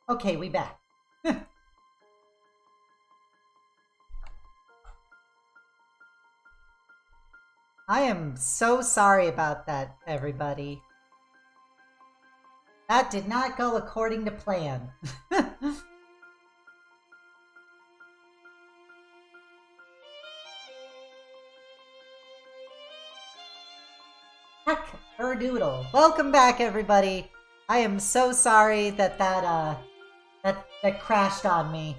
Okay, we back. I am so sorry about that, everybody. That did not go according to plan. Heck, doodle. Welcome back, everybody. I am so sorry that that crashed on me.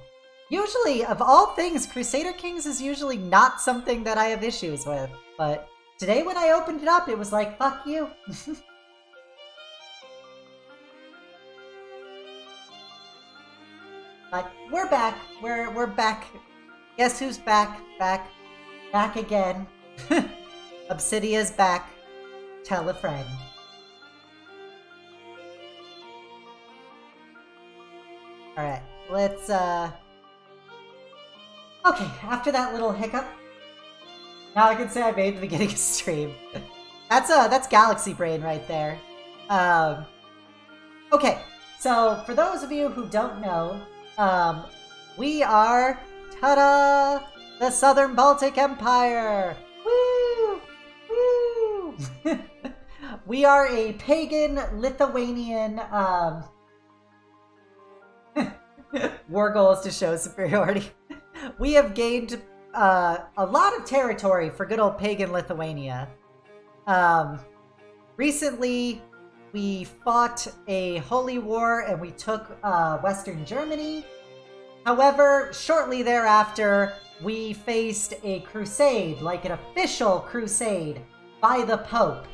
Usually, of all things, Crusader Kings is usually not something that I have issues with, but today when I opened it up, it was like, fuck you. But we're back. We're back. Guess who's back? Back again. Obsidia's back. Tell a friend. Alright, let's okay, after that little hiccup, now I can say I made the beginning of stream. That's Galaxy Brain right there. Okay, so for those of you who don't know, we are, ta-da, the Southern Baltic Empire! Woo! Woo! We are a pagan Lithuanian, war goal is to show superiority. We have gained a lot of territory for good old pagan Lithuania. Recently, we fought a holy war and we took Western Germany. However, shortly thereafter, we faced a crusade, like an official crusade, by the Pope.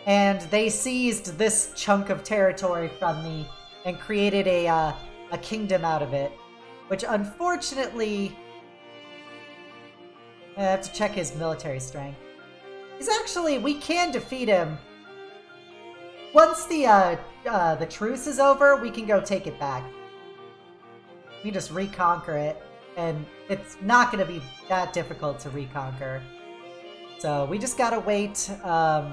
And they seized this chunk of territory from me and created a kingdom out of it. Which, unfortunately, I have to check his military strength. He's actually, we can defeat him. Once the truce is over, we can go take it back. We just reconquer it, and it's not going to be that difficult to reconquer. So we just gotta wait, how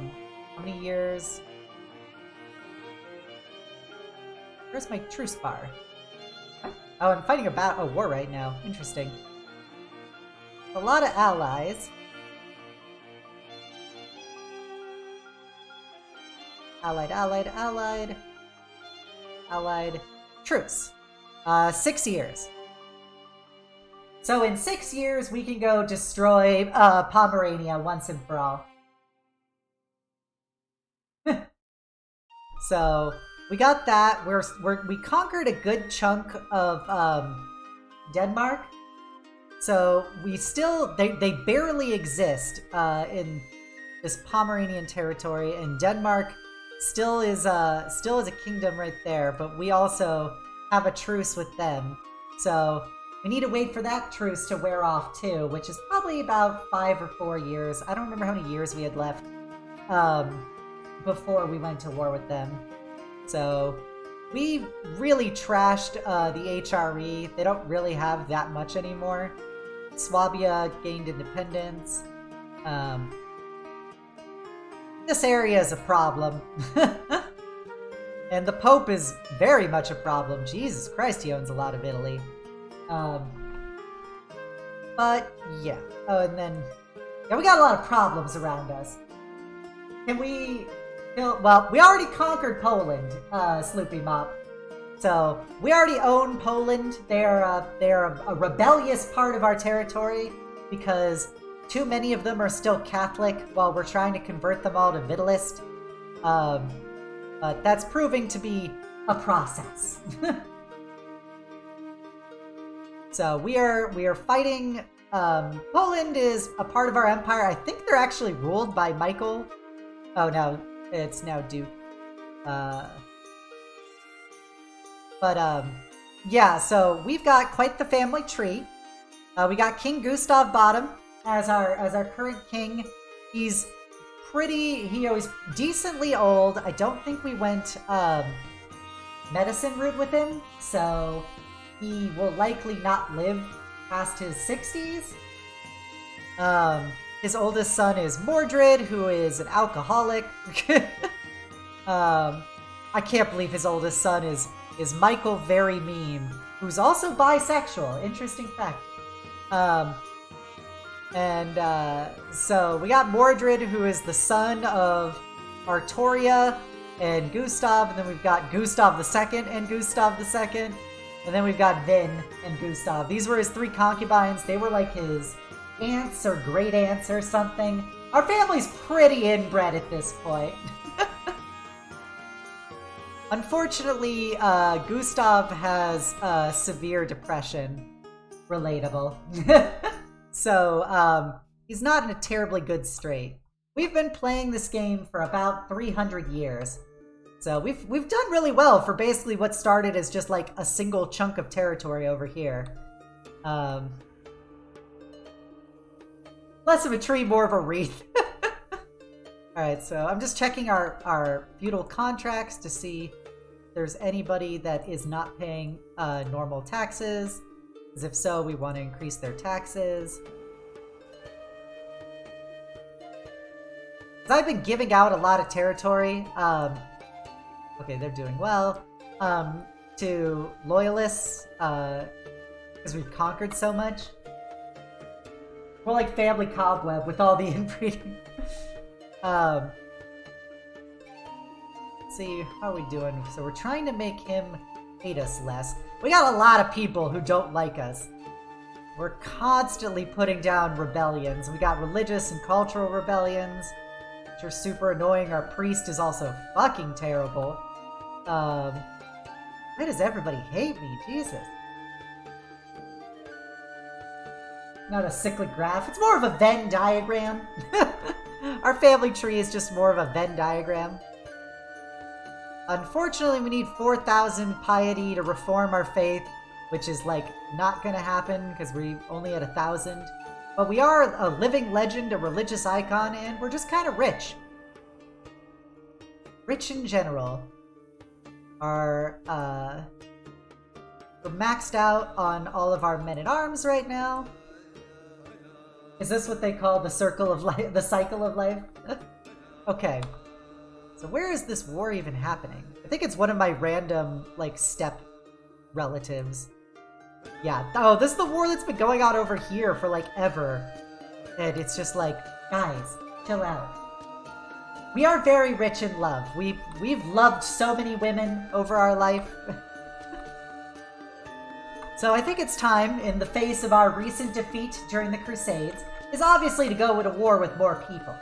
many years? Where's my truce bar? Oh, I'm fighting a war right now. Interesting. A lot of allies. Allied, allied, allied. Allied. Truce. 6 years. So in 6 years, we can go destroy Pomerania once and for all. So we got that. We conquered a good chunk of Denmark. So we still they barely exist in this Pomeranian territory, and Denmark still is a kingdom right there. But we also have a truce with them. So we need to wait for that truce to wear off too, which is probably about 5 or 4 years. I don't remember how many years we had left before we went to war with them. So we really trashed the HRE. They don't really have that much anymore. Swabia gained independence. This area is a problem. And the Pope is very much a problem. Jesus Christ, he owns a lot of Italy. But yeah. Oh, and then yeah, we got a lot of problems around us. Can we? Well, we already conquered Poland, Sloopy Mop. So we already own Poland. They're a rebellious part of our territory because too many of them are still Catholic while we're trying to convert them all to Vitalist. But that's proving to be a process. So we are fighting. Poland is a part of our empire. I think they're actually ruled by Michael. Oh no, it's now Duke. Yeah. So we've got quite the family tree. We got King Gustav Bottom as our current king. He's decently old. I don't think we went medicine route with him, so he will likely not live past his 60s. His oldest son is Mordred, who is an alcoholic. I can't believe his oldest son is is Michael Very Meme, who's also bisexual. Interesting fact. So we got Mordred, who is the son of Artoria and Gustav, and then we've got Gustav II and Gustav II, and then we've got Vin and Gustav. These were his 3 concubines. They were like his aunts or great aunts or something. Our family's pretty inbred at this point. Unfortunately, Gustav has severe depression. Relatable. So, he's not in a terribly good strait. We've been playing this game for about 300 years. So we've done really well for basically what started as just like a single chunk of territory over here. Less of a tree, more of a wreath. Alright, so I'm just checking our feudal contracts to see if there's anybody that is not paying normal taxes. Because if so, we want to increase their taxes. I've been giving out a lot of territory. Okay, they're doing well. To loyalists, because we've conquered so much. More like family cobweb with all the inbreeding. Let's see, how are we doing? So we're trying to make him hate us less. We got a lot of people who don't like us. We're constantly putting down rebellions. We got religious and cultural rebellions, which are super annoying. Our priest is also fucking terrible. Why does everybody hate me? Jesus. Not a cyclic graph. It's more of a Venn diagram. Our family tree is just more of a Venn diagram. Unfortunately, we need 4,000 piety to reform our faith, which is, like, not gonna happen because we only had 1,000. But we are a living legend, a religious icon, and we're just kind of rich. Rich in general. We're maxed out on all of our men-at-arms right now. Is this what they call the circle of life, the cycle of life? Okay. So where is this war even happening? I think it's one of my random, like, step relatives. Yeah. Oh, this is the war that's been going on over here for, like, ever. And it's just like, guys, chill out. We are very rich in love. We've loved so many women over our life. So I think it's time, in the face of our recent defeat during the Crusades, is obviously to go into war with more people.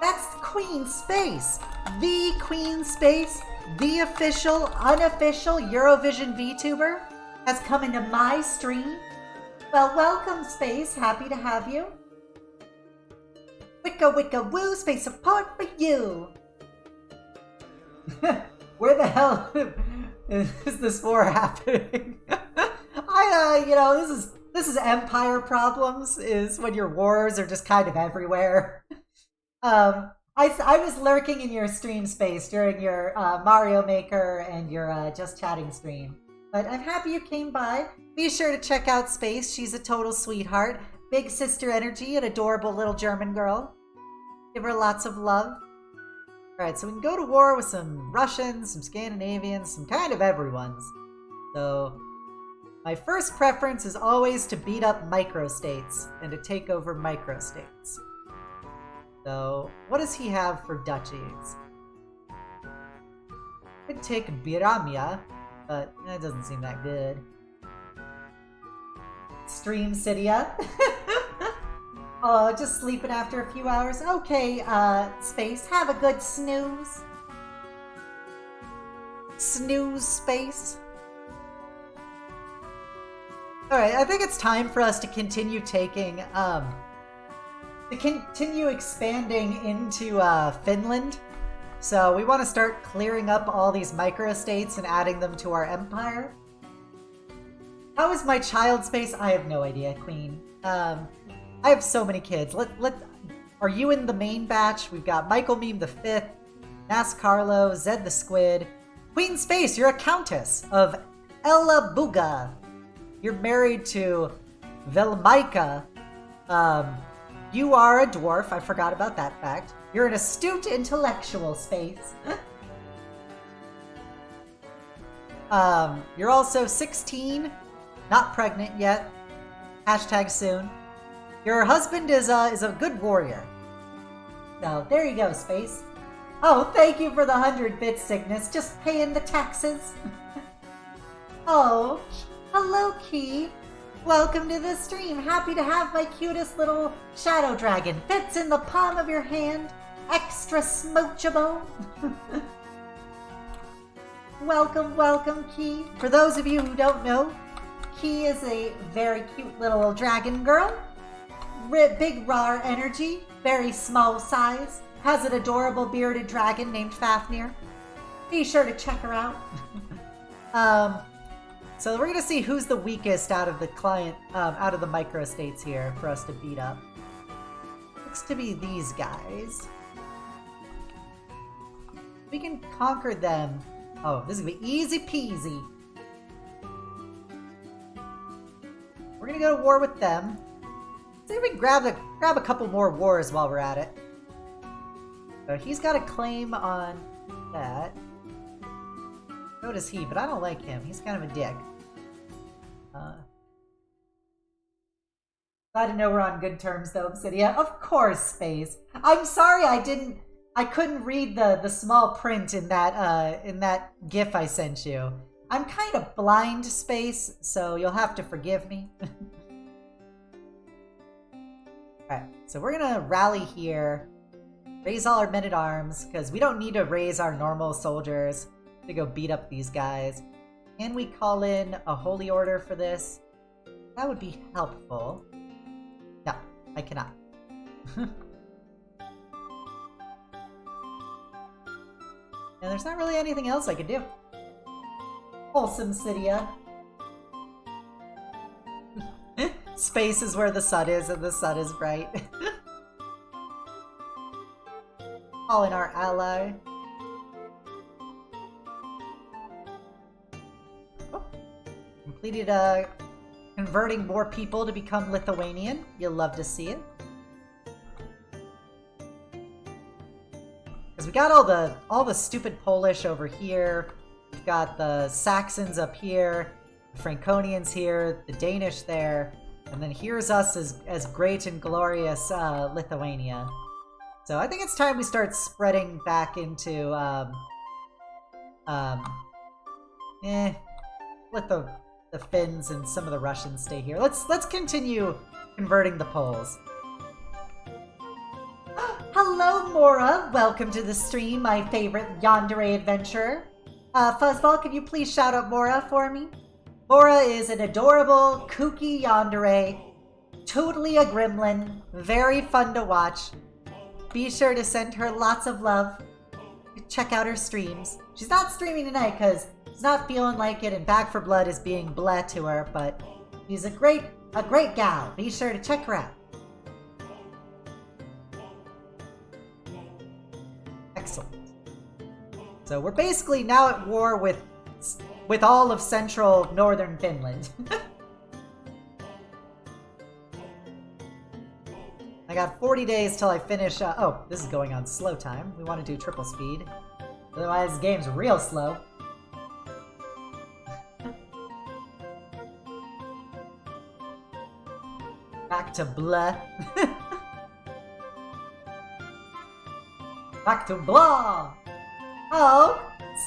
That's Queen Space! The Queen Space, the official, unofficial Eurovision VTuber, has come into my stream. Well, welcome, Space. Happy to have you. Wicca wicca woo, Space support for you! Where the hell is this war happening? This is empire problems, is when your wars are just kind of everywhere. I was lurking in your stream, Space, during your Mario Maker and your Just Chatting stream. But I'm happy you came by. Be sure to check out Space. She's a total sweetheart. Big sister energy, an adorable little German girl. Give her lots of love. Alright, so we can go to war with some Russians, some Scandinavians, some kind of everyone's. So, my first preference is always to beat up microstates and to take over microstates. So, what does he have for duchies? Could take Biramia, but that doesn't seem that good. Stream Cydia. Oh, just sleeping after a few hours. Okay, Space, have a good snooze. Snooze, Space. Alright, I think it's time for us to continue taking, to continue expanding into, Finland. So we want to start clearing up all these microstates and adding them to our empire. How is my child, Space? I have no idea, Queen. I have so many kids. Are you in the main batch? We've got Michael Meme the 5th, Nas Carlo, Zed the Squid. Queen Space, you're a countess of Ella Buga. You're married to Velmaika. You are a dwarf. I forgot about that fact. You're an astute intellectual, Space. You're also 16, not pregnant yet. Hashtag soon. Your husband is a good warrior. So there you go, Space. Oh, thank you for the 100-bit sickness. Just paying the taxes. Oh, hello, Key. Welcome to the stream. Happy to have my cutest little shadow dragon. Fits in the palm of your hand. Extra smoochable. Welcome, welcome, Key. For those of you who don't know, Key is a very cute little dragon girl. Big raw energy, very small size. Has an adorable bearded dragon named Fafnir. Be sure to check her out. So we're gonna see who's the weakest out of the client, out of the microstates here for us to beat up. Looks to be these guys. We can conquer them. Oh, this is gonna be easy peasy. We're gonna go to war with them. See if we can grab a couple more wars while we're at it. So he's got a claim on that. So does he, but I don't like him. He's kind of a dick. Glad to know we're on good terms though, Obsidia. Of course, Space. I'm sorry I couldn't read the small print in that GIF I sent you. I'm kind of blind, Space, so you'll have to forgive me. Alright, so we're gonna rally here. Raise all our men-at-arms, because we don't need to raise our normal soldiers to go beat up these guys. Can we call in a holy order for this? That would be helpful. No, I cannot. And there's not really anything else I could do. Wholesome Cydia. Space is where the sun is, and the sun is bright. Call in our ally. Oh. Completed converting more people to become Lithuanian. You'll love to see it. Because we got all the stupid Polish over here. We've got the Saxons up here, the Franconians here, the Danish there, and then here's us as great and glorious Lithuania. So I think it's time we start spreading back into let the Finns and some of the Russians stay here. Let's continue converting the Poles. Hello, Mora. Welcome to the stream, my favorite yandere adventurer. Fuzzball, could you please shout out Mora for me? Mora is an adorable, kooky yandere, totally a gremlin, very fun to watch. Be sure to send her lots of love. Check out her streams. She's not streaming tonight because she's not feeling like it and Back for Blood is being bleh to her, but she's a great gal. Be sure to check her out. Excellent. So we're basically now at war with all of central northern Finland. I got 40 days till I finish. Oh, this is going on slow time. We want to do triple speed. Otherwise, this game's real slow. Back to blah. Back to blah. Oh,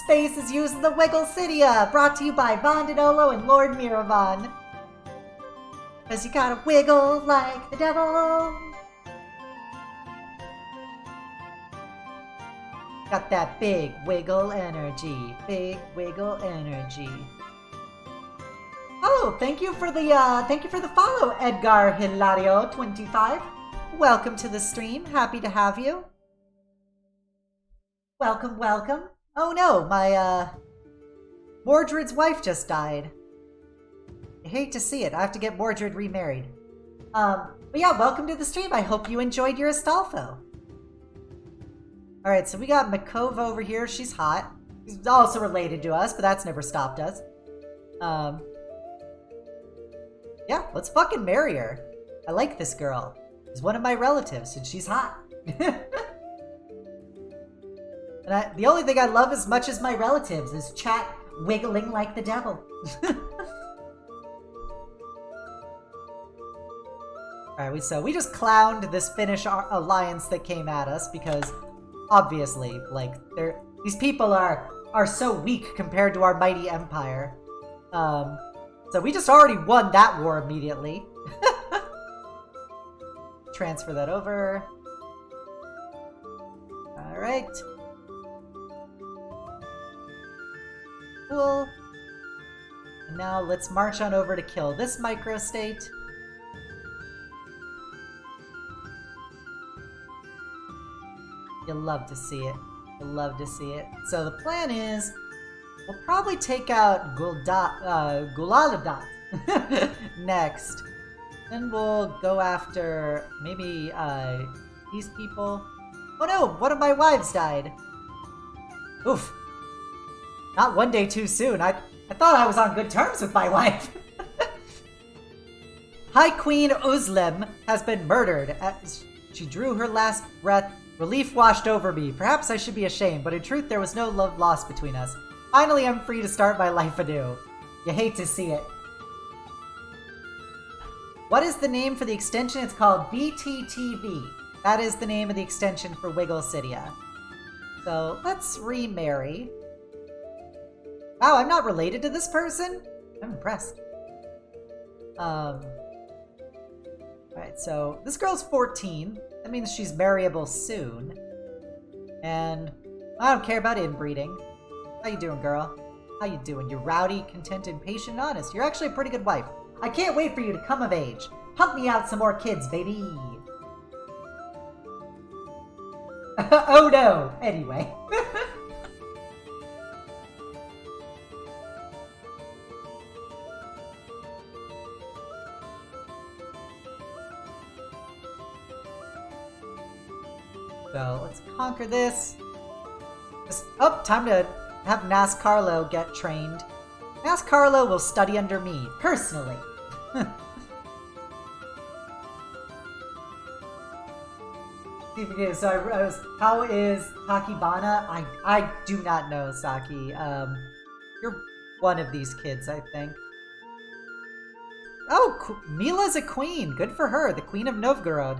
Space is using the Wiggle Cydia, brought to you by Von Donolo and Lord Miravan. Cause you gotta wiggle like the devil. Got that big wiggle energy. Big wiggle energy. Oh, thank you for the follow, Edgar Hilario 25. Welcome to the stream. Happy to have you. Welcome, welcome. Oh no, my Mordred's wife just died. I hate to see it. I have to get Mordred remarried. But yeah, welcome to the stream. I hope you enjoyed your Astolfo. Alright, so we got Makova over here. She's hot. She's also related to us, but that's never stopped us. Yeah, let's fucking marry her. I like this girl. She's one of my relatives, and she's hot. And the only thing I love as much as my relatives is chat wiggling like the devil. Alright, so we just clowned this Finnish alliance that came at us because obviously, like, these people are so weak compared to our mighty empire. So we just already won that war immediately. Transfer that over. Alright. Cool. And now let's march on over to kill this microstate. You'll love to see it. You'll love to see it. So the plan is, we'll probably take out Gulaladot next. Then we'll go after maybe these people. Oh no, one of my wives died. Oof. Not one day too soon. I thought I was on good terms with my wife. High Queen Uzlem has been murdered. As she drew her last breath, relief washed over me. Perhaps I should be ashamed, but in truth there was no love lost between us. Finally, I'm free to start my life anew. You hate to see it. What is the name for the extension? It's called BTTV. That is the name of the extension for Wiggle Cydia. So let's remarry. Wow, I'm not related to this person? I'm impressed. Alright, so this girl's 14. That means she's marryable soon. And I don't care about inbreeding. How you doing, girl? How you doing? You're rowdy, contented, patient, and honest. You're actually a pretty good wife. I can't wait for you to come of age. Pump me out some more kids, baby. Oh no! Anyway. So let's conquer this. Oh, time to have Nascarlo get trained. Nascarlo will study under me, personally. So I was, how is Takibana? I do not know, Saki. You're one of these kids, I think. Oh, Mila's a queen. Good for her. The Queen of Novgorod.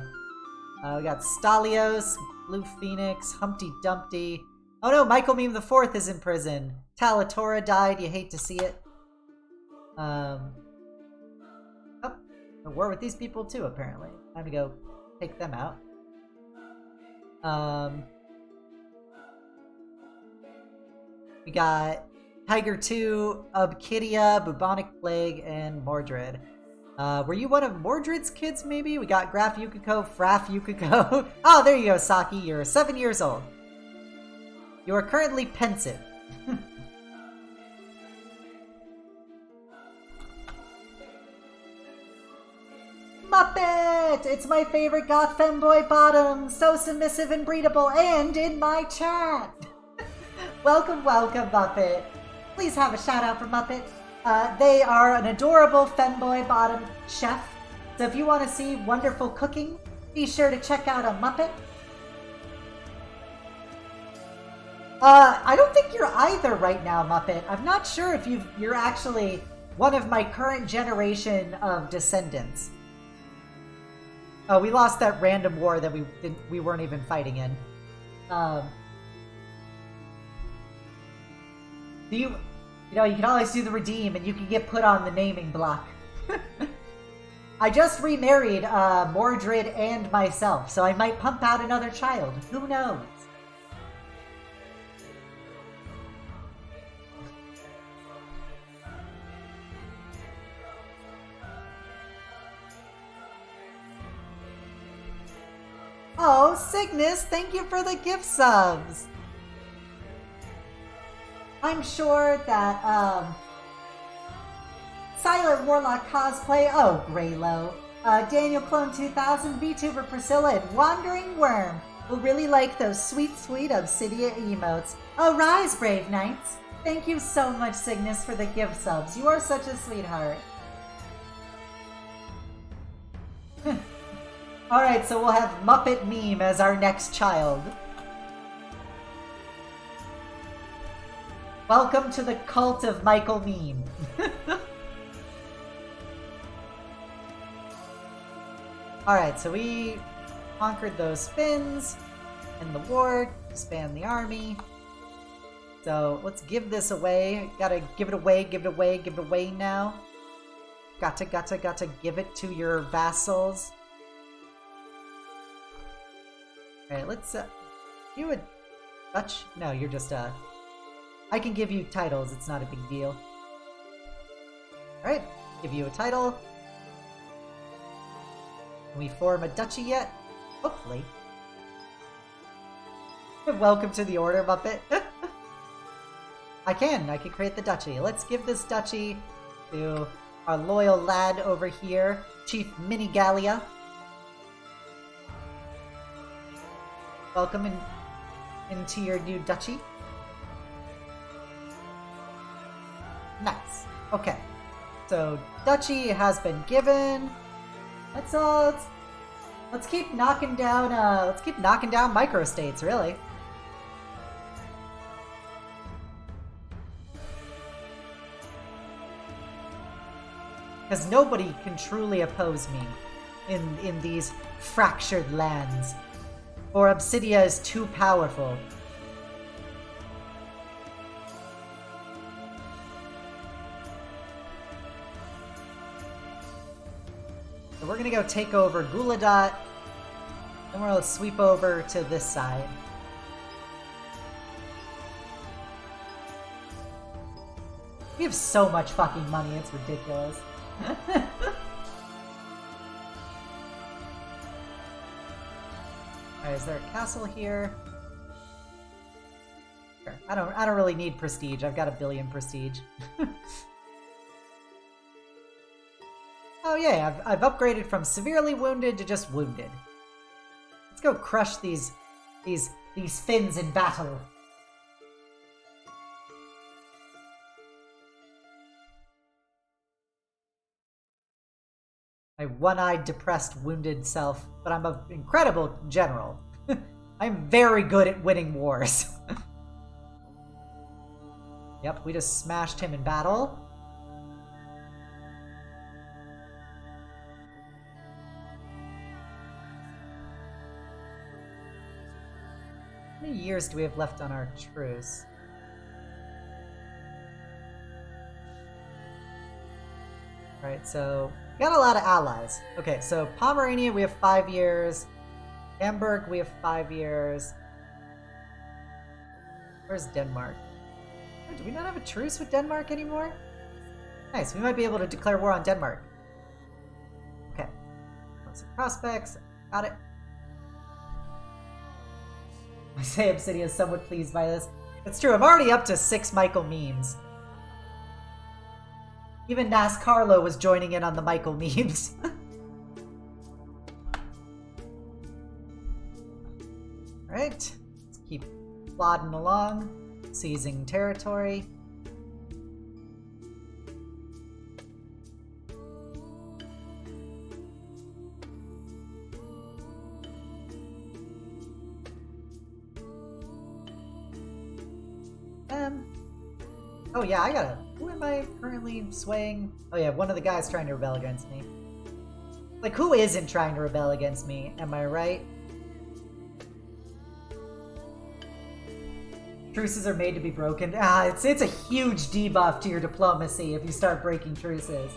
We got Stalios, Blue Phoenix, Humpty Dumpty. Oh no, Michael Meme IV is in prison. Talatora died. You hate to see it. Oh, a war with these people too, apparently. Time to go take them out. We got Tiger 2, Ubkidia, Bubonic Plague, and Mordred. Were you one of Mordred's kids, maybe? We got Graf Yukiko, Fraf Yukiko. Oh, there you go, Saki. You're 7 years old. You are currently pensive. Muppet! It's my favorite goth femboy bottom. So submissive and breedable, and in my chat. Welcome, welcome, Muppet. Please have a shout out for Muppet. They are an adorable femboy bottom chef. So if you want to see wonderful cooking, be sure to check out a Muppet. I don't think you're either right now, Muppet. I'm not sure if you're actually one of my current generation of descendants. Oh, we lost that random war that we weren't even fighting in. You can always do the redeem and you can get put on the naming block. I just remarried Mordred and myself, so I might pump out another child. Who knows? Oh, Cygnus, thank you for the gift subs. I'm sure that, Silent Warlock Cosplay, oh, Greylow, Daniel Clone 2000, Vtuber Priscilla, and Wandering Worm will really like those sweet, sweet Obsidia emotes. Oh, rise, brave knights. Thank you so much, Cygnus, for the gift subs. You are such a sweetheart. Alright, so we'll have Muppet Meme as our next child. Welcome to the cult of Michael Meme. Alright, so we conquered those Finns in the war, expand the army. So let's give this away. Gotta give it away, give it away, give it away now. Gotta give it to your vassals. Alright, let's you a Dutch? No, you're just I can give you titles, it's not a big deal. Alright, give you a title. Can we form a duchy yet? Hopefully. Welcome to the order, Muppet. I can create the duchy. Let's give this duchy to our loyal lad over here, Chief Minigalia. Welcome into your new duchy. Nice. Okay. So duchy has been given. Let's keep knocking down microstates, really. Because nobody can truly oppose me in these fractured lands. For Obsidia is too powerful. So we're gonna go take over Guladat, and we're gonna sweep over to this side. We have so much fucking money, it's ridiculous. Alright, is there a castle here? Sure. I don't really need prestige. I've got 1 billion prestige. Oh yeah, I've upgraded from severely wounded to just wounded. Let's go crush these Finns in battle. My one-eyed, depressed, wounded self, but I'm an incredible general. I'm very good at winning wars. Yep, we just smashed him in battle. How many years do we have left on our truce? Alright, so got a lot of allies. Okay, so Pomerania, we have 5 years. Hamburg, we have 5 years. Where's Denmark? Oh, do we not have a truce with Denmark anymore? Nice, we might be able to declare war on Denmark. Okay. Some prospects. Got it. I say Obsidia is somewhat pleased by this. It's true, I'm already up to 6 Michael memes. Even NASCARlo was joining in on the Michael memes. Alright, let's keep plodding along, seizing territory. Oh yeah, I gotta... Who am I currently swaying? Oh yeah, one of the guys trying to rebel against me. Like, who isn't trying to rebel against me? Am I right? Truces are made to be broken. Ah, it's a huge debuff to your diplomacy if you start breaking truces.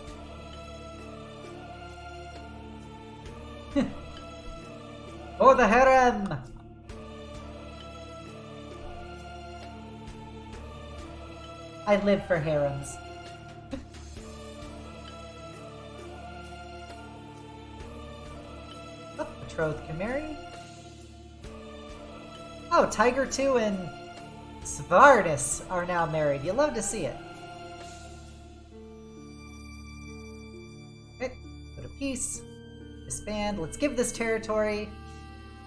For the harem! I live for harems. Oh, betrothed can marry. Oh, Tiger 2 and Svardis are now married. You love to see it. Okay, go to peace. Disband. Let's give this territory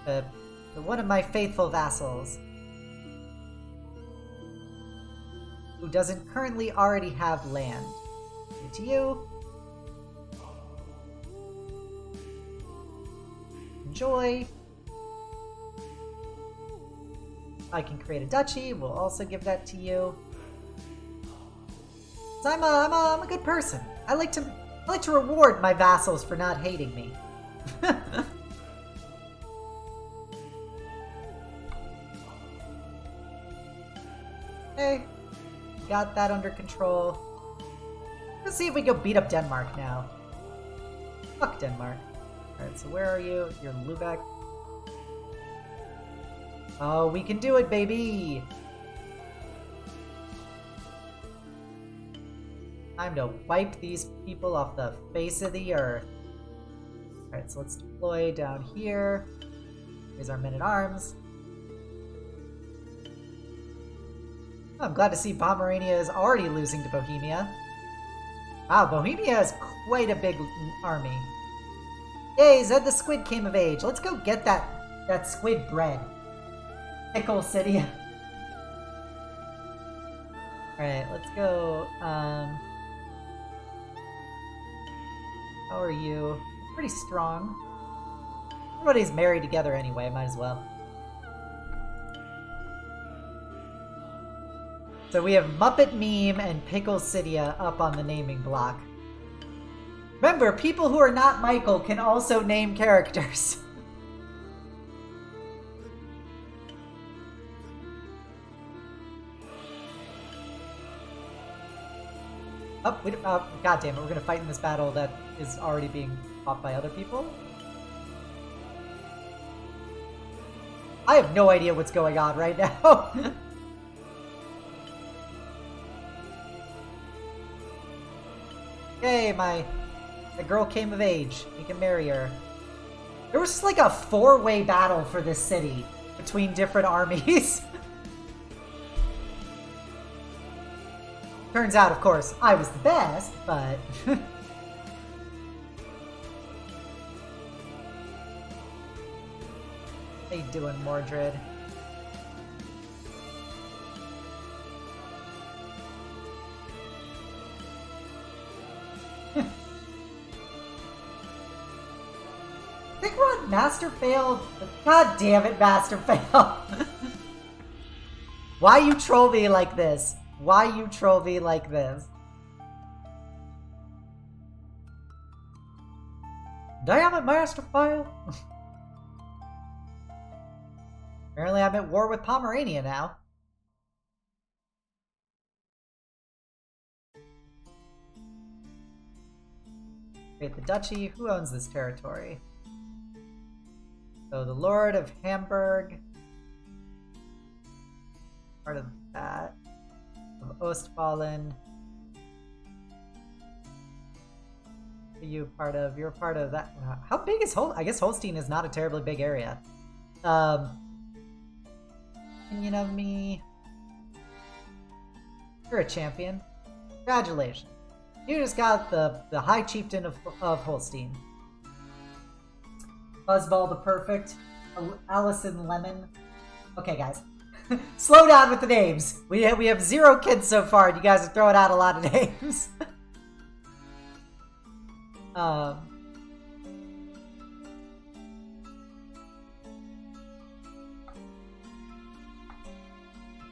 to one of my faithful vassals, who doesn't currently already have land. Give it to you. Enjoy. I can create a duchy. We'll also give that to you. I'm a good person. I like to reward my vassals for not hating me. Okay, got that under control. Let's see if we go beat up Denmark now. Fuck Denmark. Alright, so where are you? You're Lubeck. Oh, we can do it, baby! Time to wipe these people off the face of the earth. Alright, so let's deploy down here. Here's our men-at-arms. Oh, I'm glad to see Pomerania is already losing to Bohemia. Wow, Bohemia has quite a big army. Yay, Zed the Squid came of age. Let's go get that squid bread. Pickle City. Alright, let's go. How are you? Pretty strong. Everybody's married together anyway, might as well. So we have Muppet Meme and Pickle Cydia up on the naming block. Remember, people who are not Michael can also name characters. Oh, God damn it, we're gonna fight in this battle that is already being fought by other people? I have no idea what's going on right now. Okay, the girl came of age. We can marry her. There was just like a 4-way battle for this city between different armies. Turns out, of course, I was the best, but... How you doing, Mordred? I think we're on Master Fail. God damn it, Master Fail. Why you troll me like this? Why you troll me like this? Damn it, Master Fail. Apparently I'm at war with Pomerania now. Wait, the duchy? Who owns this territory? So the Lord of Hamburg. Part of that. Of Ostfalen. You're part of that. How big is I guess Holstein is not a terribly big area. Opinion of me. You're a champion. Congratulations. You just got the High Chieftain of Holstein. Buzzball the Perfect. Allison Lemon. Okay, guys. Slow down with the names. We have 0 kids so far, and you guys are throwing out a lot of names.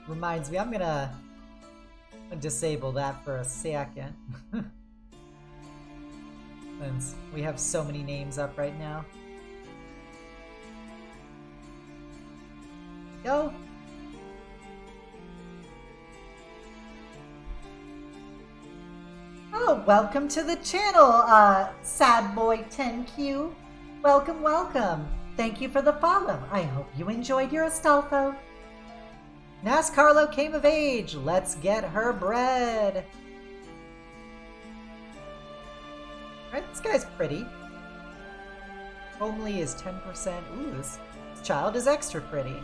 Reminds me, I'm gonna disable that for a second. Since we have so many names up right now. Go. Oh, welcome to the channel, Sad Boy 10Q. Welcome, welcome. Thank you for the follow. I hope you enjoyed your Astolfo. Nascarlo came of age. Let's get her bread. Alright, this guy's pretty. Homely is 10%. Ooh, this child is extra pretty.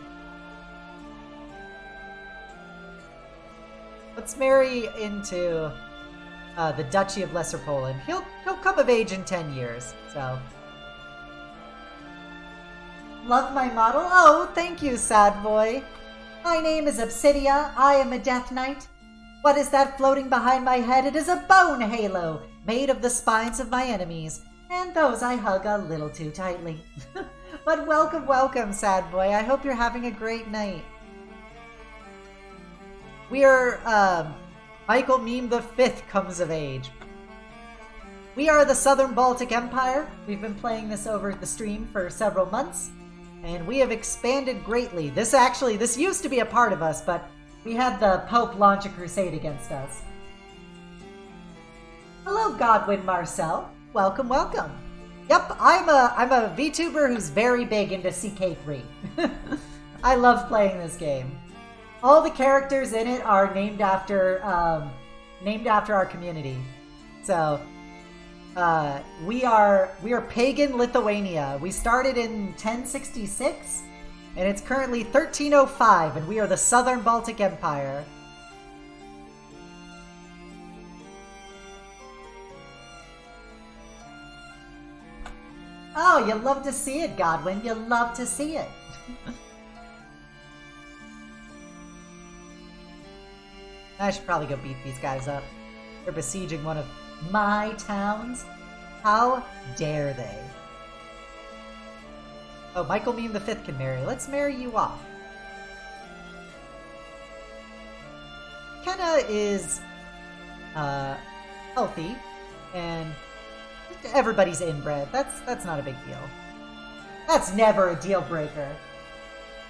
Let's marry into the Duchy of Lesser Poland. He'll come of age in 10 years, so. Love my model? Oh, thank you, sad boy. My name is Obsidia. I am a Death Knight. What is that floating behind my head? It is a bone halo, made of the spines of my enemies, and those I hug a little too tightly. But welcome, welcome, sad boy. I hope you're having a great night. We are, Michael Meme the Fifth comes of age. We are the Southern Baltic Empire. We've been playing this over the stream for several months, and we have expanded greatly. This used to be a part of us, but we had the Pope launch a crusade against us. Hello, Godwin Marcel. Welcome, welcome. Yep, I'm a VTuber who's very big into CK3. I love playing this game. All the characters in it are named after our community. So we are pagan Lithuania. We started in 1066, and it's currently 1305, and we are the Southern Baltic Empire. Oh, you love to see it, Godwin. You love to see it. I should probably go beat these guys up. They're besieging one of my towns. How dare they? Oh, Michael Meme the Fifth can marry. Let's marry you off. Kenna is healthy, and everybody's inbred. That's not a big deal. That's never a deal breaker.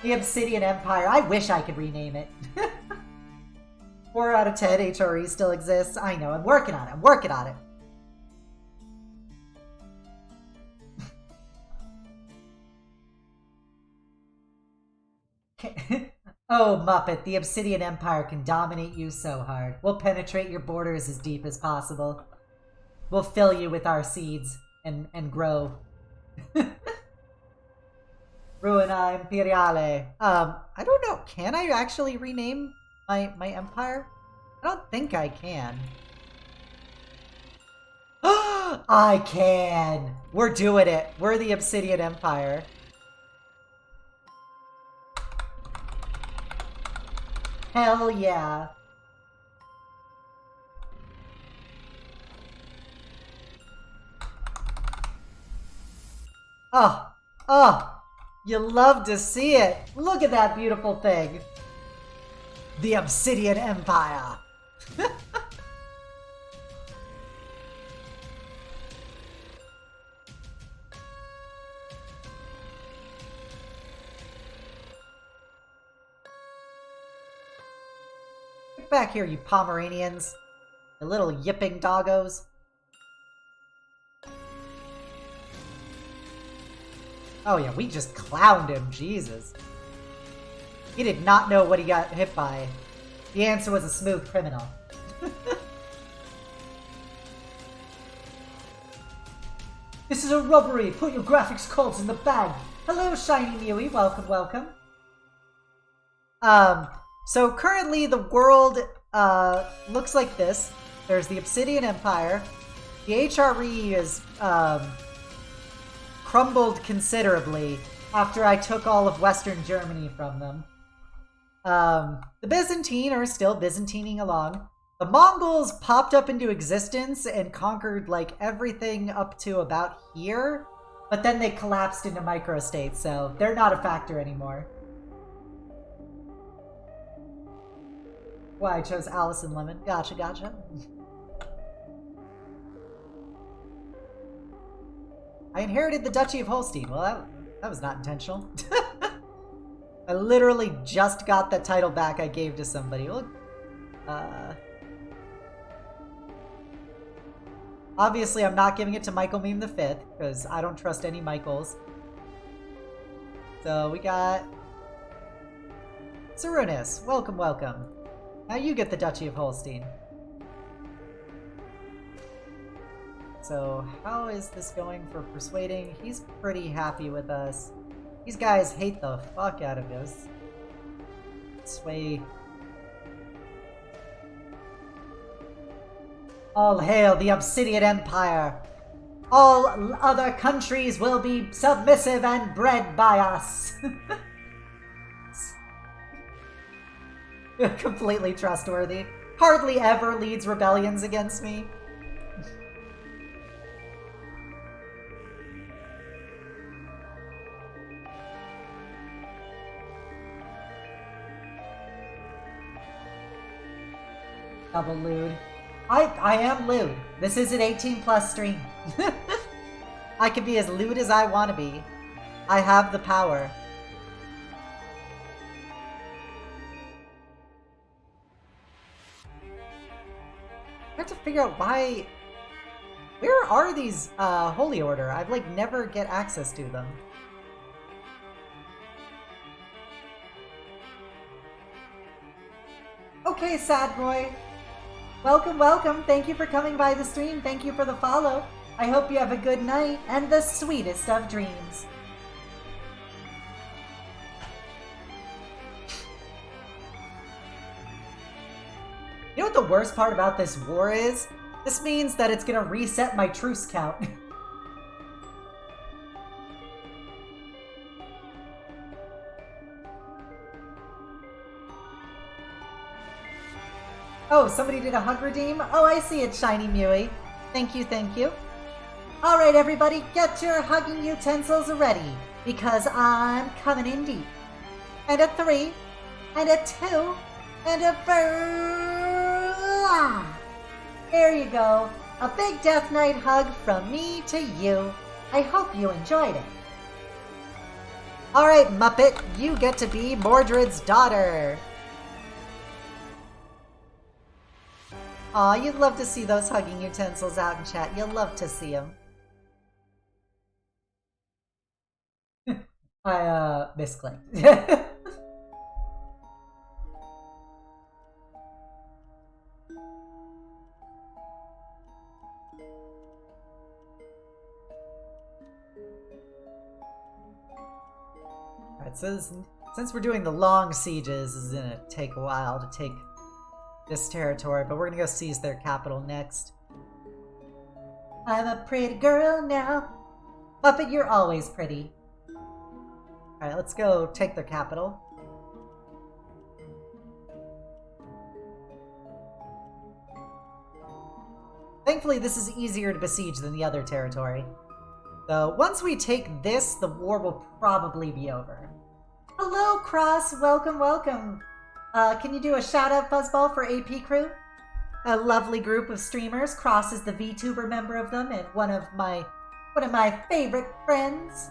The Obsidian Empire. I wish I could rename it. 4 out of 10 HRE still exists. I know. I'm working on it. I'm working on it. Oh, Muppet. The Obsidian Empire can dominate you so hard. We'll penetrate your borders as deep as possible. We'll fill you with our seeds and grow. Ruina Imperiale. I don't know. Can I actually rename my empire? I don't think I can. I can! We're doing it. We're the Obsidian Empire. Hell yeah. Oh, you love to see it. Look at that beautiful thing. The Obsidian Empire. Get back here, you Pomeranians. You little yipping doggos. Oh yeah, we just clowned him, Jesus. He did not know what he got hit by. The answer was a smooth criminal. This is a robbery! Put your graphics cards in the bag! Hello, Shiny Mewy, welcome, welcome. So currently the world, looks like this. There's the Obsidian Empire. The HRE is, crumbled considerably after I took all of Western Germany from them. The Byzantine are still Byzantining along. The Mongols popped up into existence and conquered, like, everything up to about here, but then they collapsed into microstates, so they're not a factor anymore. Why, I chose Allison Lemon. Gotcha, gotcha. I inherited the Duchy of Holstein. Well, that was not intentional. I literally just got that title back I gave to somebody. Look, obviously, I'm not giving it to Michael Meme the Fifth because I don't trust any Michaels. So we got Sarunas. Welcome, welcome. Now you get the Duchy of Holstein. So how is this going for persuading? He's pretty happy with us. These guys hate the fuck out of us. Sway. All hail the Obsidian Empire! All other countries will be submissive and bred by us! Completely trustworthy. Hardly ever leads rebellions against me. Double lewd. I am lewd. This is an 18+ stream. I can be as lewd as I want to be. I have the power. I have to figure out why... Where are these Holy Order? I've like never get access to them. Okay, Sad Boy. Welcome, welcome. Thank you for coming by the stream. Thank you for the follow. I hope you have a good night and the sweetest of dreams. You know what the worst part about this war is? This means that it's gonna reset my truce count. Oh, somebody did a hug redeem? Oh, I see it, Shiny Mewy. Thank you, thank you. Alright, everybody, get your hugging utensils ready, because I'm coming in deep. And a 3, and a 2, and a 4. There you go. A big Death Knight hug from me to you. I hope you enjoyed it. Alright, Muppet, you get to be Mordred's daughter. Aw, you'd love to see those hugging utensils out in chat. You'll love to see them. I, misclicked. Alright, so since we're doing the long sieges, this is gonna take a while to take this territory, but we're gonna go seize their capital next. I'm a pretty girl now. Muppet, you're always pretty. Alright, let's go take their capital. Thankfully, this is easier to besiege than the other territory. So, once we take this, the war will probably be over. Hello, Cross! Welcome, welcome! Can you do a shout-out, Fuzzball, for AP Crew? A lovely group of streamers. Cross is the VTuber member of them, and one of my favorite friends.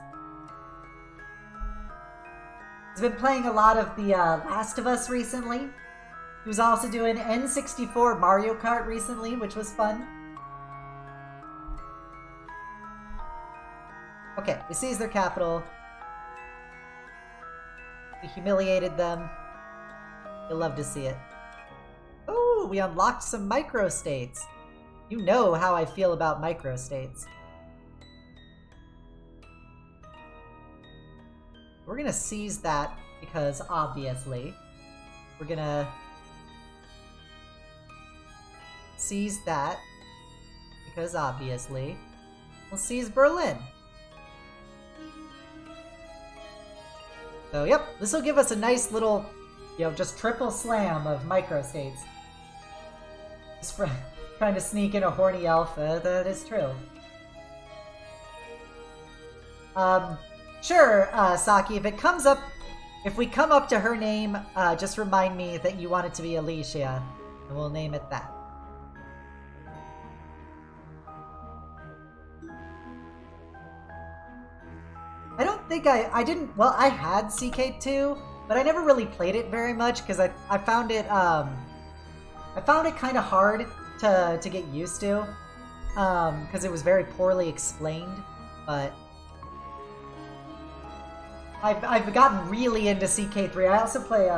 He's been playing a lot of the Last of Us recently. He was also doing N64 Mario Kart recently, which was fun. Okay, we seized their capital. We humiliated them. You'll love to see it. Oh, we unlocked some microstates. You know how I feel about microstates. We're gonna seize that because, obviously, we're gonna seize that because, obviously, we'll seize Berlin. So, yep, this will give us a nice little, just triple slam of microstates. Just trying to sneak in a horny elf, that is true. Sure, Saki, if we come up to her name, just remind me that you want it to be Alicia, and we'll name it that. I don't think I had CK2, but I never really played it very much because I found it kind of hard to get used to, because it was very poorly explained. But I've gotten really into CK3. I also play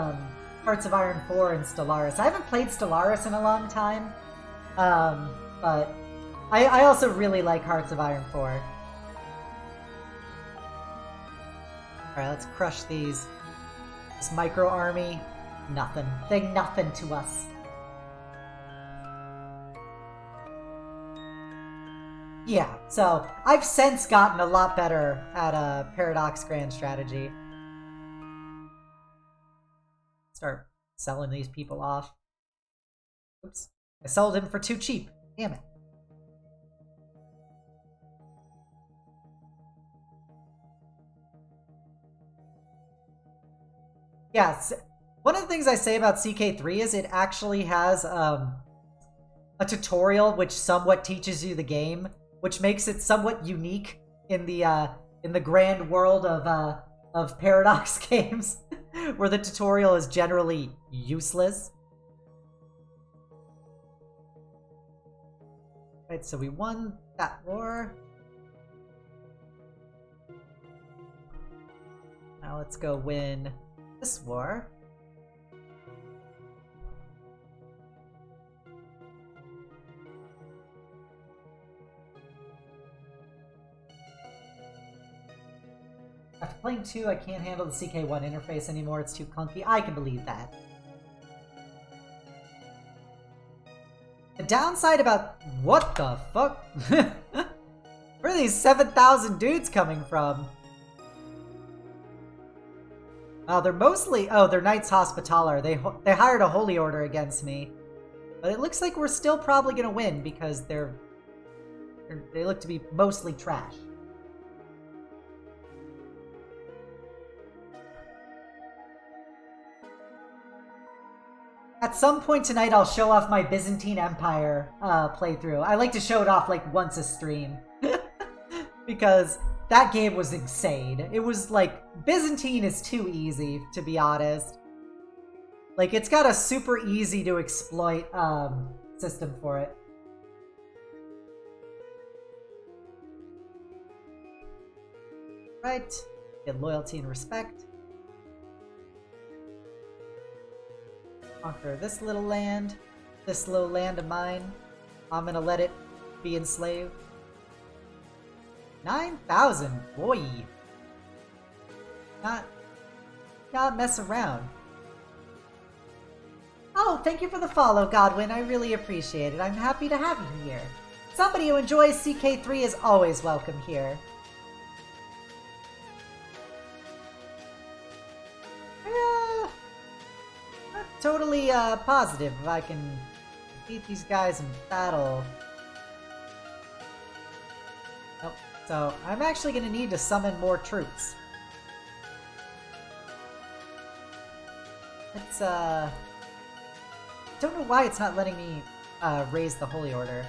Hearts of Iron 4 and Stellaris. I haven't played Stellaris in a long time, but I also really like Hearts of Iron 4. Alright, let's crush these. This micro army, nothing. They nothing to us. Yeah, so I've since gotten a lot better at Paradox Grand Strategy. Start selling these people off. Oops. I sold him for too cheap. Damn it. Yes, one of the things I say about CK3 is it actually has a tutorial which somewhat teaches you the game, which makes it somewhat unique in the grand world of Paradox games, where the tutorial is generally useless. Right, so we won that war. Now let's go win this war. After playing 2, I can't handle the CK1 interface anymore. It's too clunky. I can believe that. The downside about... What the fuck? Where are these 7,000 dudes coming from? Oh, they're mostly... Oh, they're Knights Hospitaller. They hired a Holy Order against me. But it looks like we're still probably gonna win because they look to be mostly trash. At some point tonight, I'll show off my Byzantine Empire playthrough. I like to show it off like once a stream. Because that game was insane. It was like, Byzantine is too easy, to be honest. Like, it's got a super easy to exploit system for it. Right. Get loyalty and respect. Conquer this little land of mine. I'm gonna let it be enslaved. 9,000, boy. Not mess around. Oh, thank you for the follow, Godwin. I really appreciate it. I'm happy to have you here. Somebody who enjoys CK3 is always welcome here. Totally positive if I can defeat these guys in battle. Nope. So I'm actually going to need to summon more troops. It's don't know why it's not letting me raise the Holy Order.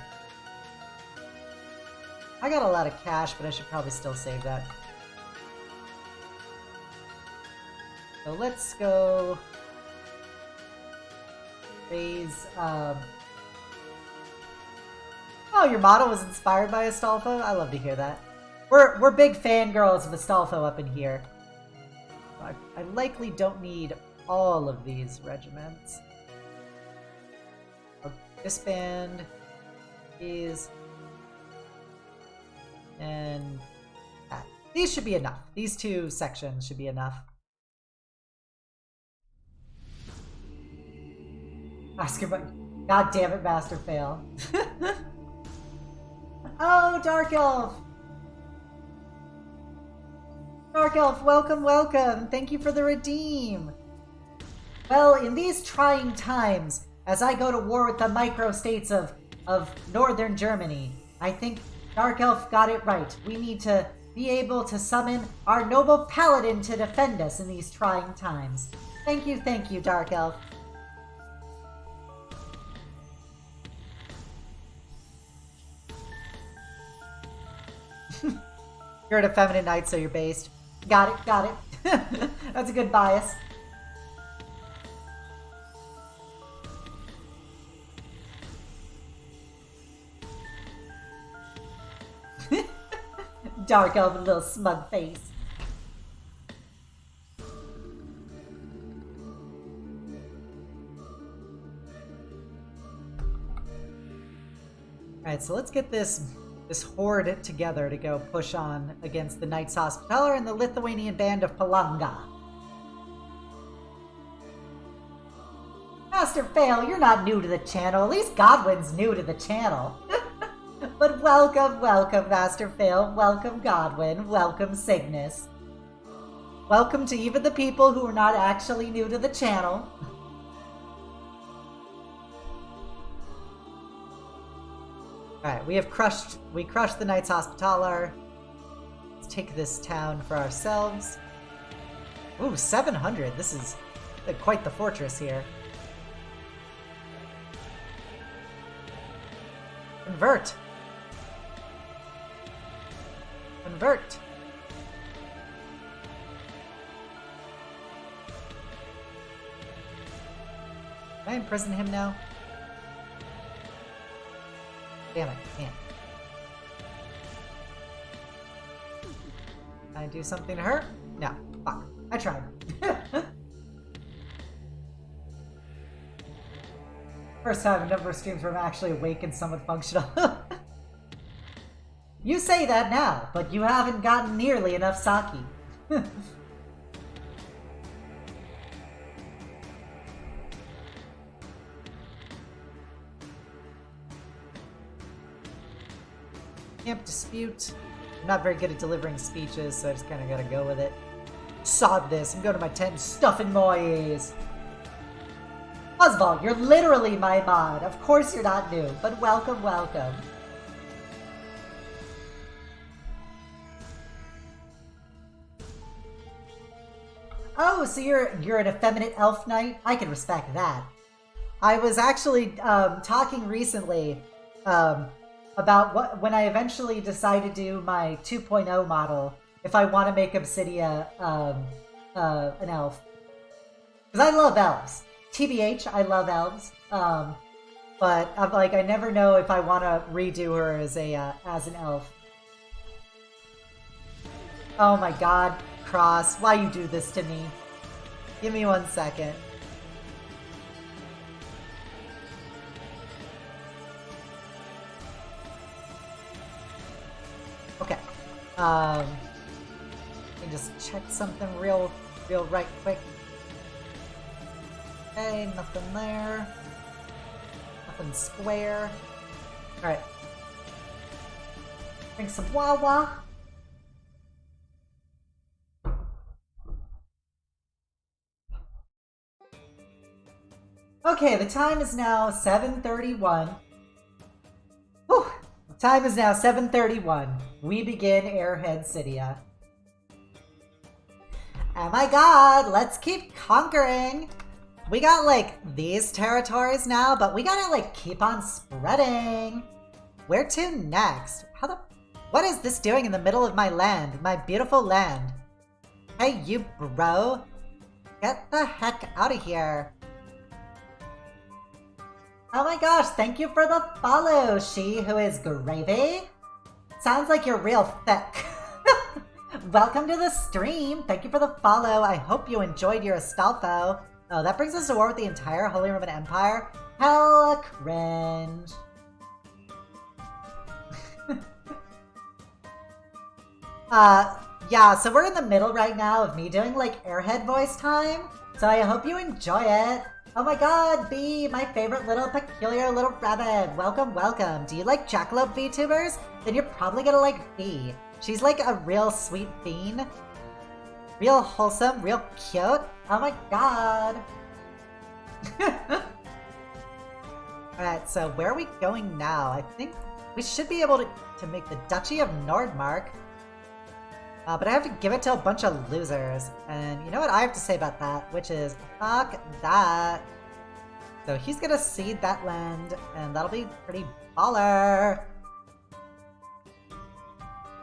I got a lot of cash, but I should probably still save that. So let's go raise, Oh, your model was inspired by Astolfo? I love to hear that. We're big fangirls of Astolfo up in here. I likely don't need all of these regiments. I'll disband these. And these should be enough. These 2 sections should be enough. Ask about... God damn it, Master Fail. Oh, Dark Elf! Dark Elf, welcome, welcome! Thank you for the redeem! Well, in these trying times, as I go to war with the microstates of northern Germany, I think Dark Elf got it right. We need to be able to summon our noble paladin to defend us in these trying times. Thank you, Dark Elf. You're an effeminate knight, so you're based. Got it. That's a good bias. Dark Elf with a little smug face. Alright, so let's get this horde together to go push on against the Knights Hospitaller and the Lithuanian band of Palanga. Master Fail, you're not new to the channel. At least Godwin's new to the channel. But welcome, Master Fail. Welcome, Godwin. Welcome, Cygnus. Welcome to even the people who are not actually new to the channel. Alright, we crushed the Knights Hospitaller. Let's take this town for ourselves. Ooh, 700. This is quite the fortress here. Convert. Convert. Can I imprison him now? Damn it, can't. Can I do something to her? No. Fuck. I tried. First time in a number of streams where I'm actually awake and somewhat functional. You say that now, but you haven't gotten nearly enough sake. Camp dispute. I'm not very good at delivering speeches, so I just kind of gotta go with it. Sod this. I'm going to my tent and stuffing my ears. Oswald, you're literally my mod. Of course you're not new, but welcome, welcome. Oh, so you're an effeminate elf knight? I can respect that. I was actually talking recently about when I eventually decide to do my 2.0 model, if I want to make Obsidia an elf. Because I love elves. TBH, I love elves. But I'm like, I never know if I want to redo her as an elf. Oh my god, Cross, why you do this to me? Give me 1 second. Okay. Let me just check something real right quick. Okay, nothing there. Nothing square. Alright. Drink some Wawa. Okay, the time is now 7:31. Whew! The time is now 7:31. We begin Airhead Cydia. Oh my god, let's keep conquering! We got, like, these territories now, but we gotta, like, keep on spreading. Where to next? What is this doing in the middle of my land? My beautiful land. Hey, you bro. Get the heck out of here. Oh my gosh, thank you for the follow, she who is gravy. Sounds like you're real thick. Welcome to the stream. Thank you for the follow. I hope you enjoyed your Astolfo. Oh, that brings us to war with the entire Holy Roman Empire? Hella cringe. Yeah, so we're in the middle right now of me doing, like, Airhead voice time. So I hope you enjoy it. Oh my god, Bee, my favorite little peculiar little rabbit. Welcome, welcome. Do you like jackalope VTubers? Then you're probably gonna like Bee. She's like a real sweet bean. Real wholesome, real cute. Oh my god. Alright, so where are we going now? I think we should be able to make the Duchy of Nordmark. But I have to give it to a bunch of losers. And you know what I have to say about that? Which is, fuck that. So he's gonna cede that land, and that'll be pretty baller.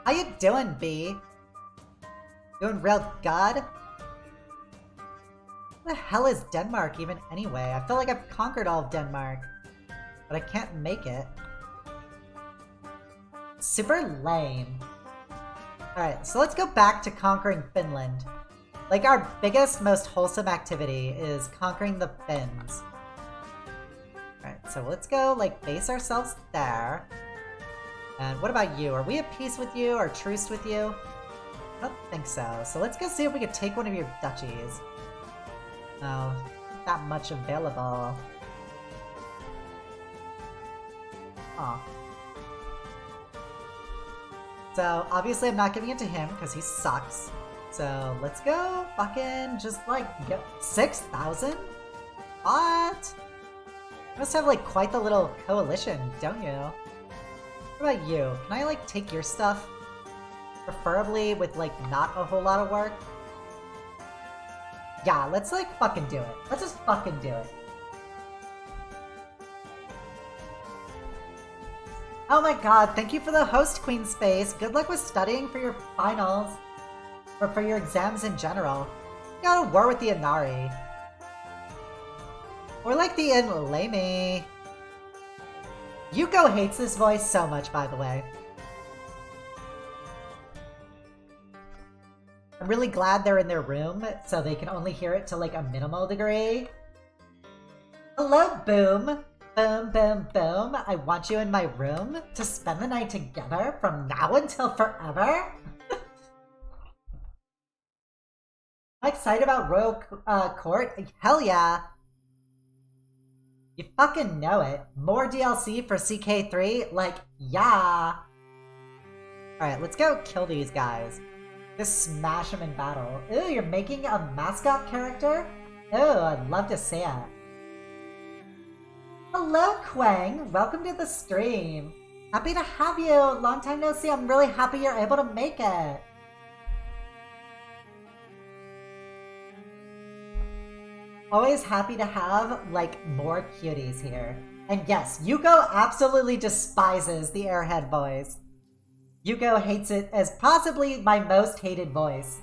How you doing, B? Doing real good? What the hell is Denmark even anyway? I feel like I've conquered all of Denmark. But I can't make it. Super lame. Alright, so let's go back to conquering Finland. Like, our biggest, most wholesome activity is conquering the Finns. Alright, so let's go, like, base ourselves there. And what about you? Are we at peace with you or truce with you? I don't think so. So let's go see if we can take one of your duchies. No, not that much available. Aw. So, obviously I'm not giving it to him, because he sucks. So, let's go fucking just, like, get 6,000? What? You must have, like, quite the little coalition, don't you? What about you? Can I, like, take your stuff? Preferably with, like, not a whole lot of work? Yeah, let's, like, fucking do it. Let's just fucking do it. Oh my god, thank you for the host, Queen Space. Good luck with studying for your finals. Or for your exams in general. You go to war with the Inari. Or like the ONLΔP. Yuko hates this voice so much, by the way. I'm really glad they're in their room, so they can only hear it to like a minimal degree. Hello, Boom! Boom, boom, boom. I want you in my room to spend the night together from now until forever. I'm excited about Royal Court. Hell yeah. You fucking know it. More DLC for CK3? Like, yeah. Alright, let's go kill these guys. Just smash them in battle. Ooh, you're making a mascot character? Ooh, I'd love to see it. Hello, Quang. Welcome to the stream. Happy to have you. Long time no see. I'm really happy you're able to make it. Always happy to have, like, more cuties here. And yes, Yuko absolutely despises the Airhead voice. Yuko hates it as possibly my most hated voice.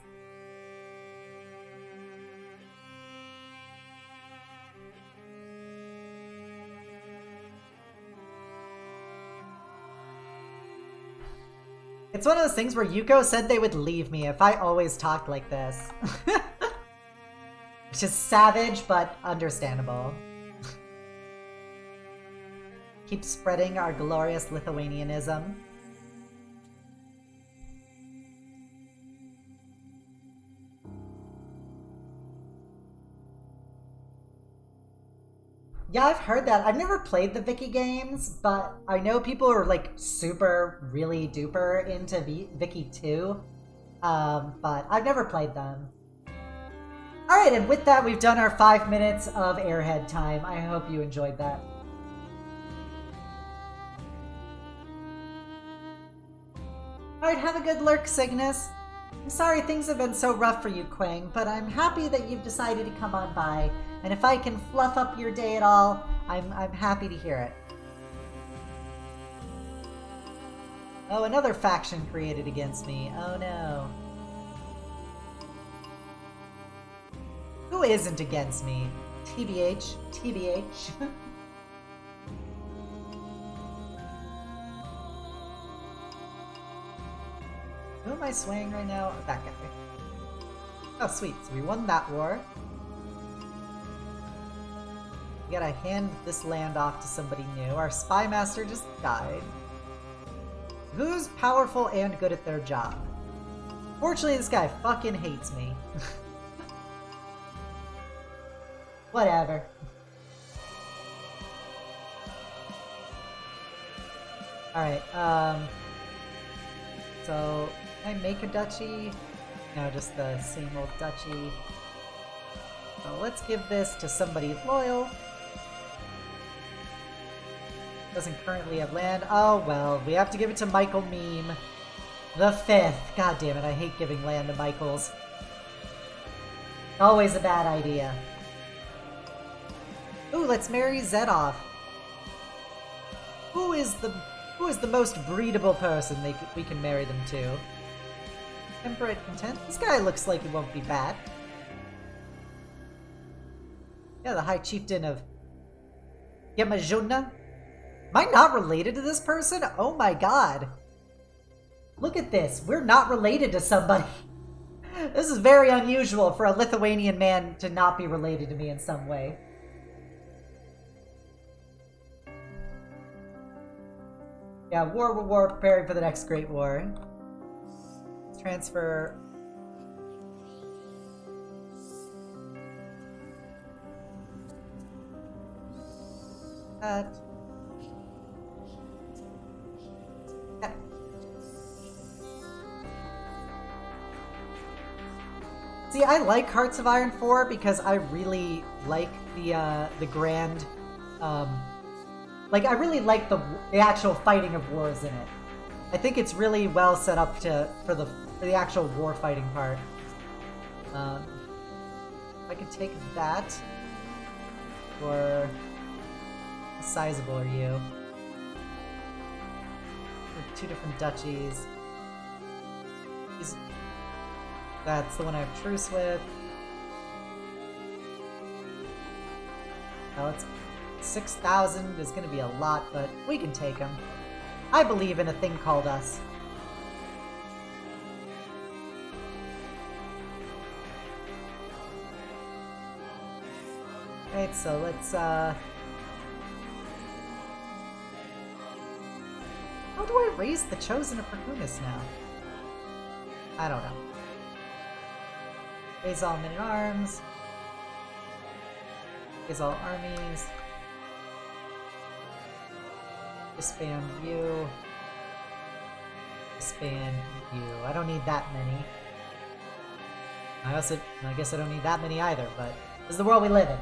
It's one of those things where Yuko said they would leave me if I always talked like this. Which is savage, but understandable. Keep spreading our glorious Lithuanianism. Yeah, I've heard that. I've never played the Vicky games, but I know people are like super, really duper into Vicky 2. But I've never played them. Alright, and with that, we've done our 5 minutes of Airhead time. I hope you enjoyed that. Alright, have a good lurk, Cygnus. I'm sorry things have been so rough for you, Quang, but I'm happy that you've decided to come on by. And if I can fluff up your day at all, I'm happy to hear it. Oh, another faction created against me. Oh no. Who isn't against me? TBH, TBH. Who am I swaying right now? That guy. Oh, sweet. So we won that war. We gotta hand this land off to somebody new. Our spy master just died. Who's powerful and good at their job? Fortunately, this guy fucking hates me. Whatever. Alright, so, can I make a duchy? No, just the same old duchy. So let's give this to somebody loyal. Doesn't currently have land. Oh well, we have to give it to Michael Meme the 5th. God damn it, I hate giving land to Michaels. Always a bad idea. Ooh, let's marry Zed off. Who is the most breedable person we can marry them to? Temperate Content? This guy looks like he won't be bad. Yeah, the High Chieftain of Yamajuna. Am I not related to this person? Oh my god. Look at this. We're not related to somebody. This is very unusual for a Lithuanian man to not be related to me in some way. Yeah, war, preparing for the next Great War. Let's transfer. That. Okay. See, I like Hearts of Iron 4 because I really like the grand, like, I really like the actual fighting of wars in it. I think it's really well set up for the actual war fighting part. I could take that, or how sizable are you? for 2 different duchies. That's the one I have truce with. Well, it's 6,000 is going to be a lot, but we can take them. I believe in a thing called us. Alright, so let's, How do I raise the Chosen of Perkunas now? I don't know. Raise all men-at-arms. Raise all armies. Disband you. Disband you. I don't need that many. I guess I don't need that many either, but this is the world we live in.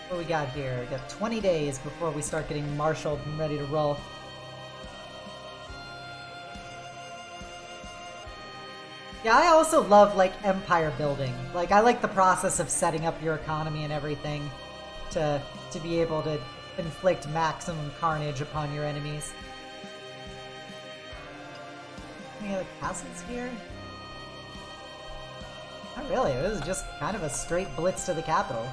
What do we got here? We got 20 days before we start getting marshaled and ready to roll. Yeah, I also love, like, empire building. Like, I like the process of setting up your economy and everything to be able to inflict maximum carnage upon your enemies. Any other castles here? Not really. This is just kind of a straight blitz to the capital.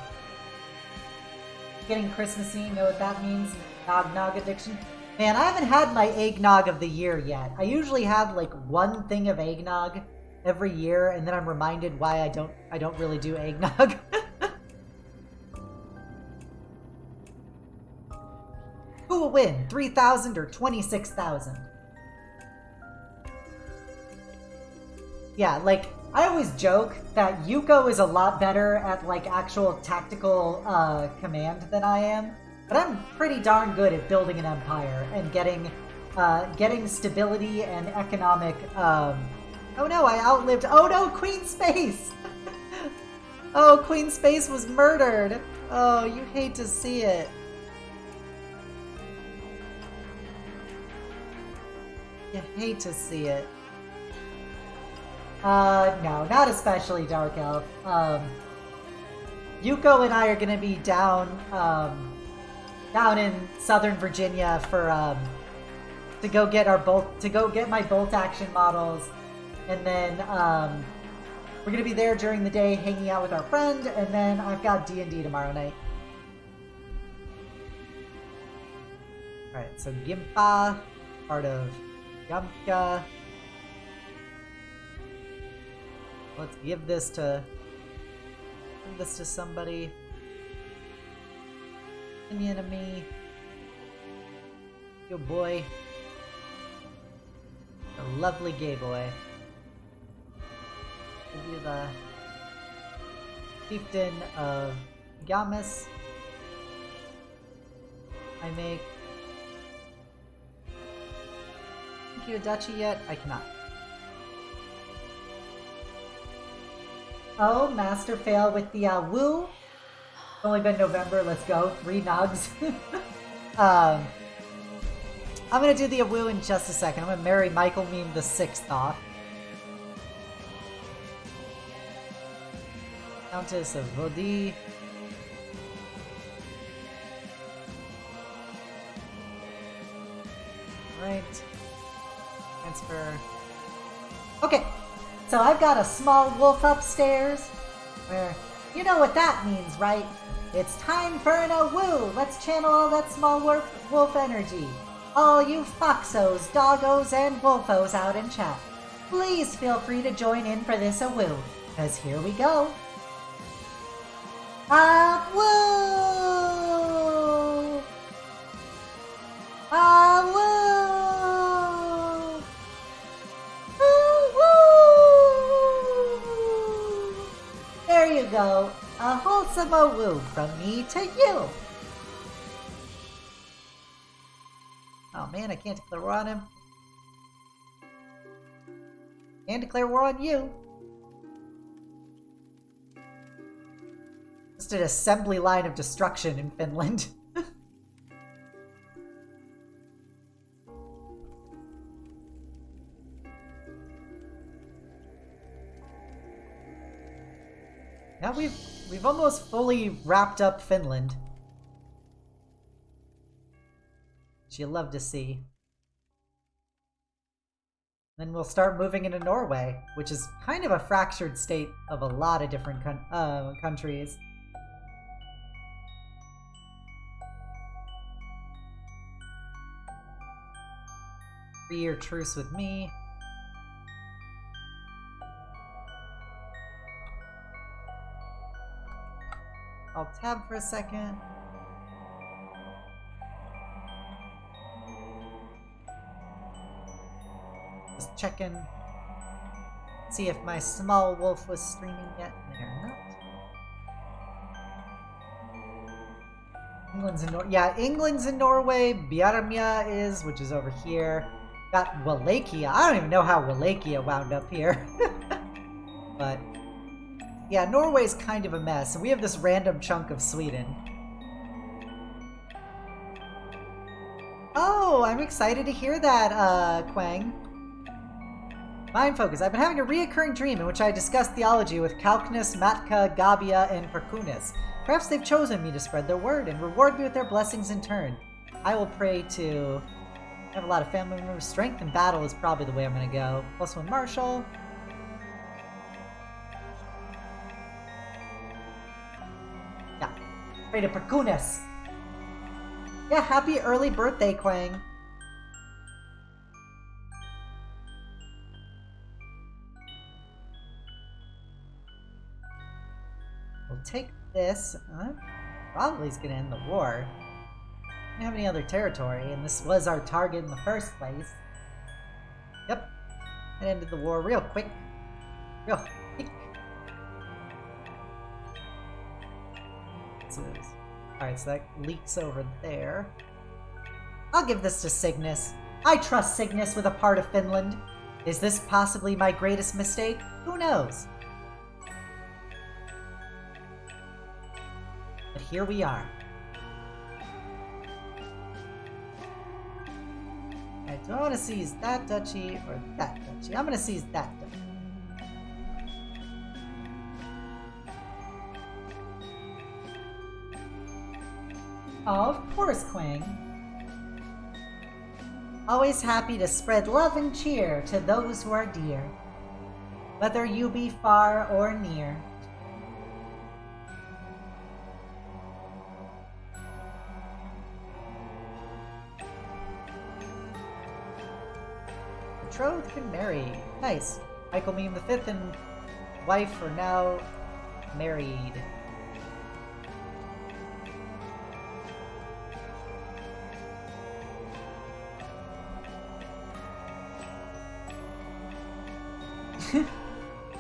Getting Christmassy, you know what that means? Nog addiction. Man, I haven't had my eggnog of the year yet. I usually have, like, one thing of eggnog every year, and then I'm reminded why I don't really do eggnog. Who will win? 3,000 or 26,000? Yeah, like, I always joke that Yuko is a lot better at, like, actual tactical command than I am, but I'm pretty darn good at building an empire and getting stability and economic, Oh no, I outlived- Oh no, Queen Space! Oh, Queen Space was murdered! Oh, you hate to see it. You hate to see it. No, not especially Dark Elf. Yuko and I are gonna be down in Southern Virginia for, to go get my bolt action models. And then, we're gonna be there during the day hanging out with our friend, and then I've got D&D tomorrow night. Alright, so Gimpa, part of Yamka. Let's give this to somebody. Any enemy. Good boy. A lovely gay boy. Give you the Chieftain of Yamas. I make you a duchy yet? I cannot. Oh, master fail with the woo. It's only been November. Let's go. 3 nogs. I'm gonna do the woo in just a second. I'm gonna marry Michael Meme the 6th off. Countess of VOD. Right. Transfer. Okay, so I've got a small wolf upstairs, where, you know what that means, right? It's time for an woo! Let's channel all that small wolf energy. All you foxos, doggos, and wolfos out in chat, please feel free to join in for this woo, because here we go. Woo! Woo! Woo! There you go. A wholesome woo from me to you. Oh man, I can't declare war on him. Can't declare war on you. Just an assembly line of destruction in Finland. Yeah, we've almost fully wrapped up Finland. Which you love to see. Then we'll start moving into Norway, which is kind of a fractured state of a lot of different countries. Three-year truce with me. I'll tab for a second. Just checking. See if my small wolf was streaming yet. They're not. England's in England's in Norway. Bjarmia is, which is over here. Got Wallachia. I don't even know how Wallachia wound up here. But yeah, Norway's kind of a mess. And we have this random chunk of Sweden. Oh, I'm excited to hear that, Quang. Mind focus. I've been having a reoccurring dream in which I discuss theology with Kalknus, Matka, Gabia, and Perkunis. Perhaps they've chosen me to spread their word and reward me with their blessings in turn. I will pray to have a lot of family members. Strength in battle is probably the way I'm going to go. +1 martial. Yeah. Pray to Perkunis. Yeah, happy early birthday, Quang. We'll take this. Probably is going to end the war. We don't have any other territory, and this was our target in the first place. Yep. It ended the war real quick. Real quick. Alright, so that leaks over there. I'll give this to Cygnus. I trust Cygnus with a part of Finland. Is this possibly my greatest mistake? Who knows? But here we are. Alright, do I want to seize that duchy or that duchy? I'm going to seize that duchy. Oh, of course, Quang. Always happy to spread love and cheer to those who are dear, whether you be far or near. Betrothed can marry. Nice. Michael Meme V and wife are now married.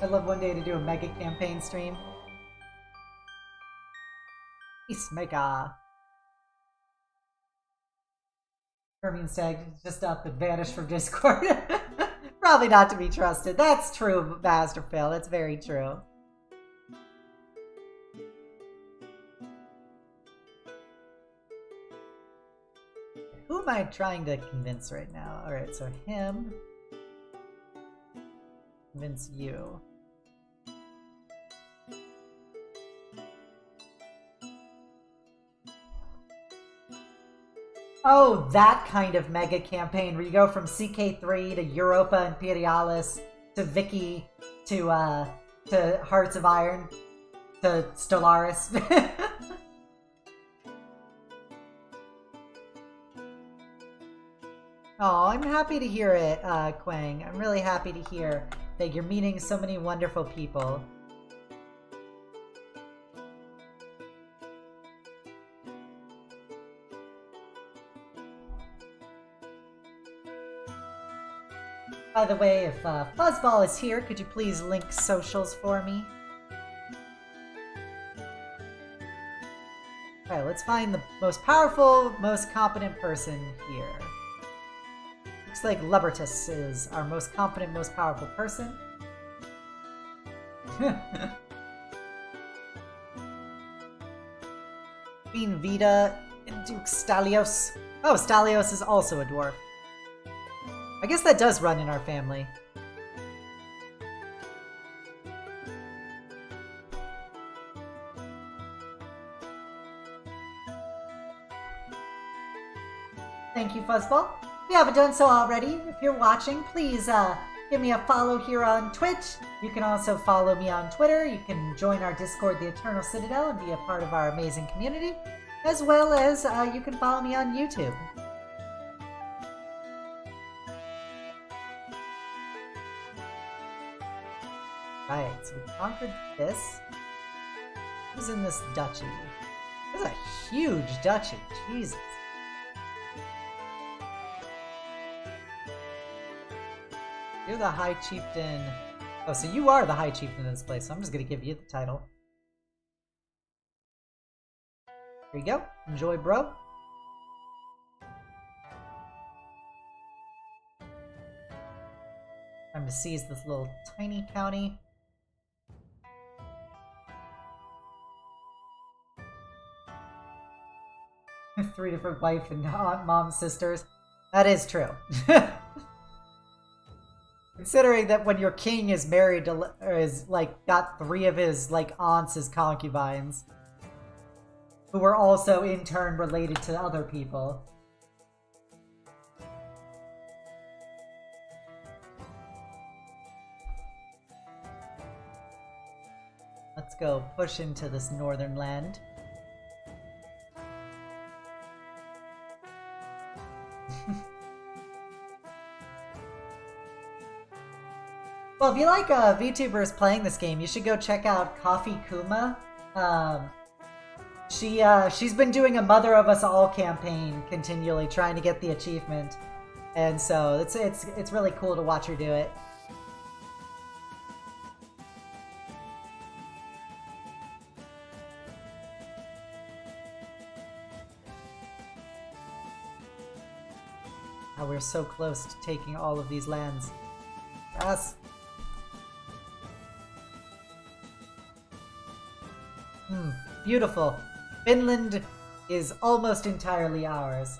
I'd love one day to do a mega campaign stream. Peace mega. Hermine Stag just up and vanished from Discord. Probably not to be trusted. That's true, Master Phil. That's very true. Who am I trying to convince right now? Alright, so him. Convince you. Oh, that kind of mega campaign where you go from CK3 to Europa Imperialis to Vicky to Hearts of Iron to Stellaris. Oh, I'm happy to hear it, Quang. I'm really happy to hear that you're meeting so many wonderful people. By the way, if Fuzzball is here, could you please link socials for me? Alright, let's find the most powerful, most competent person here. Looks like Libertus is our most competent, most powerful person. Queen Vita and Duke Stalios. Oh, Stalios is also a dwarf. I guess that does run in our family. Thank you, Fuzzball. If you haven't done so already, if you're watching, please give me a follow here on Twitch. You can also follow me on Twitter. You can join our Discord, The Eternal Citadel, and be a part of our amazing community. As well as you can follow me on YouTube. Right, so we conquered this. Who's in this duchy? This is a huge duchy. Jesus. You're the High Chieftain. Oh, so you are the High Chieftain in this place, so I'm just gonna give you the title. Here you go. Enjoy, bro. Time to seize this little tiny county. Three different wife and aunt, mom, sisters. That is true. Considering that when your king is married to, or is like got three of his like aunts as concubines, who were also in turn related to other people. Let's go push into this northern land. Well, if you like VTubers playing this game, you should go check out Coffee Kuma. She's been doing a Mother of Us All campaign continually, trying to get the achievement, and so it's really cool to watch her do it. Oh, we're so close to taking all of these lands. Yes. Beautiful. Finland is almost entirely ours.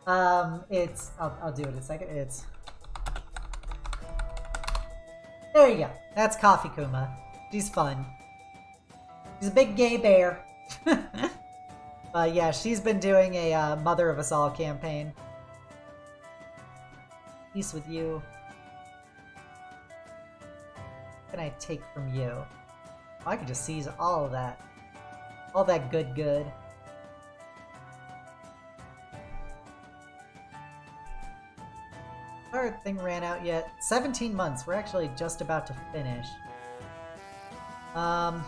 I'll do it in a second. There you go. That's Coffee Kuma. She's fun. She's a big gay bear. Yeah, she's been doing a Mother of Us All campaign. Peace with you. What can I take from you? Oh, I could just seize all of that. All that good. Our thing ran out yet. 17 months. We're actually just about to finish. Well,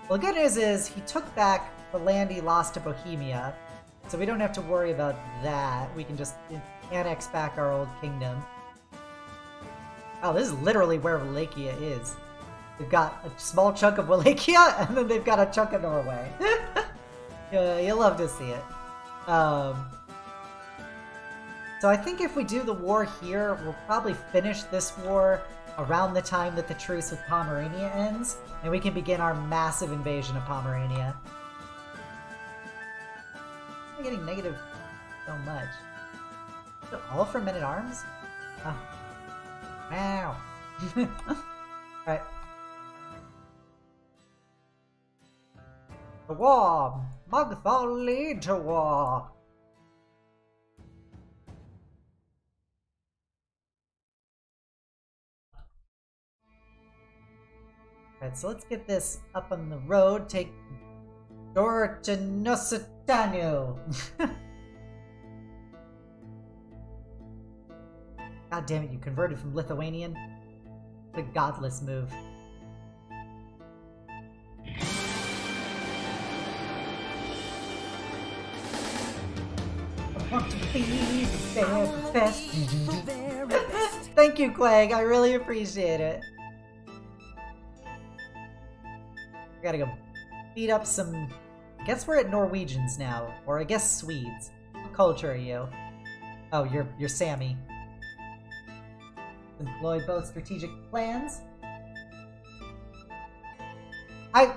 the good news is he took back the land he lost to Bohemia, so we don't have to worry about that. We can just annex back our old kingdom. Oh, this is literally where Wallachia is. They've got a small chunk of Wallachia, and then they've got a chunk of Norway. You'll love to see it. So I think if we do the war here, we'll probably finish this war around the time that the truce with Pomerania ends, and we can begin our massive invasion of Pomerania. I'm getting negative so much. Is it all for men-at-arms? Oh. Wow. Alright. The war! Magthal lead to war! Alright, so let's get this up on the road. Take door to Nositanu. God damn it, you converted from Lithuanian? The godless move. I want to be the very best. Thank you, Quag. I really appreciate it. I gotta go beat up some... I guess we're at Norwegians now. Or I guess Swedes. What culture are you? Oh, you're Sammy. Employ both strategic plans. I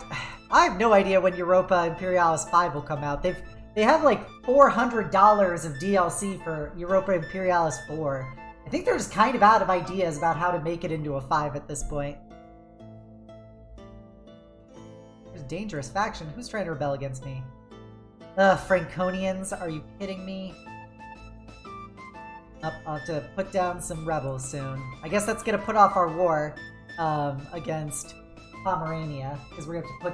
have no idea when Europa Imperialis 5 will come out. They have like $400 of DLC for Europa Imperialis 4. I think they're just kind of out of ideas about how to make it into a 5 at this point. dangerous faction. Who's trying to rebel against me? Franconians? Are you kidding me? I'll have to put down some rebels soon. I guess that's gonna put off our war against Pomerania, because we're gonna have to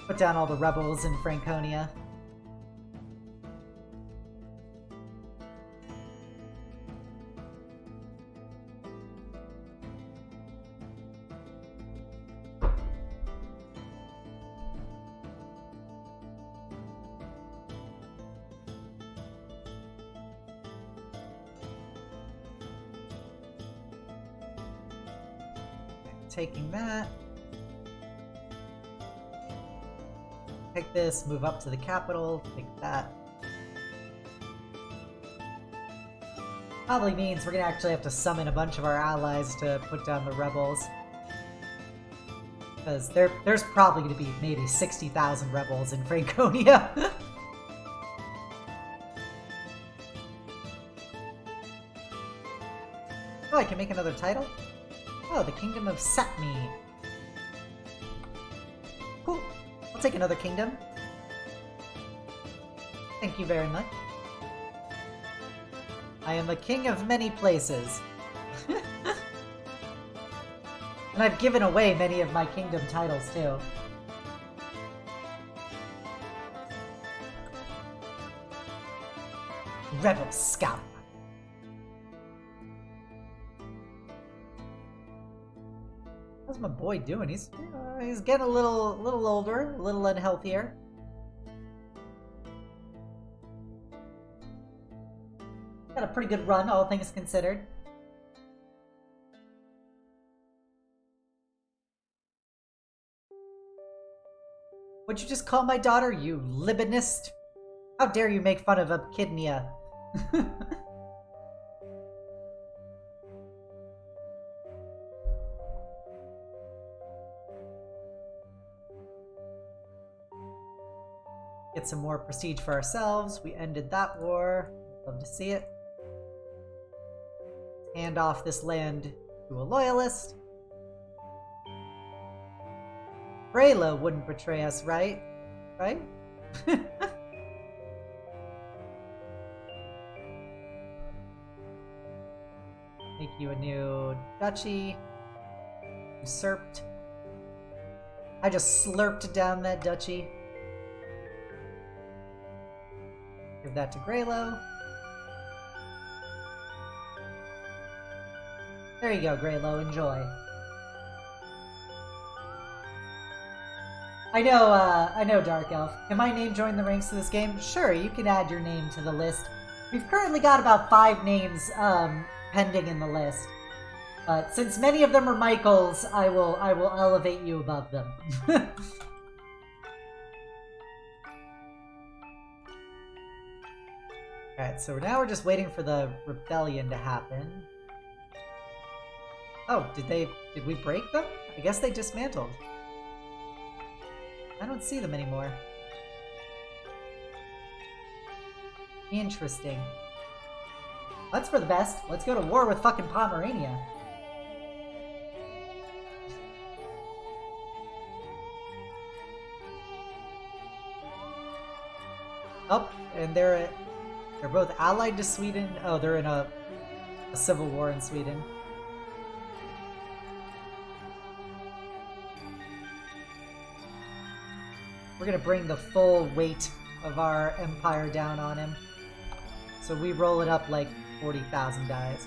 put down all the rebels in Franconia. Taking that. Take this, move up to the capital, take that. Probably means we're gonna actually have to summon a bunch of our allies to put down the rebels. Because there's probably gonna be maybe 60,000 rebels in Franconia. Oh, I can make another title? Oh, the Kingdom of Satmi. Cool. I'll take another kingdom. Thank you very much. I am a king of many places. And I've given away many of my kingdom titles, too. Rebel Scout. How's my boy doing? He's getting a little older, a little unhealthier. Got a pretty good run, all things considered. What'd you just call my daughter, you libidinist? How dare you make fun of Echidnia? Get some more prestige for ourselves. We ended that war. Love to see it. Hand off this land to a loyalist. Brayla wouldn't betray us, right? Right? Make you a new duchy. Usurped. I just slurped down that duchy. Give that to Greylow. There you go, Greylow. Enjoy. I know, Dark Elf. Can my name join the ranks of this game? Sure, you can add your name to the list. We've currently got about 5 names pending in the list. But since many of them are Michael's, I will elevate you above them. Alright, so now we're just waiting for the rebellion to happen. Oh, did we break them? I guess they dismantled. I don't see them anymore. Interesting. That's for the best. Let's go to war with fucking Pomerania. Oh, and they're both allied to Sweden. Oh, they're in a civil war in Sweden. We're gonna bring the full weight of our empire down on him. So we roll it up like 40,000 dies.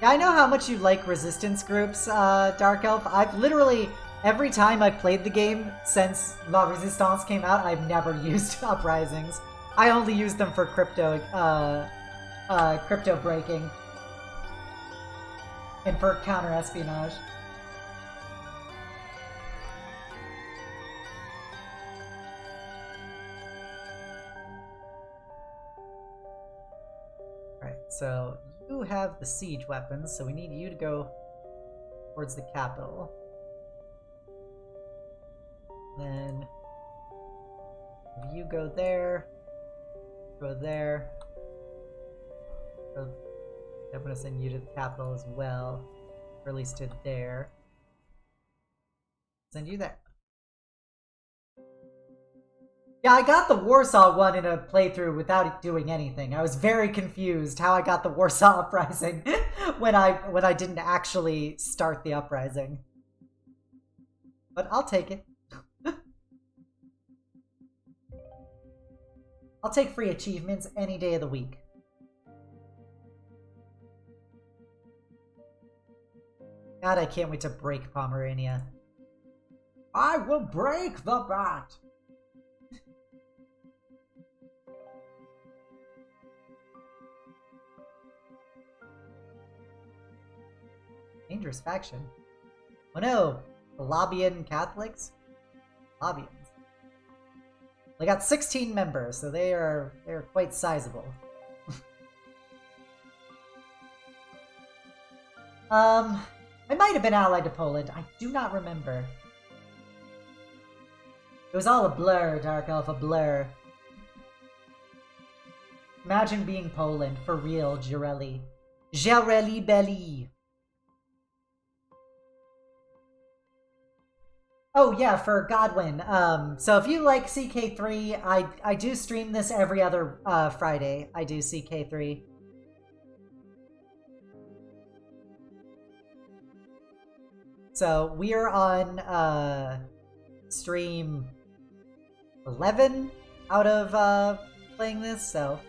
Yeah, I know how much you like resistance groups, Dark Elf. I've literally, every time I've played the game since La Resistance came out, I've never used uprisings. I only use them for crypto breaking. And for counter-espionage. Alright, so you have the siege weapons, so we need you to go towards the capital. Then you go there. Go there. So I'm gonna send you to the capital as well. Or at least to there. Send you there. Yeah, I got the Warsaw one in a playthrough without doing anything. I was very confused how I got the Warsaw Uprising when I didn't actually start the uprising. But I'll take it. I'll take free achievements any day of the week. God, I can't wait to break Pomerania. I will break the bat! Dangerous faction. Oh no! The Lobbian Catholics? Lobbians. They got 16 members, so they're quite sizable. I might have been allied to Poland. I do not remember. It was all a blur, Dark Elf, a blur. Imagine being Poland, for real, Jirelli. Jirelli Belli. Oh yeah, for Godwin. So if you like CK3, I do stream this every other Friday. I do CK3. So we are on stream 11 out of playing this, so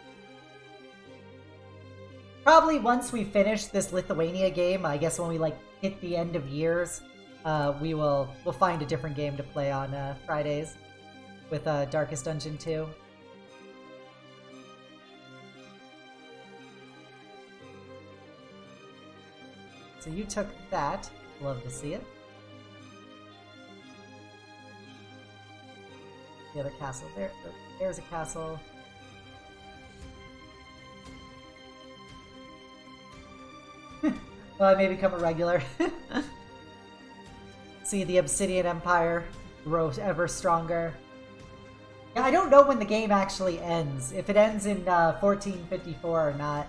probably once we finish this Lithuania game, I guess when we like hit the end of years, we'll find a different game to play on Fridays with Darkest Dungeon 2. So you took that. Love to see it. The other castle there. There's a castle. Well, I may become a regular. See the Obsidian Empire grow ever stronger. Yeah, I don't know when the game actually ends. If it ends in 1454 or not.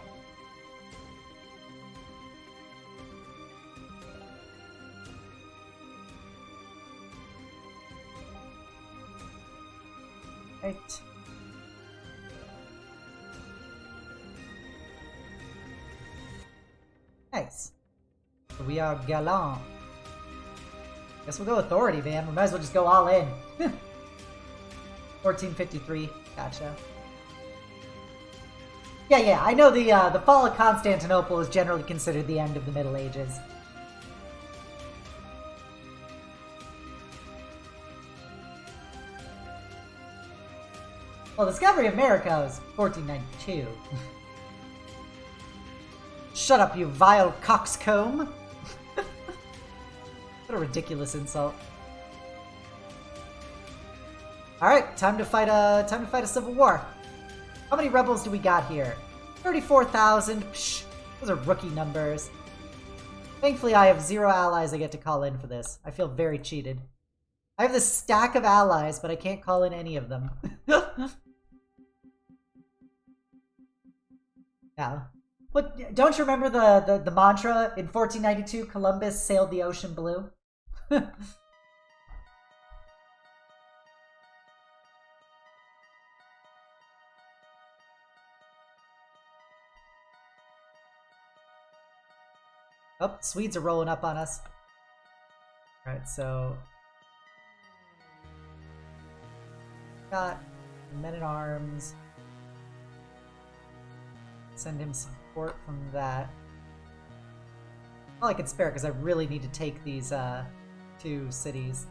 Right. Nice. So we are galant. Guess we'll go authority, man. We might as well just go all in. 1453. Gotcha. Yeah. I know the fall of Constantinople is generally considered the end of the Middle Ages. Well, the discovery of America was 1492. Shut up, you vile coxcomb! What a ridiculous insult. Alright, time to fight a civil war. How many rebels do we got here? 34,000. Psh, those are rookie numbers. Thankfully, I have 0 allies I get to call in for this. I feel very cheated. I have this stack of allies, but I can't call in any of them. Yeah. But don't you remember the mantra in 1492, Columbus sailed the ocean blue? Oh, Swedes are rolling up on us. Alright, so got men-at-arms. Send him support from that. All I can spare because I really need to take these 2 cities.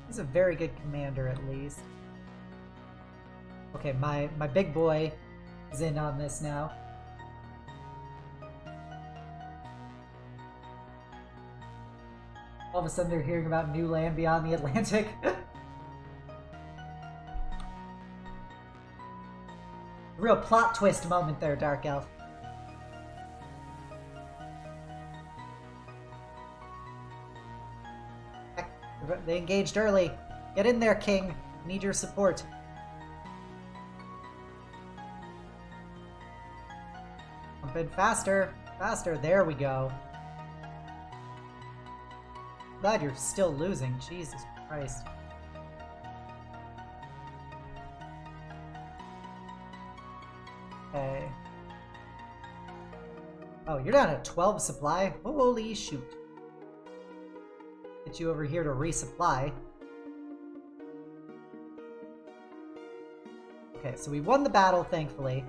He's a very good commander, at least. Okay, my big boy is in on this now. All of a sudden they're hearing about new land beyond the Atlantic. Real plot twist moment there, Dark Elf. They engaged early. Get in there, King. Need your support. Jump in faster. Faster. There we go. Glad you're still losing. Jesus Christ. Okay. Oh, you're down at 12 supply? Holy shoot. Get you over here to resupply. Okay, so we won the battle, thankfully.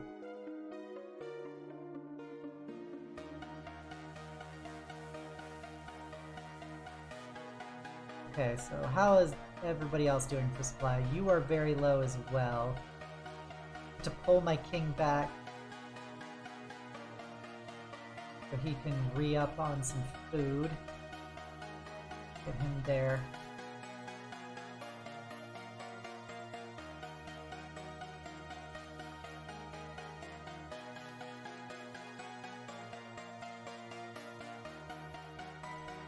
Okay, so how is everybody else doing for supply? You are very low as well. To pull my king back so he can re-up on some food. Get him there.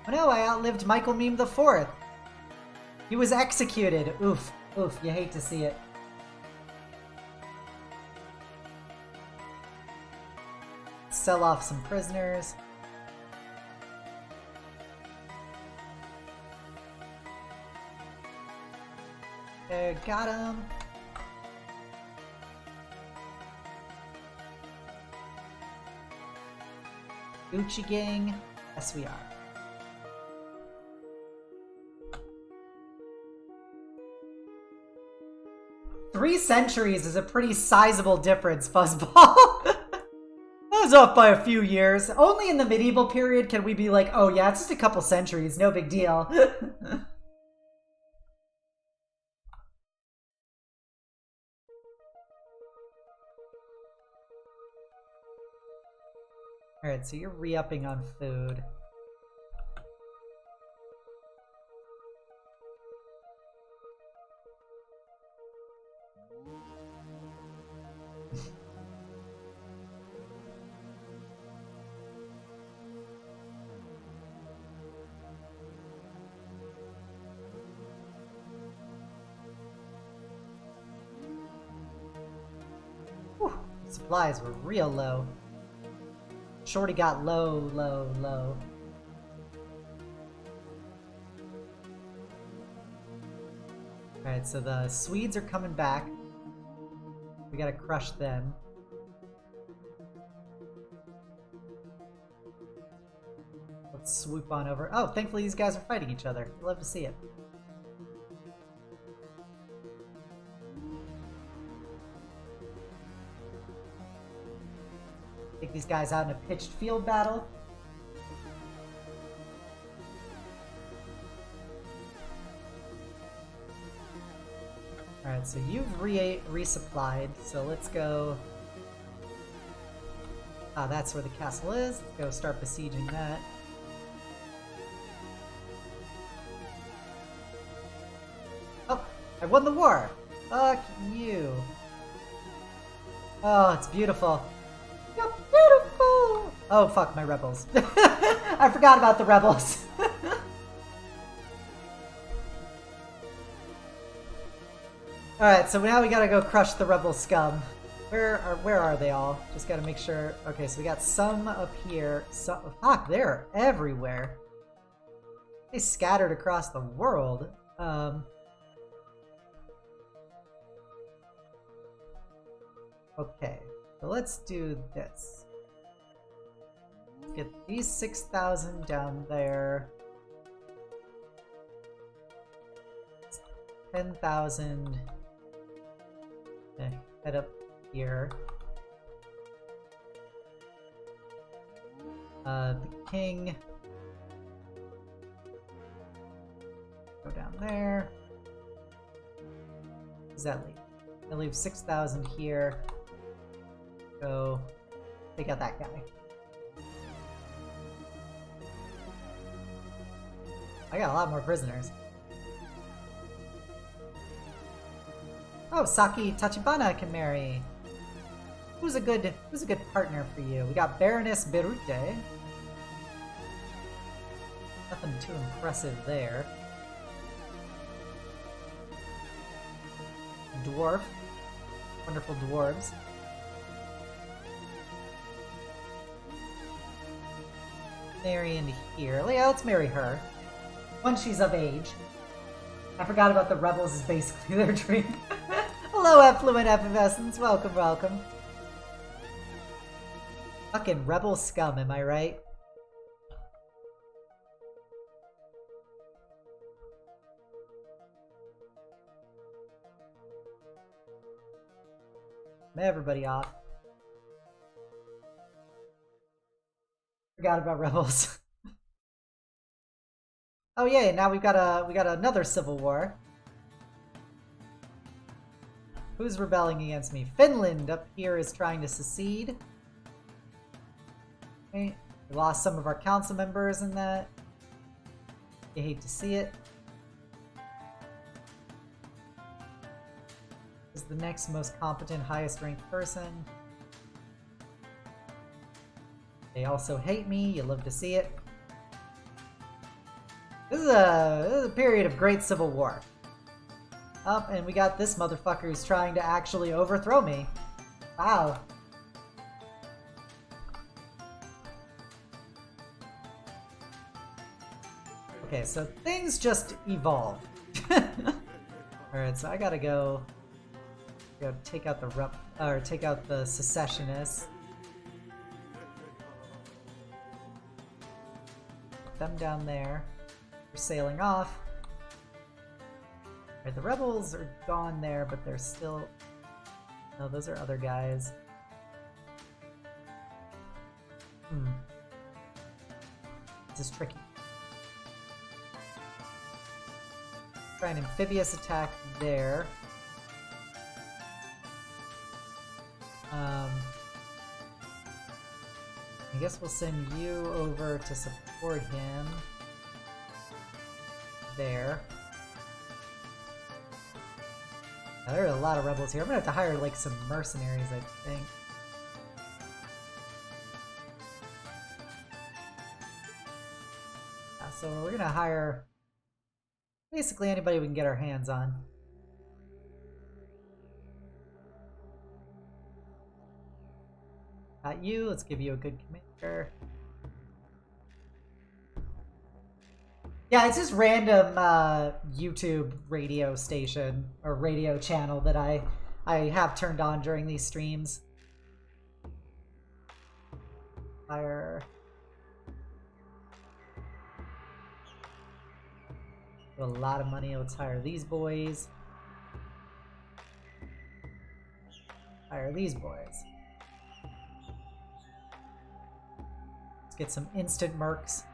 Oh no, I outlived Michael Meme the Fourth. He was executed. Oof, oof, you hate to see it. Sell off some prisoners. Okay, got him. Gucci gang. Yes, we are. Three centuries is a pretty sizable difference, Fuzzball. I was off by a few years. Only in the medieval period can we be like, oh yeah, it's just a couple centuries, no big deal. Alright, so you're re-upping on food. Whew, supplies were real low. Shorty got low, low, low. Alright, so the Swedes are coming back. We gotta crush them. Let's swoop on over. Oh, thankfully these guys are fighting each other. Love to see it. Take these guys out in a pitched field battle. Alright, so you've resupplied, so let's go... Ah, that's where the castle is. Let's go start besieging that. Oh, I won the war! Fuck you. Oh, it's beautiful. You're beautiful! Oh, fuck, my rebels. I forgot about the rebels. Alright, so now we gotta go crush the rebel scum. Where are they all? Just gotta make sure. Okay, so we got some up here. Fuck, they're everywhere. They scattered across the world. Okay, so let's do this. Let's get these 6,000 down there. 10,000. Head up here. The king. Go down there. What does that leave? I leave 6,000 here. Go take out that guy. I got a lot more prisoners. Oh, Saki Tachibana can marry. Who's a good partner for you? We got Baroness Berute. Nothing too impressive there. dwarf. Wonderful dwarves. Marry into here. Yeah, let's marry her. Once she's of age. I forgot about the rebels is basically their dream. Hello, Effluent Effervescence. Welcome, welcome. Fucking rebel scum, am I right? Everybody off. Forgot about rebels. Oh yeah, now we got another civil war. Who's rebelling against me? Finland up here is trying to secede. Okay, we lost some of our council members in that. You hate to see it. Is the next most competent, highest ranked person. They also hate me. You love to see it. This is a period of great civil war. Up, and we got this motherfucker who's trying to actually overthrow me. Wow. Okay, so things just evolve. Alright, so I gotta go take out the secessionists. Put them down there. We're sailing off. Right, the rebels are gone there, but they're still... No, those are other guys. This is tricky. Try an amphibious attack there. I guess we'll send you over to support him. There. Now, there are a lot of rebels here. I'm gonna have to hire like some mercenaries, I think. So we're gonna hire basically anybody we can get our hands on. Not you, let's give you a good commander. Yeah, it's just random YouTube radio station or radio channel that I have turned on during these streams. Hire. A lot of money. Let's hire these boys. Hire these boys. Let's get some instant mercs.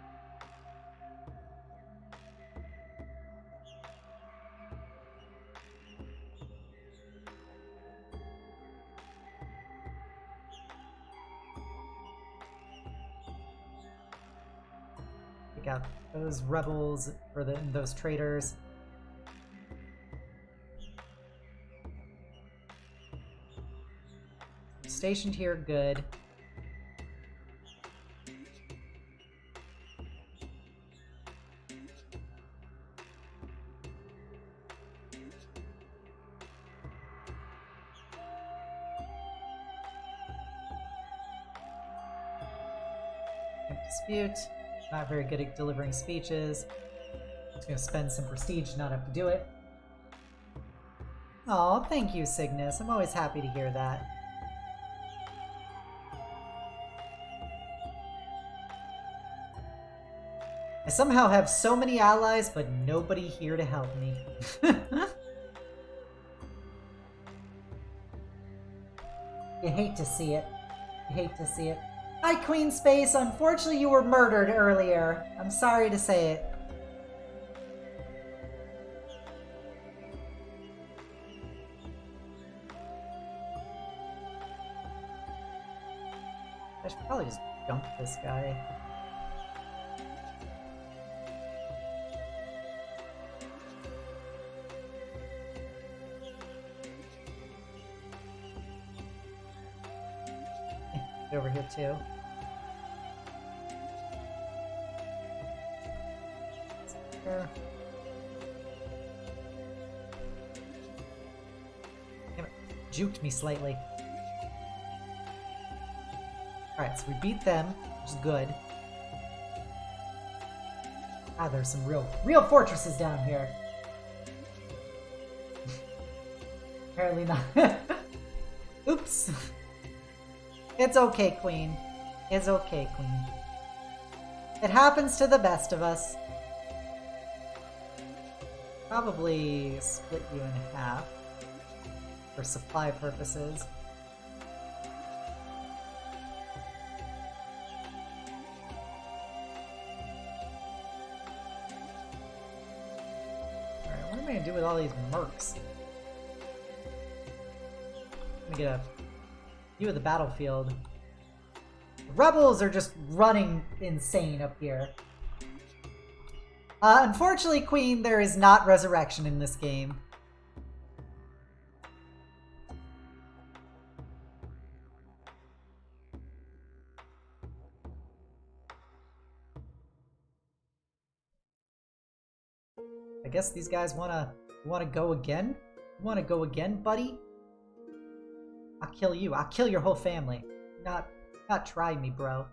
Take out those rebels or those traitors. Stationed here, good. Dispute. Not very good at delivering speeches. Just gonna spend some prestige to not have to do it. Oh, thank you, Cygnus. I'm always happy to hear that. I somehow have so many allies, but nobody here to help me. You hate to see it. You hate to see it. Hi, Queen Space. Unfortunately, you were murdered earlier. I'm sorry to say it. I should probably just dump this guy. Get over here too. There. juked me slightly. Alright, so we beat them, which is good. Ah, there's some real fortresses down here. Apparently not. Oops. It's okay, Queen. It's okay, Queen. It happens to the best of us. Probably split you in half for supply purposes. Alright, what am I gonna do with all these mercs? I'm gonna get a view of the battlefield. The rebels are just running insane up here. Unfortunately, Queen, there is not resurrection in this game. I guess these guys wanna go again? You wanna go again, buddy? I'll kill you. I'll kill your whole family. Not try me, bro.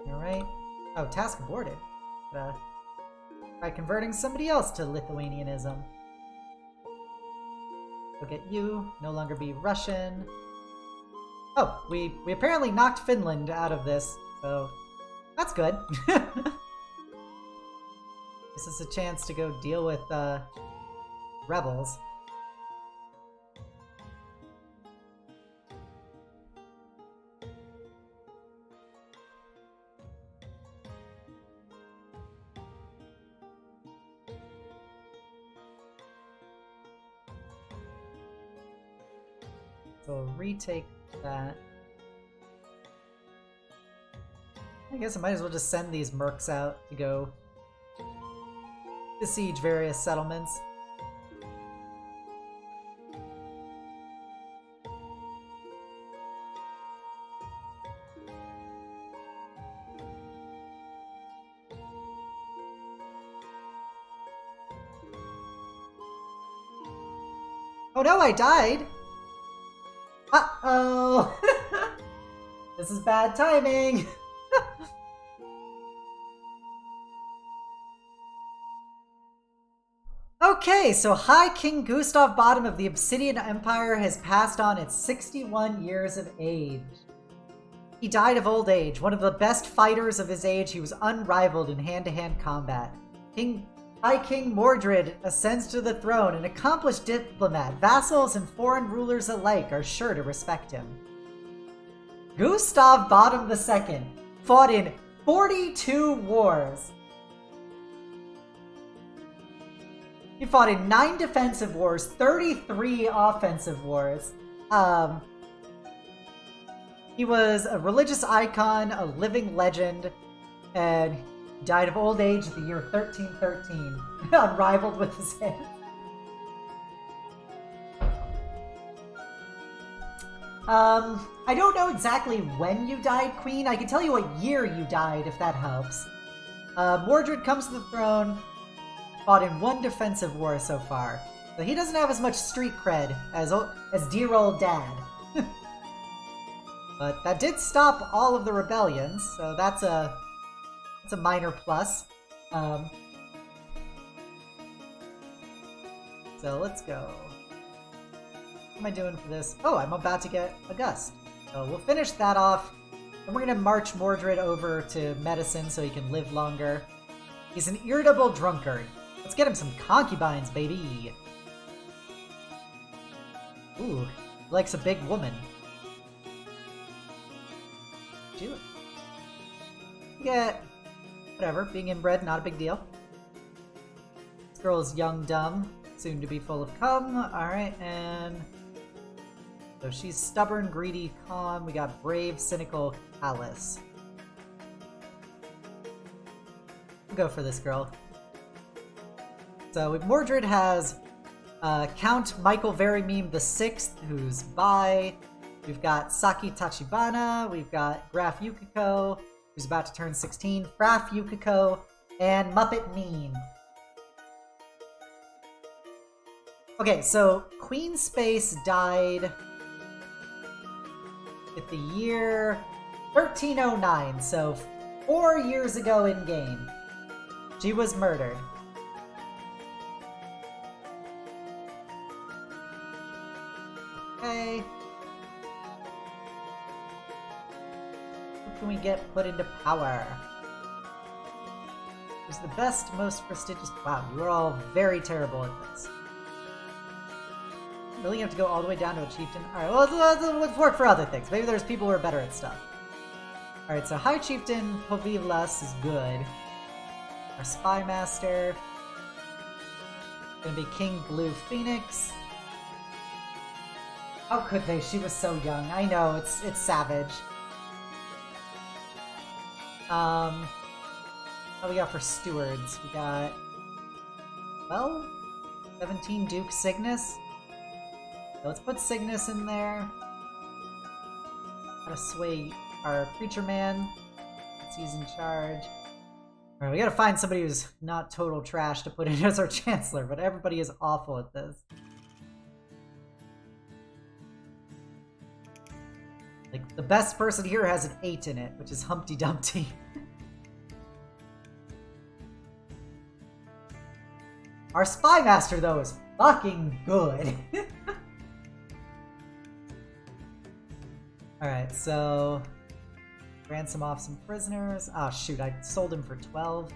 Alright. Oh, task aborted. By converting somebody else to Lithuanianism. Look at you. No longer be Russian. Oh, we apparently knocked Finland out of this, so that's good. This is a chance to go deal with rebels. So we'll retake that. I guess I might as well just send these mercs out to go besiege various settlements. Oh no, I died! Uh-oh! This is bad timing! Okay, so High King Gustav Bottom of the Obsidian Empire has passed on at 61 years of age. He died of old age. One of the best fighters of his age, he was unrivaled in hand-to-hand combat. High King Mordred ascends to the throne, an accomplished diplomat. Vassals and foreign rulers alike are sure to respect him. Gustav Bottom II fought in 42 wars. He fought in 9 defensive wars, 33 offensive wars. He was a religious icon, a living legend, and died of old age at the year 1313, unrivaled with his hands. I don't know exactly when you died, Queen. I can tell you what year you died, if that helps. Mordred comes to the throne, fought in 1 defensive war so far. So he doesn't have as much street cred as dear old dad. But that did stop all of the rebellions, so that's a minor plus. So let's go. What am I doing for this? Oh, I'm about to get a gust. So we'll finish that off. And we're going to march Mordred over to medicine so he can live longer. He's an irritable drunkard. Let's get him some concubines, baby. Ooh, he likes a big woman. Do it. Get... whatever, being inbred, not a big deal. This girl is young, dumb, soon to be full of cum. Alright, and... so she's stubborn, greedy, calm. We got brave, cynical, callous. go for this girl. So Mordred has Count Michael Verimeme the Sixth, who's bi. We've got Saki Tachibana. We've got Graf Yukiko, who's about to turn 16. Graf Yukiko, and Muppet Meme. Okay, so Queen Space died at the year 1309, so 4 years ago in game. She was murdered. Okay. Who can we get put into power? Who's the best, most prestigious? Wow, you are all very terrible at this. Really have to go all the way down to a chieftain? Alright, well, let's work for other things. Maybe there's people who are better at stuff. Alright, so High Chieftain Povivlas is good. Our Spy Master. Gonna be King Blue Phoenix. How could they? She was so young. I know, it's savage. What we got for stewards? We got... well, 17 Duke Cygnus. So let's put Cygnus in there. Gotta sway our Preacher Man. He's in charge. Alright, we gotta find somebody who's not total trash to put in as our Chancellor, but everybody is awful at this. Like, the best person here has an 8 in it, which is Humpty Dumpty. Our Spy Master, though, is fucking good. Alright, so... ransom off some prisoners. Oh, shoot, I sold him for 12.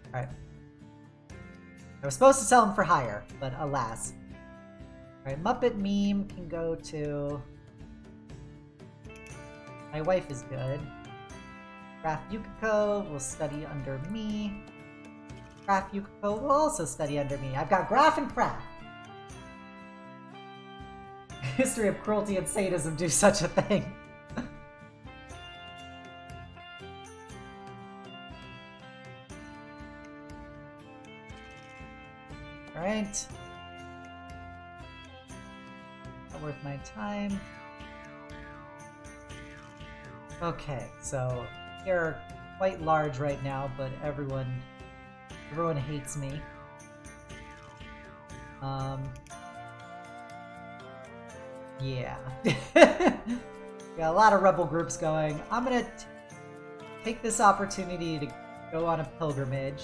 Alright. I was supposed to sell him for higher, but alas. Alright, Muppet Meme can go to... my wife is good. Graf Yukiko will study under me. Graf Yukiko will also study under me. I've got Graf and Graf. History of cruelty and sadism do such a thing. Alright. Not worth my time. Okay, so they're quite large right now, but everyone hates me. Yeah. Got a lot of rebel groups going. I'm gonna take this opportunity to go on a pilgrimage.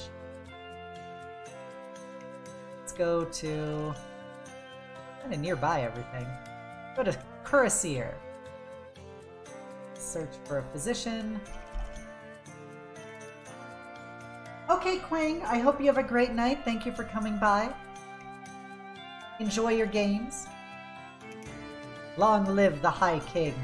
Let's go to... kind of nearby everything. Go to Crusader. Search for a physician. Okay, Quang, I hope you have a great night. Thank you for coming by. Enjoy your games. Long live the High King.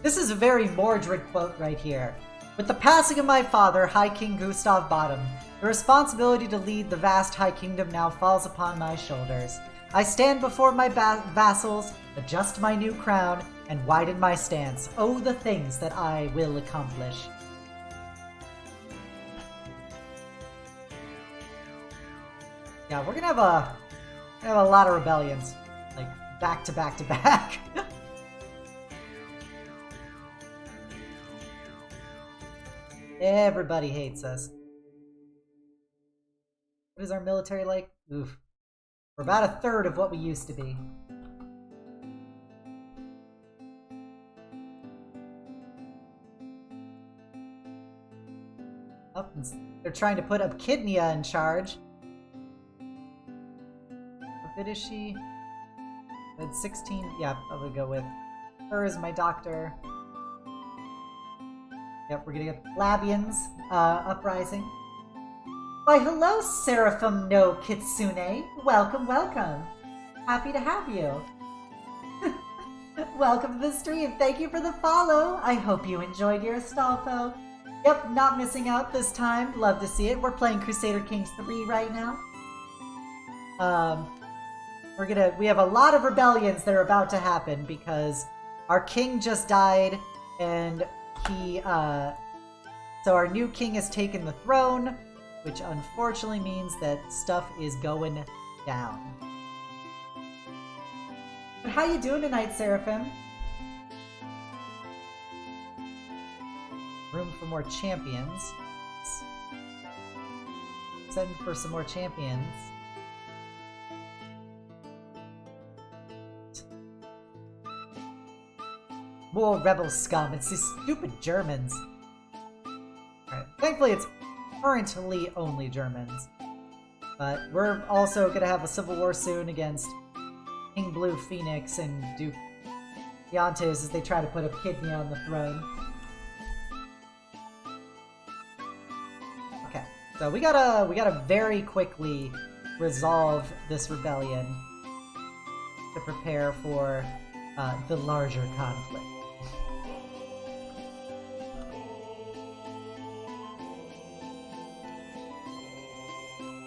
This is a very Mordred quote right here. With the passing of my father, High King Gustav Bottom, the responsibility to lead the vast High Kingdom now falls upon my shoulders. I stand before my vassals, adjust my new crown, and widen my stance. Oh, the things that I will accomplish. Yeah, we're gonna have a lot of rebellions, like back to back to back. Everybody hates us. What is our military like? Oof. We're about a third of what we used to be. Oh, they're trying to put Echidnia in charge. How good is she? At 16? Yeah, I'm gonna go with her as my doctor. Yep, we're gonna get Labians uprising. Why, hello, Seraphim no Kitsune. Welcome, welcome. Happy to have you. Welcome to the stream. Thank you for the follow. I hope you enjoyed your Astolfo. Yep, not missing out this time. Love to see it. We're playing Crusader Kings 3 right now. We have a lot of rebellions that are about to happen because our king just died And he, so our new king has taken the throne, which unfortunately means that stuff is going down. But how you doing tonight, Seraphim? Room for more champions. Send for some more champions. More rebel scum. It's these stupid Germans. Alright, thankfully it's currently only Germans. But we're also gonna have a civil war soon against King Blue Phoenix and Duke Leontes as they try to put a kidney on the throne. Okay, so we gotta very quickly resolve this rebellion to prepare for the larger conflict.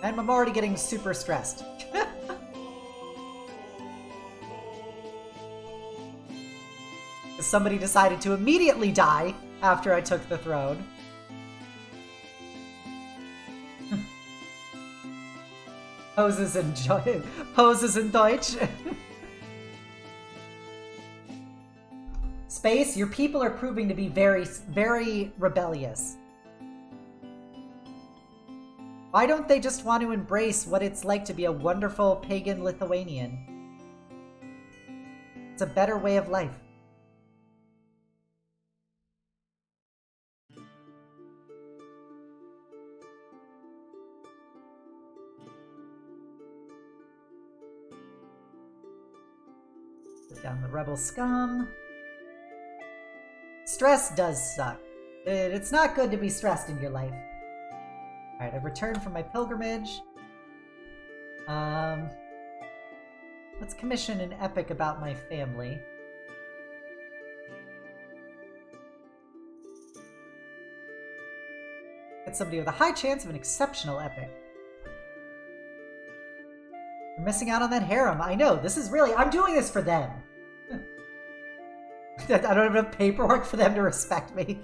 And I'm already getting super stressed. Somebody decided to immediately die after I took the throne. Poses in Deutsch. Space, your people are proving to be very, very rebellious. Why don't they just want to embrace what it's like to be a wonderful pagan Lithuanian? It's a better way of life. Put down the rebel scum. Stress does suck. It's not good to be stressed in your life. Alright, I've returned from my pilgrimage. Let's commission an epic about my family. Get somebody with a high chance of an exceptional epic. You're missing out on that harem. I know, this is really... I'm doing this for them. I don't have enough paperwork for them to respect me.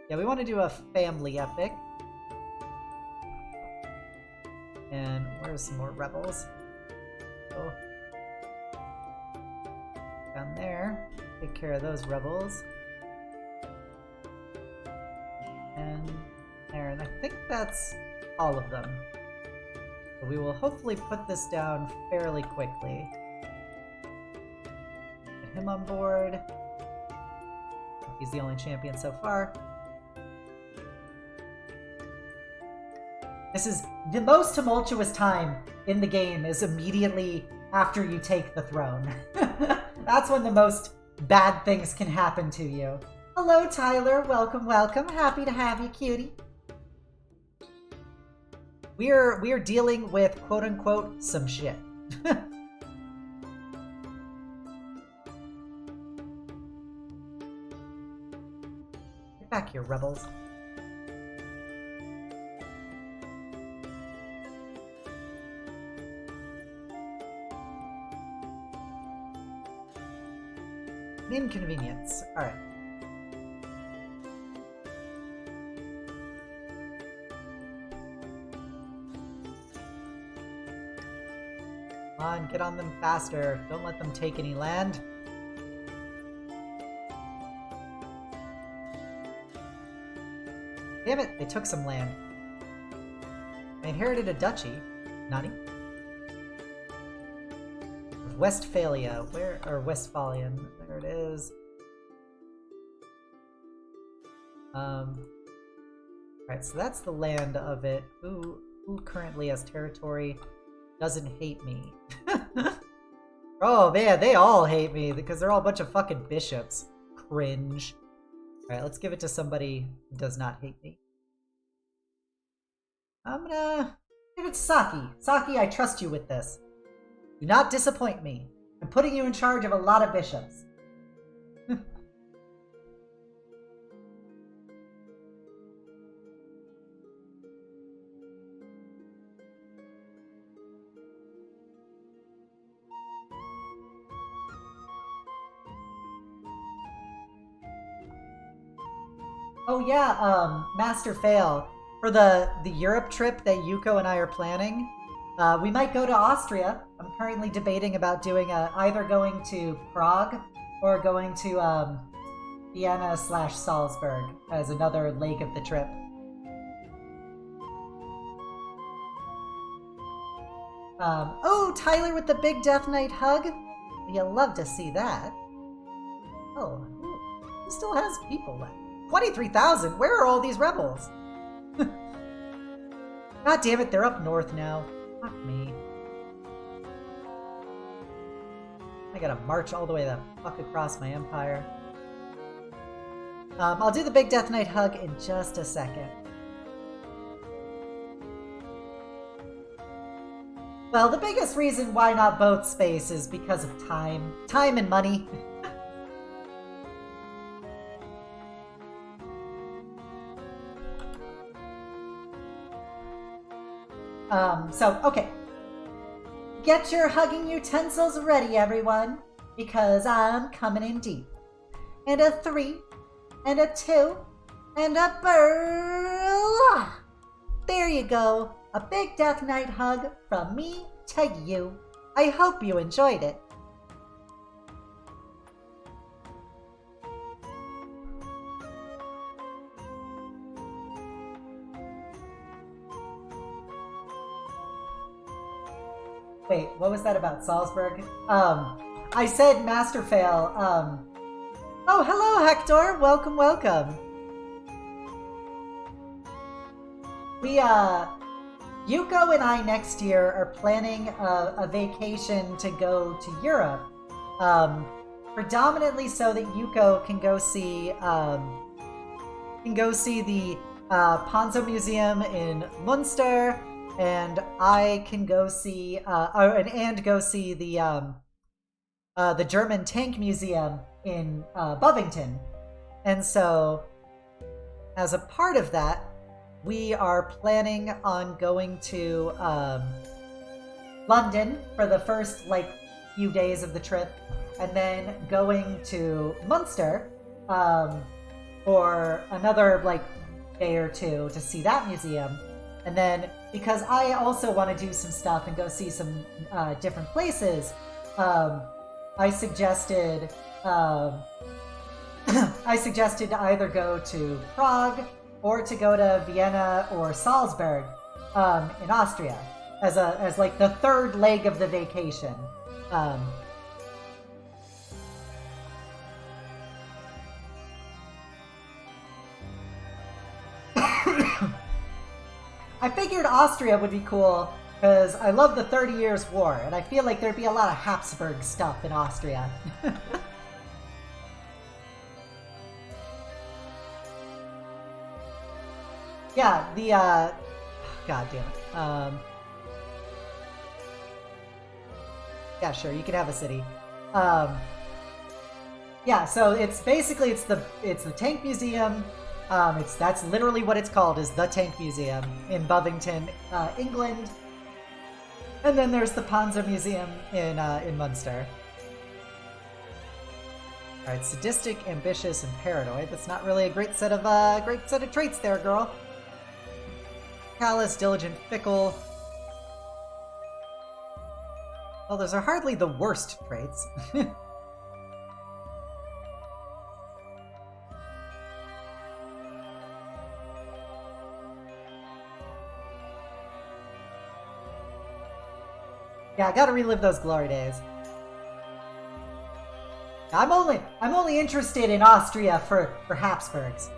Yeah, we want to do a family epic. And where's some more rebels? Oh. Down there. Take care of those rebels. And there, and I think that's all of them. So we will hopefully put this down fairly quickly. Get him on board. He's the only champion so far. This is the most tumultuous time in the game, is immediately after you take the throne. That's when the most bad things can happen to you. Hello, Tyler. Welcome, welcome. Happy to have you, cutie. We're dealing with, quote-unquote, some shit. Get back here, rebels. Inconvenience. Alright. Come on, get on them faster. Don't let them take any land. Damn it, they took some land. I inherited a duchy. Nani? Westphalia, where, or Westphalian, there it is. Alright, so that's the land of it. Who currently has territory doesn't hate me? Oh man, they all hate me because they're all a bunch of fucking bishops. Cringe. Alright, let's give it to somebody who does not hate me. I'm gonna give it to Saki. Saki, I trust you with this. Do not disappoint me. I'm putting you in charge of a lot of bishops. Oh yeah, Master Fail. For the Europe trip that Yuko and I are planning, we might go to Austria. I'm currently debating about doing either going to Prague or going to Vienna/Salzburg as another leg of the trip. Oh, Tyler with the big Death Knight hug. You'll love to see that. Oh, who still has people left? 23,000? Where are all these rebels? God damn it, they're up north now. Fuck me. I gotta march all the way the fuck across my empire. I'll do the big Death Knight hug in just a second. Well, the biggest reason why not both space is because of time. Time and money. Okay. Get your hugging utensils ready, everyone, because I'm coming in deep. And a 3, and a 2, and a burl. There you go. A big Death Knight hug from me to you. I hope you enjoyed it. Wait, what was that about Salzburg? I said Master Fail. Oh, hello, Hector. Welcome, welcome. Yuko and I next year are planning a vacation to go to Europe. Predominantly so that Yuko can go see the Panzer Museum in Munster, and I can go see go see the German Tank Museum in Bovington. And so, as a part of that, we are planning on going to London for the first few days of the trip, and then going to Munster for another day or two to see that museum. And then, because I also want to do some stuff and go see some different places, I suggested to either go to Prague or to go to Vienna or Salzburg in Austria as the third leg of the vacation. I figured Austria would be cool because I love the 30 Years' War, and I feel like there'd be a lot of Habsburg stuff in Austria. Yeah, God damn it. Yeah, sure, you can have a city. Yeah, so it's the Tank Museum. That's literally what it's called, is the Tank Museum in Bovington, England. And then there's the Panzer Museum in Munster. All right, sadistic, ambitious, and paranoid. That's not really a great set of traits there, girl. Callous, diligent, fickle. Well, those are hardly the worst traits. Yeah, I gotta relive those glory days. I'm only interested in Austria for Habsburgs.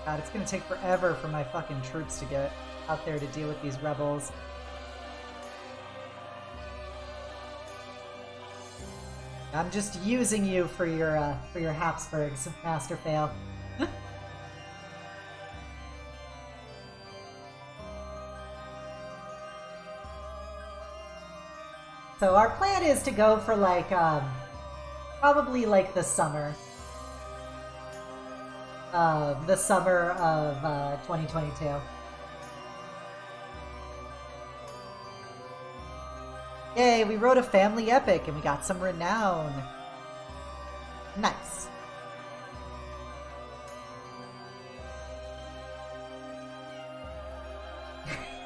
God, it's gonna take forever for my fucking troops to get out there to deal with these rebels. I'm just using you for your Habsburgs, Master Fail. So our plan is to go for probably the summer. The summer of 2022. Yay, we wrote a family epic and we got some renown. Nice.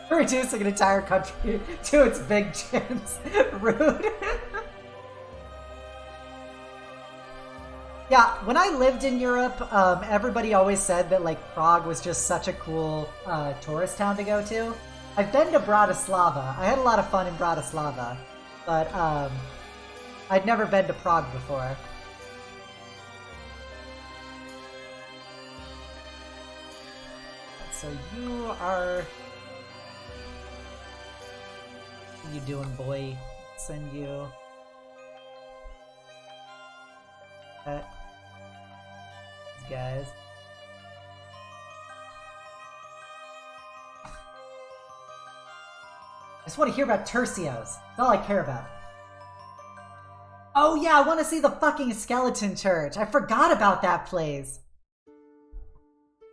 Reducing an entire country to its big chins. Rude. Yeah, when I lived in Europe, everybody always said that like Prague was just such a cool tourist town to go to. I've been to Bratislava. I had a lot of fun in Bratislava, but I'd never been to Prague before. So you are... What are you doing, boy? Send you... These guys. I just want to hear about Tercios. That's all I care about. Oh yeah, I want to see the fucking Skeleton Church. I forgot about that place.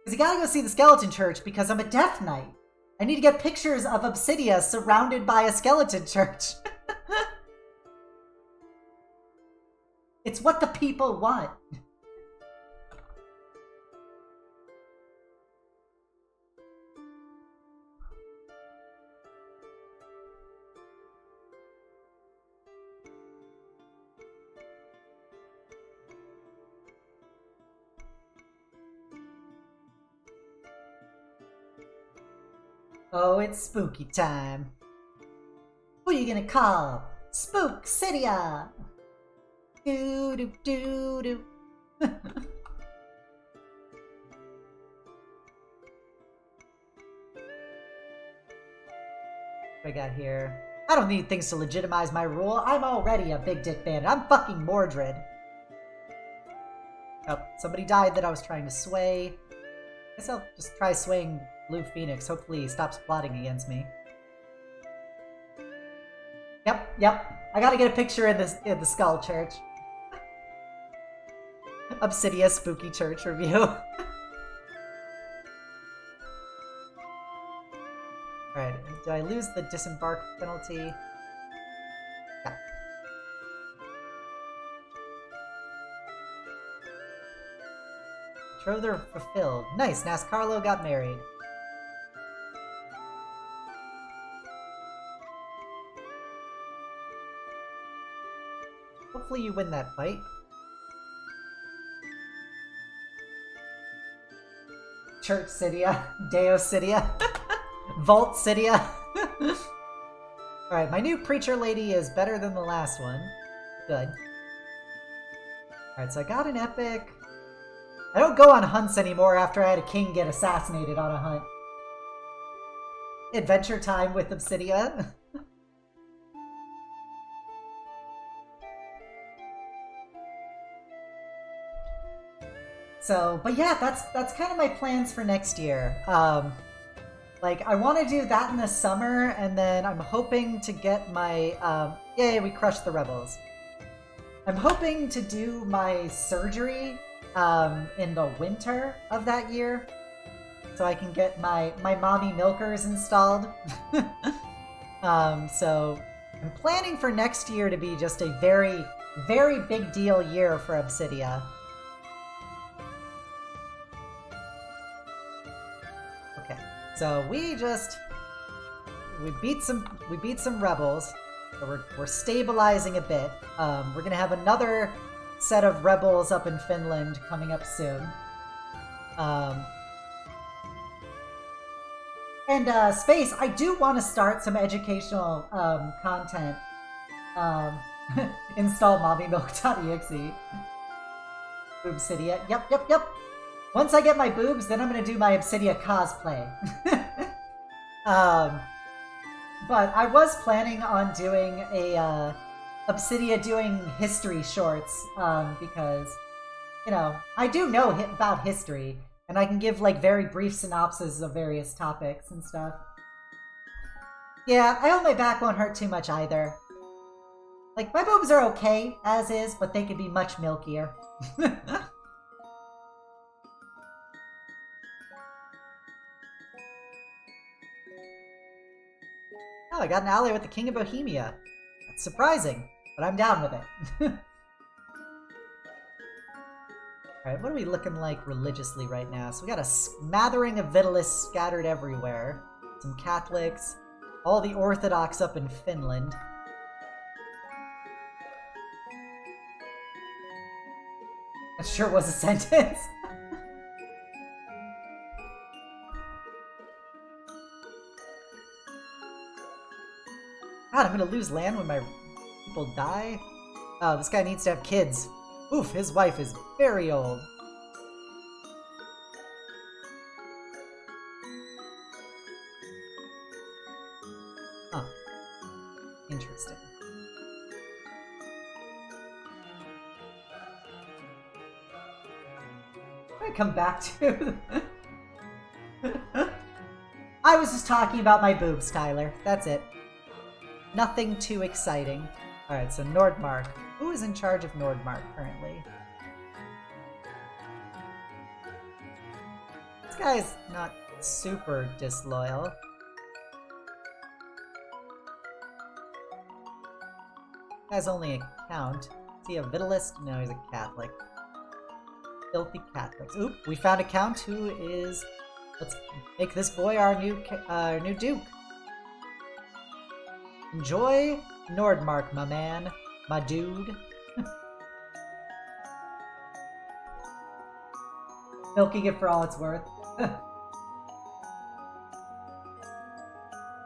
Because you gotta go see the Skeleton Church because I'm a Death Knight. I need to get pictures of Obsidia surrounded by a Skeleton Church. It's what the people want. Oh, it's spooky time. Who are you gonna call? Spook-cidia! Do-do-do-do. What I got here? I don't need things to legitimize my rule. I'm already a big dick bandit. I'm fucking Mordred. Oh, somebody died that I was trying to sway. I guess I'll just try swaying Blue Phoenix. Hopefully he stops plotting against me. Yep. I gotta get a picture in the Skull Church. Obsidia Spooky Church review. Alright, did I lose the disembark penalty? Yeah. Betrother fulfilled. Nice, Nascarlo got married. Hopefully you win that fight. Church Cydia, Deo Cydia, Vault Cydia. Alright, my new preacher lady is better than the last one. Good. Alright, so I got an epic. I don't go on hunts anymore after I had a king get assassinated on a hunt. Adventure time with Obsidia. So, but yeah, that's kind of my plans for next year. Like, I want to do that in the summer, and then I'm hoping to get my, yay, we crushed the rebels. I'm hoping to do my surgery, in the winter of that year, so I can get my mommy milkers installed. So, I'm planning for next year to be just a very, very big deal year for Obsidia. So we beat some rebels. So we're stabilizing a bit. We're gonna have another set of rebels up in Finland coming up soon. And Space, I do want to start some educational content. Install mommymilk.exe. Obsidia. Yep. Once I get my boobs, then I'm gonna do my Obsidia cosplay. But I was planning on doing a Obsidia doing history shorts, because, you know, I do know about history, and I can give like very brief synopses of various topics and stuff. Yeah, I hope my back won't hurt too much either. Like, my boobs are okay as is, but they could be much milkier. Oh, I got an ally with the King of Bohemia. It's surprising, but I'm down with it. Alright, what are we looking like religiously right now? So we got a smattering of Vitalists scattered everywhere. Some Catholics. All the Orthodox up in Finland. That sure was a sentence. God, I'm gonna lose land when my people die? Oh, this guy needs to have kids. Oof, his wife is very old. Huh. Interesting. I come back to... I was just talking about my boobs, Tyler. That's it. Nothing too exciting. Alright, so Nordmark. Who is in charge of Nordmark currently? This guy's not super disloyal. This guy's only a count. Is he a Vitalist? No, he's a Catholic. Filthy Catholics. Oop, we found a count who is... Let's make this boy our new duke. Enjoy Nordmark, my man. My dude. Milking it for all it's worth.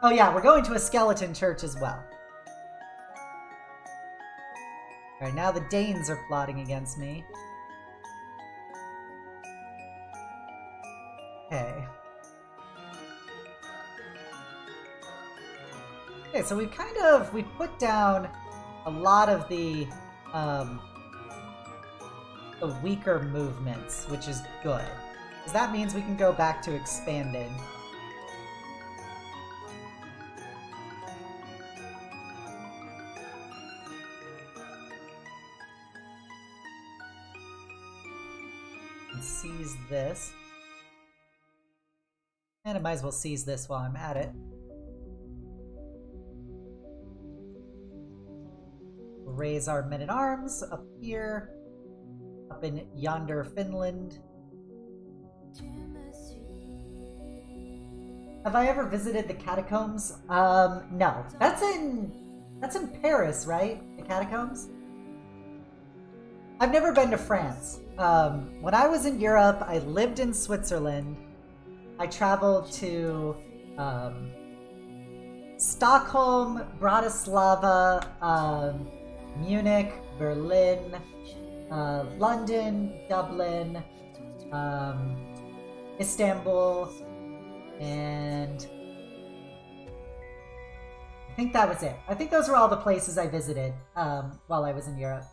Oh yeah, we're going to a skeleton church as well. Alright, now the Danes are plotting against me. Okay. Okay, so we put down a lot of the weaker movements, which is good. Because that means we can go back to expanding. And seize this. And I might as well seize this while I'm at it. Raise our men-at-arms up here, up in yonder Finland. Have I ever visited the catacombs? No. That's in Paris, right? The catacombs? I've never been to France. When I was in Europe, I lived in Switzerland. I traveled to Stockholm, Bratislava, Munich, Berlin, London, Dublin, Istanbul, and I think that was it. I think those were all the places I visited while I was in Europe.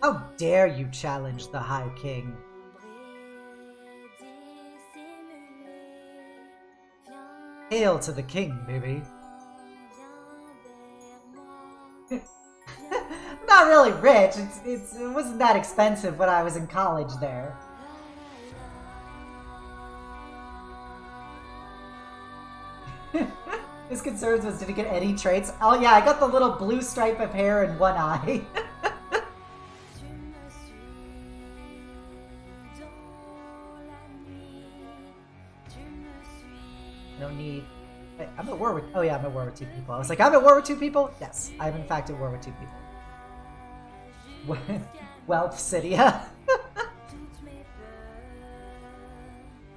How dare you challenge the High King? Hail to the king, baby. I'm not really rich. It wasn't that expensive when I was in college there. His concerns was, did he get any traits? Oh yeah, I got the little blue stripe of hair and one eye. No need. Wait, I'm at war with... Oh yeah, I'm at war with two people. I was like, I'm at war with two people? Yes, I am in fact at war with two people. Well, Cydia.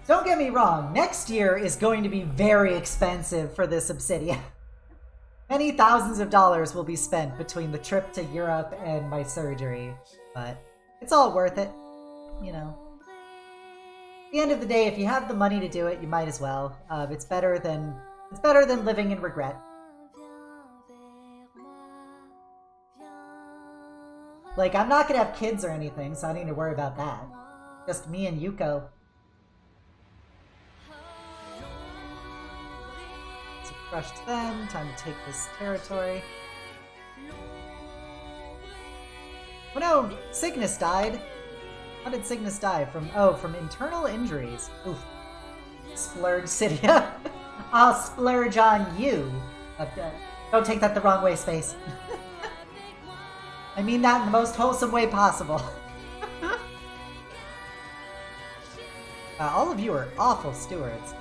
Don't get me wrong, next year is going to be very expensive for this Obsidian. Many thousands of dollars will be spent between the trip to Europe and my surgery, but it's all worth it, you know. At the end of the day, if you have the money to do it, you might as well. It's better than living in regret. Like, I'm not gonna have kids or anything, so I don't need to worry about that. Just me and Yuko. So crushed them. Time to take this territory. Oh no! Cygnus died! How did Cygnus die? From internal injuries. Oof. Splurge Cydia. I'll splurge on you. Don't take that the wrong way, Space. I mean that in the most wholesome way possible. All of you are awful stewards.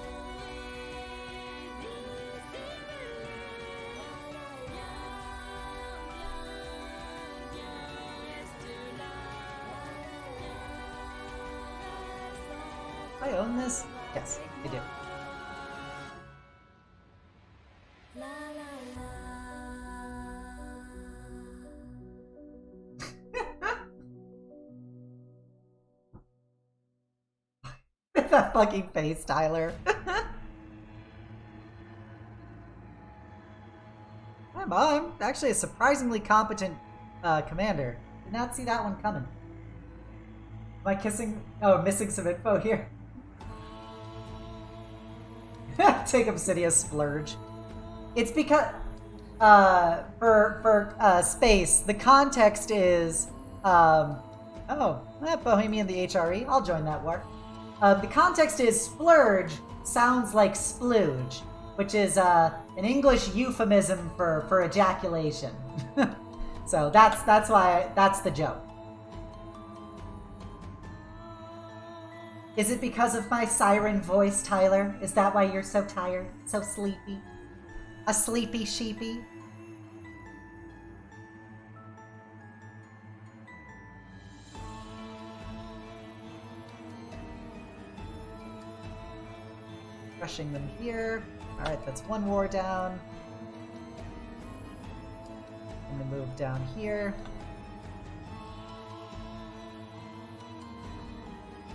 I own this? Yes, I do. That fucking face, Tyler. I'm actually a surprisingly competent commander. Did not see that one coming. Am I missing some info here? Take Obsidian Splurge. It's because for Space, the context is Bohemian the HRE. I'll join that war. The context is splurge sounds like splooge, which is an English euphemism for ejaculation. So that's why that's the joke. Is it because of my siren voice, Tyler? Is that why you're so tired, so sleepy? A sleepy sheepy? Rushing them here. Alright, that's one war down. I'm gonna move down here.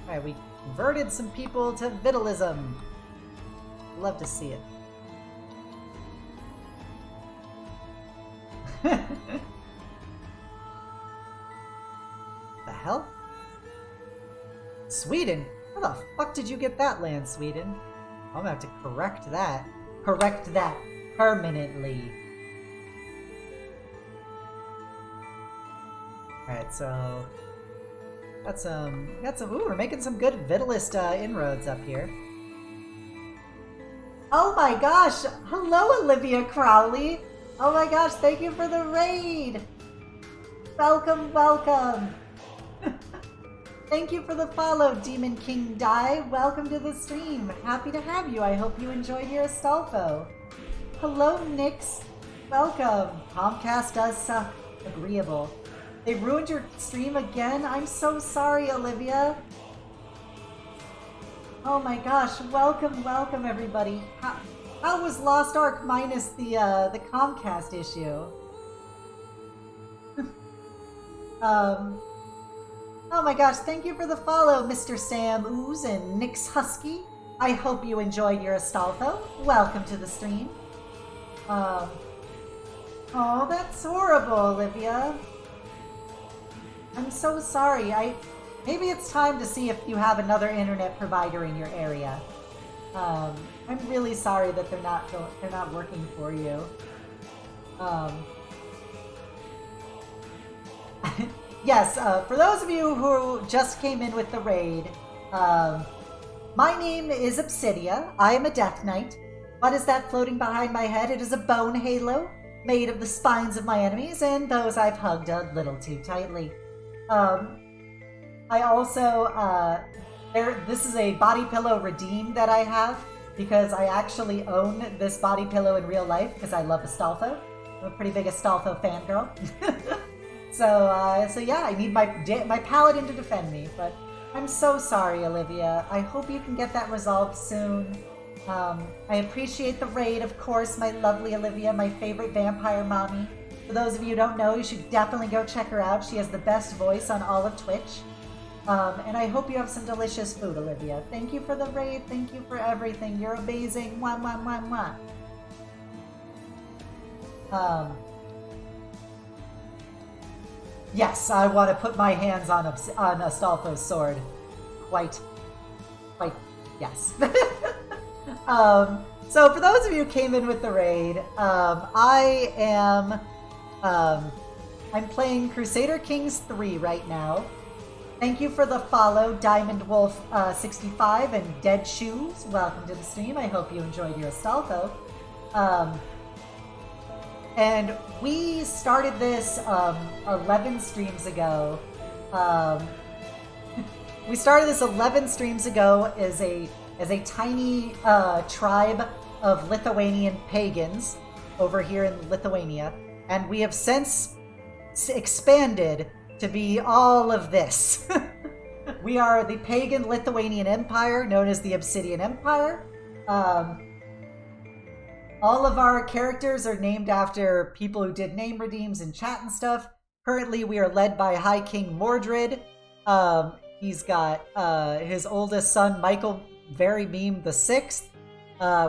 Alright, we converted some people to vitalism. Love to see it. The hell? Sweden? How the fuck did you get that land, Sweden? I'm gonna have to correct that. Correct that permanently. Alright, so got some ooh, we're making some good vitalist inroads up here. Oh my gosh! Hello, Olivia Crowley! Oh my gosh, thank you for the raid! Welcome, welcome! Thank you for the follow, Demon King Die. Welcome to the stream. Happy to have you. I hope you enjoyed your Astolfo. Hello, Nyx. Welcome. Comcast does suck. Agreeable. They ruined your stream again? I'm so sorry, Olivia. Oh my gosh. Welcome, welcome, everybody. How was Lost Ark minus the Comcast issue? Oh my gosh, thank you for the follow, Mr. Sam Ooze and Nyx Husky. I hope you enjoyed your Astolfo. Welcome to the stream. Oh, that's horrible, Olivia. I'm so sorry. Maybe it's time to see if you have another internet provider in your area. I'm really sorry that they're not working for you. Yes, for those of you who just came in with the raid, my name is Obsidia. I am a Death Knight. What is that floating behind my head? It is a bone halo made of the spines of my enemies and those I've hugged a little too tightly. I also, this is a body pillow redeem that I have because I actually own this body pillow in real life because I love Astolfo. I'm a pretty big Astolfo fangirl. So yeah, I need my paladin to defend me, but I'm so sorry, Olivia. I hope you can get that resolved soon. I appreciate the raid, of course, my lovely Olivia, my favorite vampire mommy. For those of you who don't know, you should definitely go check her out. She has the best voice on all of Twitch. And I hope you have some delicious food, Olivia. Thank you for the raid. Thank you for everything. You're amazing. Mwah, mwah, mwah, mwah. Yes, I want to put my hands on Astolfo's sword. Quite, yes. So for those of you who came in with the raid, I'm playing Crusader Kings 3 right now. Thank you for the follow, Diamond Wolf 65 and Dead Shoes. Welcome to the stream. I hope you enjoyed your Astolfo. And we started this 11 streams ago. We started this 11 streams ago as a tiny tribe of Lithuanian pagans over here in Lithuania, and we have since expanded to be all of this. We are the pagan Lithuanian Empire, known as the Obsidian Empire. All of our characters are named after people who did name redeems in chat and stuff. Currently, we are led by High King Mordred. He's got his oldest son, Michael Very Meme the Sixth.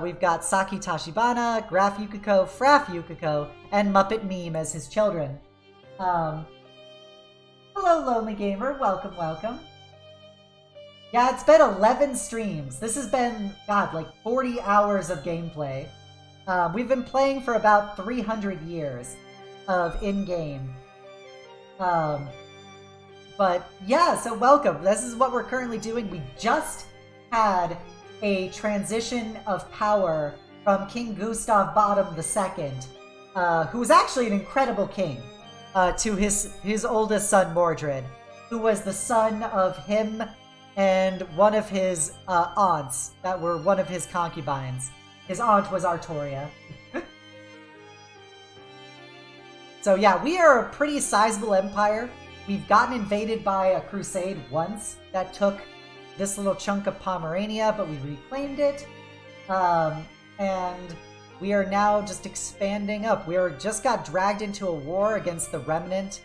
We've got Saki Tashibana, Graf Yukiko, Fraf Yukiko, and Muppet Meme as his children. Hello, Lonely Gamer. Welcome, welcome. Yeah, it's been 11 streams. This has been, God, like 40 hours of gameplay. We've been playing for about 300 years of in-game. But yeah, so welcome. This is what we're currently doing. We just had a transition of power from King Gustav Bottom II, who was actually an incredible king, to his oldest son Mordred, who was the son of him and one of his aunts that were one of his concubines. His aunt was Artoria. So yeah, we are a pretty sizable empire. We've gotten invaded by a crusade once that took this little chunk of Pomerania, but we reclaimed it. And we are now just expanding up. We just got dragged into a war against the remnant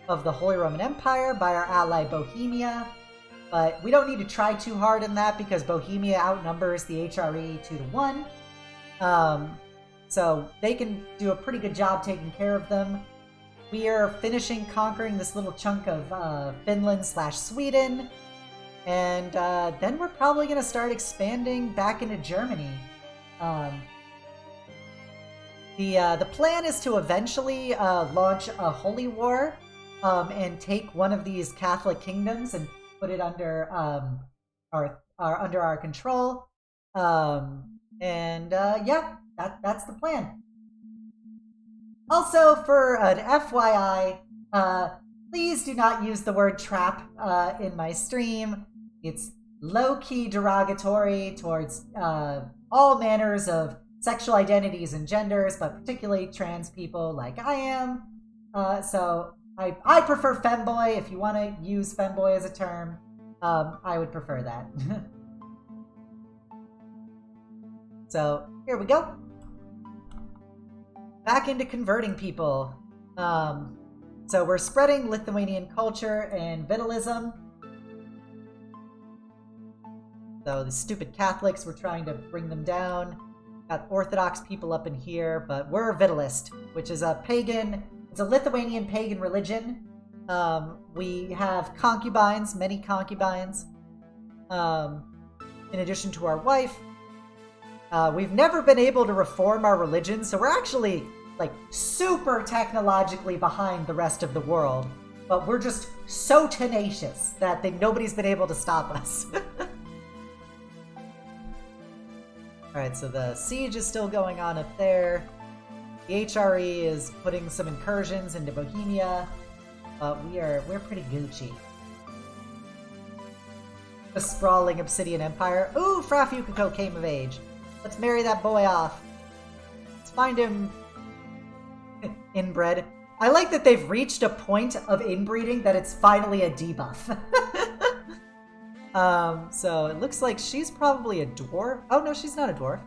of the Holy Roman Empire by our ally Bohemia. But we don't need to try too hard in that because Bohemia outnumbers the HRE 2-1. So they can do a pretty good job taking care of them. We are finishing conquering this little chunk of Finland/Sweden. And then we're probably going to start expanding back into Germany. The plan is to eventually launch a holy war and take one of these Catholic kingdoms and put it under our control. Yeah, that's the plan. Also, for an FYI, please do not use the word trap in my stream. It's low-key derogatory towards all manners of sexual identities and genders, but particularly trans people like I am. So I prefer femboy. If you want to use femboy as a term, I would prefer that. So here we go. Back into converting people. So we're spreading Lithuanian culture and vitalism. So the stupid Catholics, we're trying to bring them down. Got Orthodox people up in here, but we're Vitalist, which is a pagan, it's a Lithuanian pagan religion. We have concubines, many concubines, in addition to our wife. We've never been able to reform our religion, so we're actually like super technologically behind the rest of the world. But we're just so tenacious that nobody's been able to stop us. Alright, so the siege is still going on up there. The HRE is putting some incursions into Bohemia. But we're pretty Gucci. The sprawling Obsidian Empire. Ooh, Fraf Yukiko came of age. Let's marry that boy off. Let's find him inbred. I like that they've reached a point of inbreeding that it's finally a debuff. So it looks like she's probably a dwarf. Oh no, she's not a dwarf.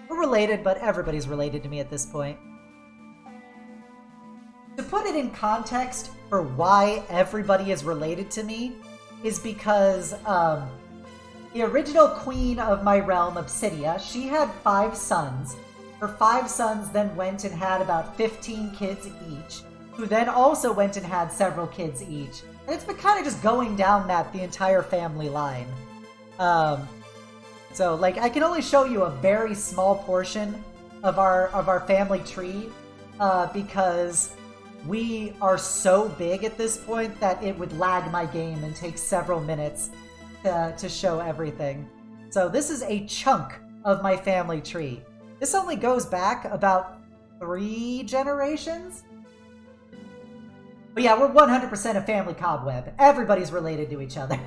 We're related, but everybody's related to me at this point. To put it in context for why everybody is related to me is because, the original queen of my realm, Obsidia, she had 5 sons. Her 5 sons then went and had about 15 kids each, who then also went and had several kids each. And it's been kind of just going down the entire family line. So, like, I can only show you a very small portion of our family tree, because we are so big at this point that it would lag my game and take several minutes to show everything. So this is a chunk of my family tree. This only goes back about 3 generations. But yeah, we're 100% a family cobweb. Everybody's related to each other.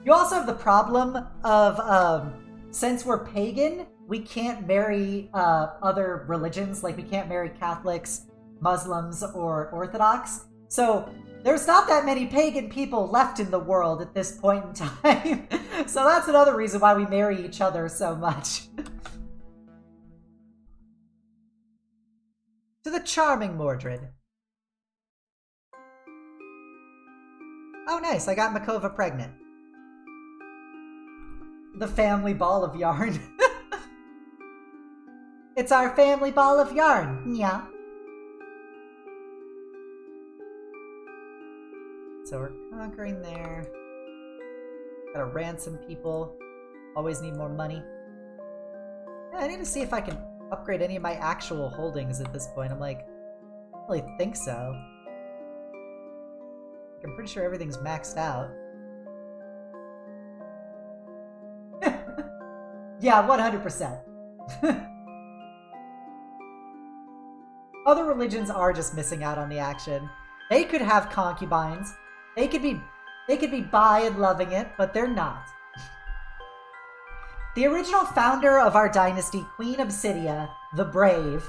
You also have the problem of, since we're pagan, we can't marry other religions. Like, we can't marry Catholics, Muslims, or Orthodox. So there's not that many pagan people left in the world at this point in time. So that's another reason why we marry each other so much. To the charming Mordred. Oh, nice. I got Makova pregnant. The family ball of yarn. It's our family ball of yarn. Yeah. So we're conquering there. Gotta ransom people. Always need more money. Yeah, I need to see if I can upgrade any of my actual holdings at this point. I'm like, I don't really think so. I'm pretty sure everything's maxed out. Yeah, 100%. Other religions are just missing out on the action. They could have concubines. They could be bi and loving it, but they're not. The original founder of our dynasty, Queen Obsidia, the Brave,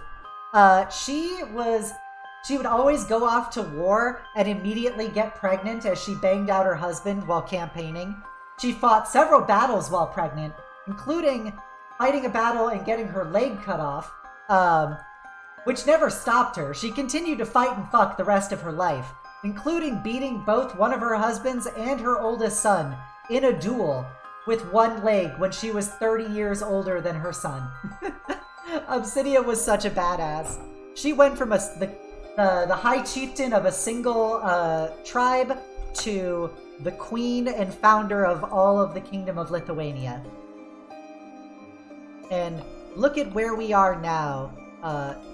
she would always go off to war and immediately get pregnant as she banged out her husband while campaigning. She fought several battles while pregnant, including fighting a battle and getting her leg cut off, which never stopped her. She continued to fight and fuck the rest of her life, including beating both one of her husbands and her oldest son in a duel with one leg when she was 30 years older than her son. Obsidia was such a badass. She went from the high chieftain of a single tribe to the queen and founder of all of the Kingdom of Lithuania. And look at where we are now.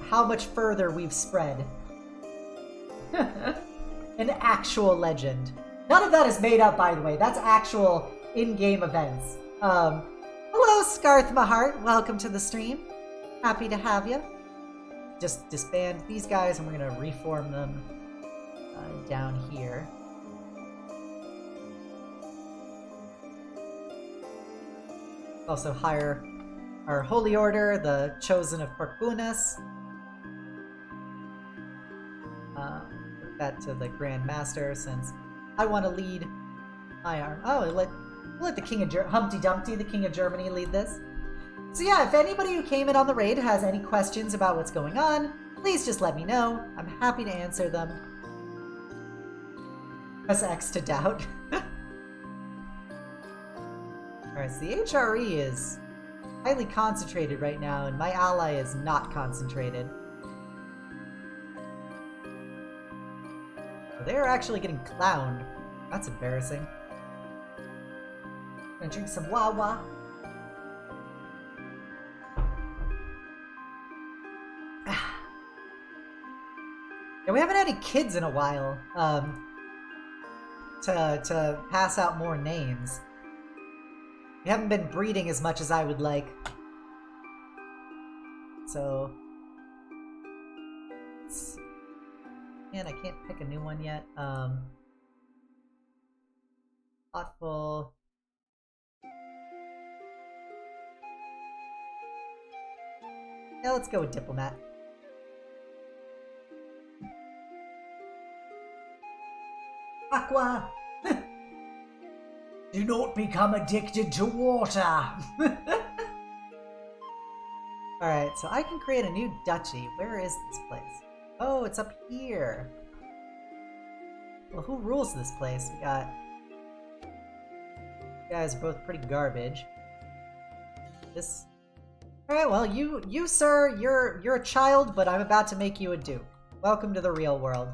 How much further we've spread. An actual legend. None of that is made up, by the way. That's actual in-game events. Hello, Scarth Mahart. Welcome to the stream. Happy to have you. Just disband these guys, and we're going to reform them down here. Also hire our Holy Order, the Chosen of Porcunas. Put that to the Grand Master, since I want to lead my arm. Oh, let the King of Humpty Dumpty, the King of Germany, lead this. So yeah, if anybody who came in on the raid has any questions about what's going on, please just let me know. I'm happy to answer them. Press X to doubt. Alright, so the HRE is highly concentrated right now, and my ally is not concentrated. So they're actually getting clowned. That's embarrassing. Gonna drink some Wawa. Yeah, we haven't had any kids in a while, to pass out more names. We haven't been breeding as much as I would like. So... Man, I can't pick a new one yet. Thoughtful... Yeah, let's go with Diplomat. Aqua! Do not become addicted to water! Alright, so I can create a new duchy. Where is this place? Oh, it's up here. Well, who rules this place? We got... You guys are both pretty garbage. This... Alright, well, you sir, you're a child, but I'm about to make you a duke. Welcome to the real world.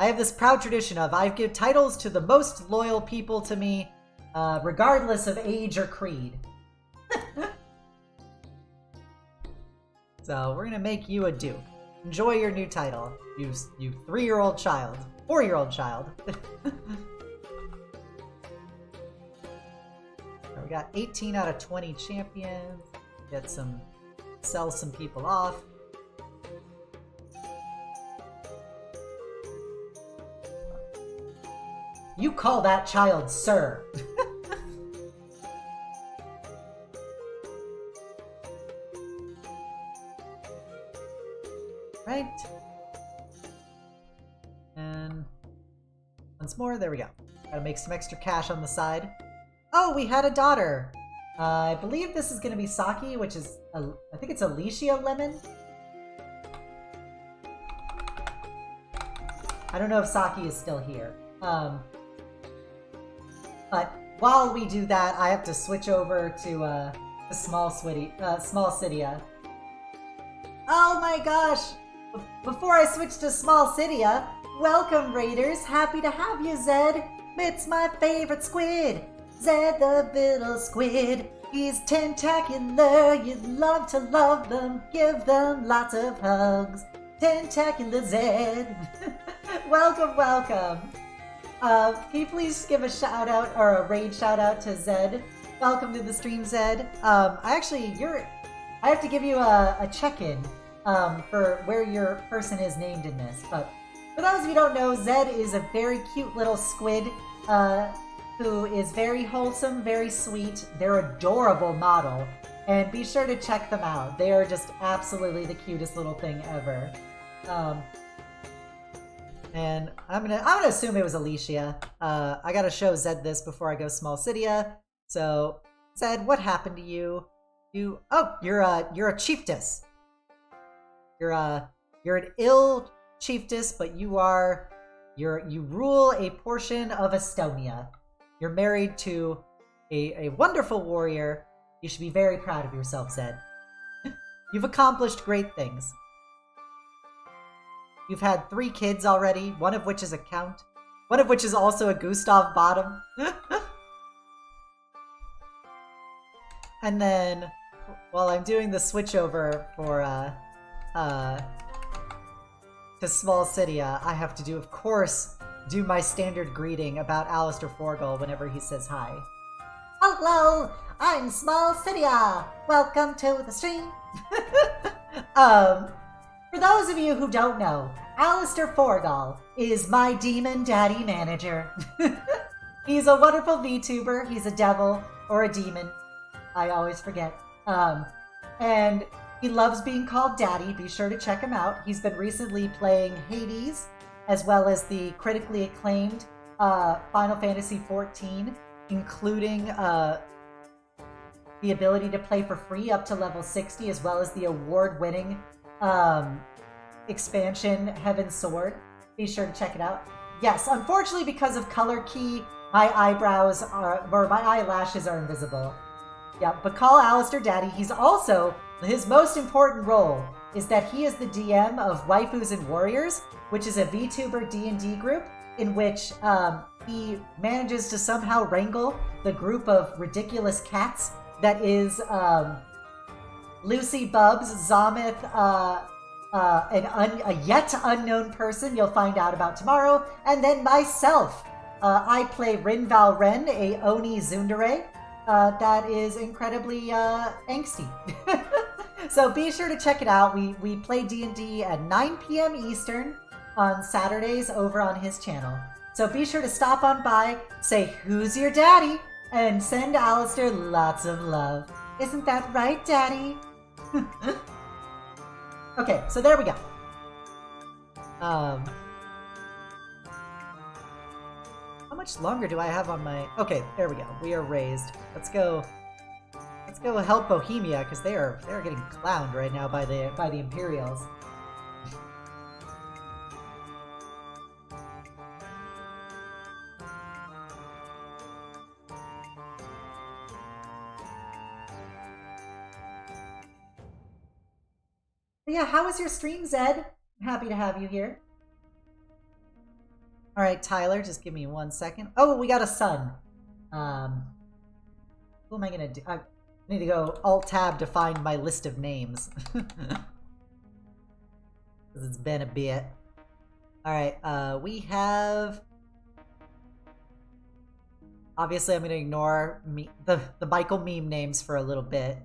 I have this proud tradition of I give titles to the most loyal people to me, regardless of age or creed. So we're gonna make you a duke. Enjoy your new title, you 3-year-old child, 4-year-old child. We got 18 out of 20 champions. Sell some people off. You call that child sir. Right. And once more, there we go. Gotta make some extra cash on the side. Oh, we had a daughter. I believe this is gonna be Saki, which is, I think it's Alicia Lemon. I don't know if Saki is still here. But while we do that, I have to switch over to Small Cydia. Oh my gosh! Before I switch to Small Cydia, welcome Raiders! Happy to have you, Zed! It's my favorite squid! Zed the little squid! He's tentacular, you'd love to love them, give them lots of hugs. Tentacular Zed! Welcome, welcome! Can you please give a shout out or a raid shout out to Zed? Welcome to the stream, Zed. I have to give you a check-in for where your person is named in this. But for those of you who don't know, Zed is a very cute little squid who is very wholesome, very sweet. They're adorable model, and be sure to check them out. They are just absolutely the cutest little thing ever. And I'm gonna assume it was Alicia. I gotta show Zed this before I go Small Cydia. So, Zed, what happened to you? You're a chieftess. You're an ill chieftess, but you rule a portion of Estonia. You're married to a wonderful warrior. You should be very proud of yourself, Zed. You've accomplished great things. You've had 3 kids already, one of which is a count. One of which is also a Gustav Bottom. And then, while I'm doing the switchover for, to Small Cydia, I have to do, of course, do my standard greeting about Alistair Forgall whenever he says hi. Hello, I'm Small Cydia. Welcome to the stream. For those of you who don't know, Alistair Forgall is my demon daddy manager. He's a wonderful VTuber. He's a devil or a demon. I always forget. And he loves being called daddy. Be sure to check him out. He's been recently playing Hades, as well as the critically acclaimed Final Fantasy XIV, including the ability to play for free up to level 60, as well as the award-winning expansion Heaven's Sword. Be sure to check it out. Yes, unfortunately, because of color key, my eyelashes are invisible. Yeah, but call Alistair daddy. He's also, his most important role is that he is the DM of Waifus and Warriors, which is a VTuber D&D group in which he manages to somehow wrangle the group of ridiculous cats that is Lucy Bubs, Zomith, a yet unknown person you'll find out about tomorrow, and then myself. I play Rinval Ren, a Oni Tsundere that is incredibly angsty. So be sure to check it out. We play D&D at 9 p.m. Eastern on Saturdays over on his channel. So be sure to stop on by, say, "Who's your daddy?" and send Alistair lots of love. Isn't that right, Daddy? Okay, so there we go. How much longer do I have on my... Okay, there we go. We are raised. Let's go help Bohemia, because they're getting clowned right now by the Imperials. Yeah, how was your stream, Zed? I'm happy to have you here. All right, Tyler, just give me 1 second. Oh, we got a son. Who am I gonna do? I need to go Alt-Tab to find my list of names. because it's been a bit. Alright, we have... Obviously, I'm going to ignore the Michael meme names for a little bit.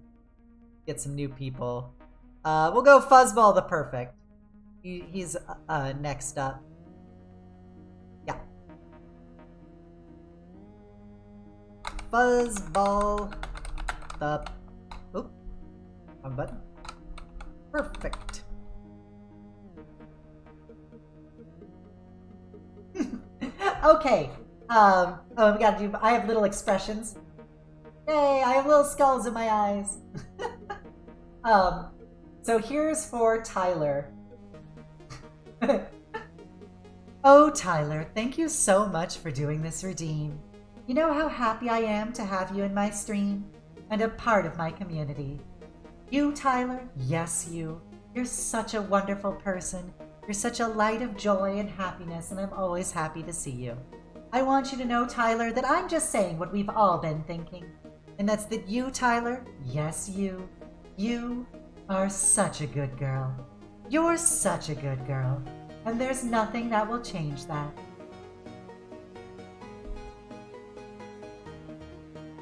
Get some new people. We'll go Fuzzball the Perfect. He's next up. Yeah. Fuzzball the... Oop. Wrong button. Perfect. Okay. Oh, we gotta do... I have little expressions. Yay, I have little skulls in my eyes. So here's for Tyler. Oh, Tyler, thank you so much for doing this redeem. You know how happy I am to have you in my stream and a part of my community. You, Tyler, yes, you. You're such a wonderful person. You're such a light of joy and happiness, and I'm always happy to see you. I want you to know, Tyler, that I'm just saying what we've all been thinking. And that's that you, Tyler, yes, you are such a good girl. You're such a good girl. And there's nothing that will change that.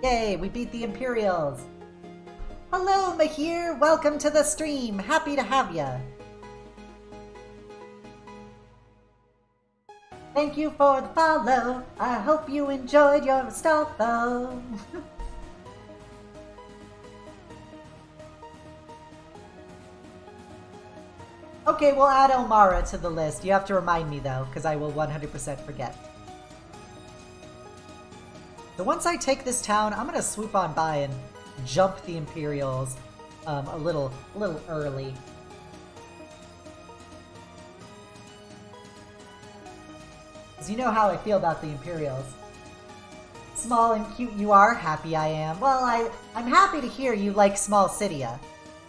Yay, we beat the Imperials. Hello, Mahir. Welcome to the stream. Happy to have ya. Thank you for the follow. I hope you enjoyed your Astolfo. Okay, we'll add Elmara to the list. You have to remind me though, because I will 100% forget. So once I take this town, I'm gonna swoop on by and jump the Imperials a little early. Because you know how I feel about the Imperials. Small and cute you are, happy I am. Well, I'm happy to hear you like Small Cydia.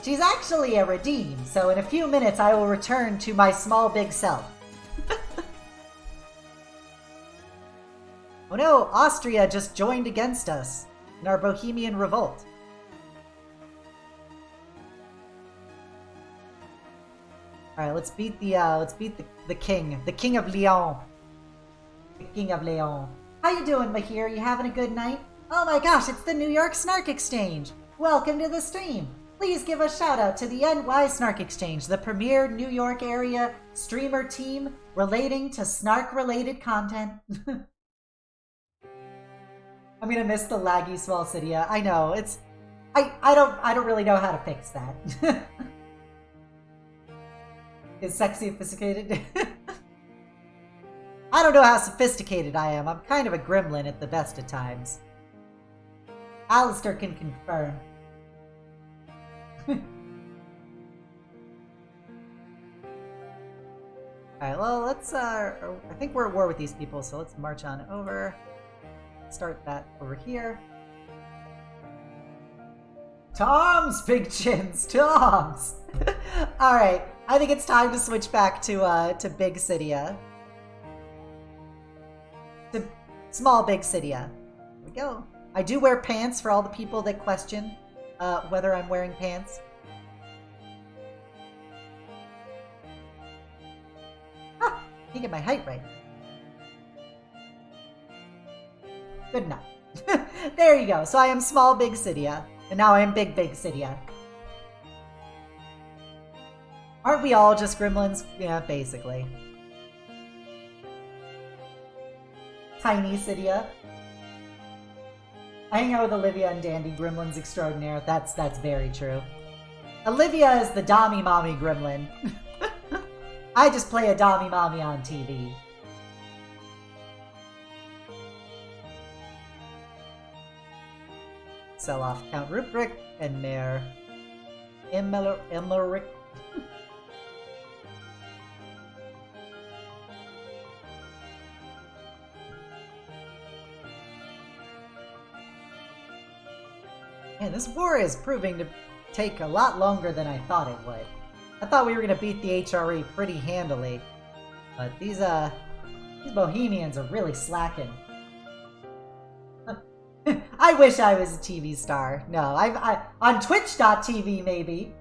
She's actually a redeem, so in a few minutes I will return to my small big self. Oh no, Austria just joined against us in our Bohemian revolt. Alright, let's beat the king of Lyon. The king of Lyon. How you doing, Mahir? You having a good night? Oh my gosh, it's the New York Snark Exchange. Welcome to the stream. Please give a shout out to the NY Snark Exchange, the premier New York area streamer team relating to snark-related content. I'm gonna miss the laggy Small Cydia. I know, it's... I don't really know how to fix that. Is sexy sophisticated? I don't know how sophisticated I am. I'm kind of a gremlin at the best of times. Alistair can confirm. Alright, well, let's, I think we're at war with these people, so let's march on over. Start that over here. Tom's big chins! Tom's! Alright, I think it's time to switch back to Big Cydia. To small Big Cydia. Here we go. I do wear pants for all the people that question whether I'm wearing pants. Ah, you get my height right. Good enough. There you go. So I am small Big Cydia, and now I am big Cydia. Aren't we all just gremlins? Yeah, basically. Tiny Cydia. I hang out with Olivia and Dandy, gremlins extraordinaire. That's very true. Olivia is the Dommy Mommy gremlin. I just play a Dommy Mommy on TV. Sell off Count Ruprecht and Mayor Emmerich. Man, this war is proving to take a lot longer than I thought it would. I thought we were gonna beat the HRE pretty handily, but these Bohemians are really slacking. I wish I was a TV star. No, I on Twitch.tv maybe.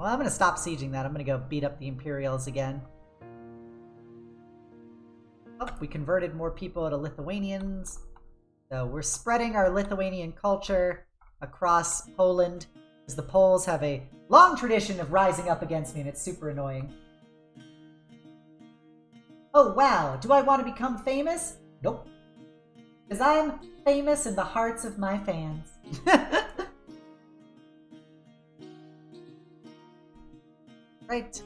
well, I'm gonna stop sieging that. I'm gonna go beat up the Imperials again. Oh, we converted more people to Lithuanians. So we're spreading our Lithuanian culture across Poland, because the Poles have a long tradition of rising up against me, and it's super annoying. Oh wow, do I want to become famous? Nope. Because I'm famous in the hearts of my fans. Right.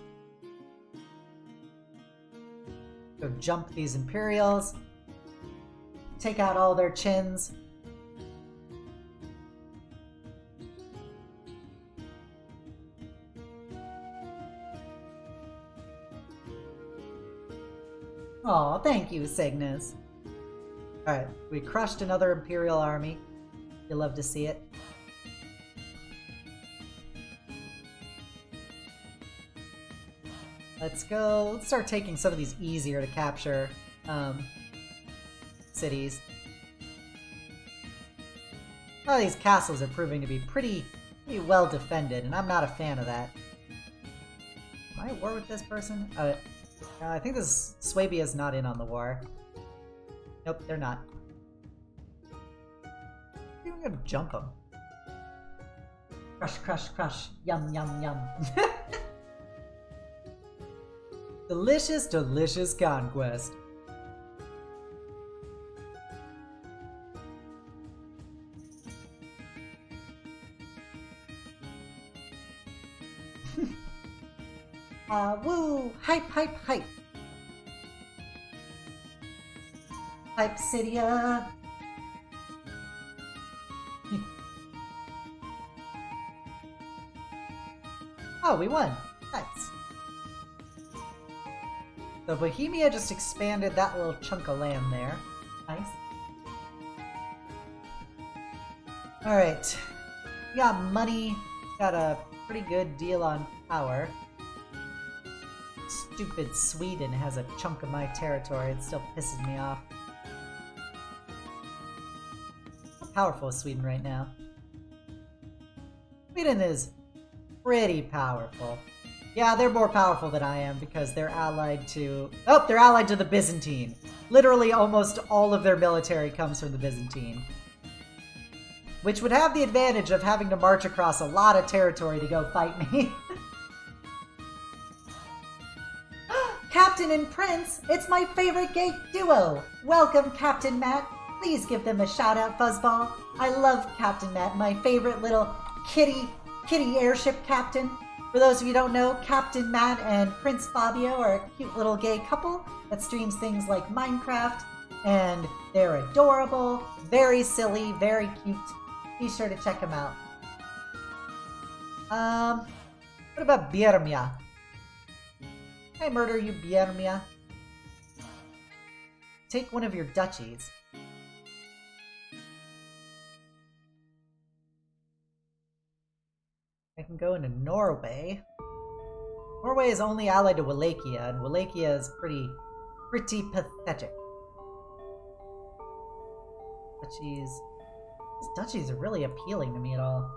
Go jump these Imperials. Take out all their chins. Aw, thank you, Cygnus. Alright, we crushed another Imperial army. You'll love to see it. Let's go. Let's start taking some of these easier to capture cities. A lot of these castles are proving to be pretty well defended, and I'm not a fan of that. Am I at war with this person? I think this Swabia's not in on the war. Nope, they're not. I'm gonna jump them. Crush, crush, crush. Yum, yum, yum. Delicious, delicious conquest. Woo! Hype, hype, hype! Hype Cydia! Oh, we won! Nice. So Bohemia just expanded that little chunk of land there. Nice. Alright. We got money. Got a pretty good deal on power. Stupid Sweden has a chunk of my territory. It still pisses me off. How powerful is Sweden right now? Sweden is pretty powerful. Yeah, they're more powerful than I am because they're allied to... Oh, they're allied to the Byzantine. Literally almost all of their military comes from the Byzantine. Which would have the advantage of having to march across a lot of territory to go fight me. Captain and Prince, it's my favorite gay duo. Welcome, Captain Matt. Please give them a shout out, Fuzzball. I love Captain Matt, my favorite little kitty airship captain. For those of you who don't know, Captain Matt and Prince Fabio are a cute little gay couple that streams things like Minecraft, and they're adorable, very silly, very cute. Be sure to check them out. What about Biermia? Can I murder you, Biermia? Take one of your duchies. I can go into Norway. Norway is only allied to Wallachia, and Wallachia is pretty pathetic. Duchies. These duchies are really appealing to me at all.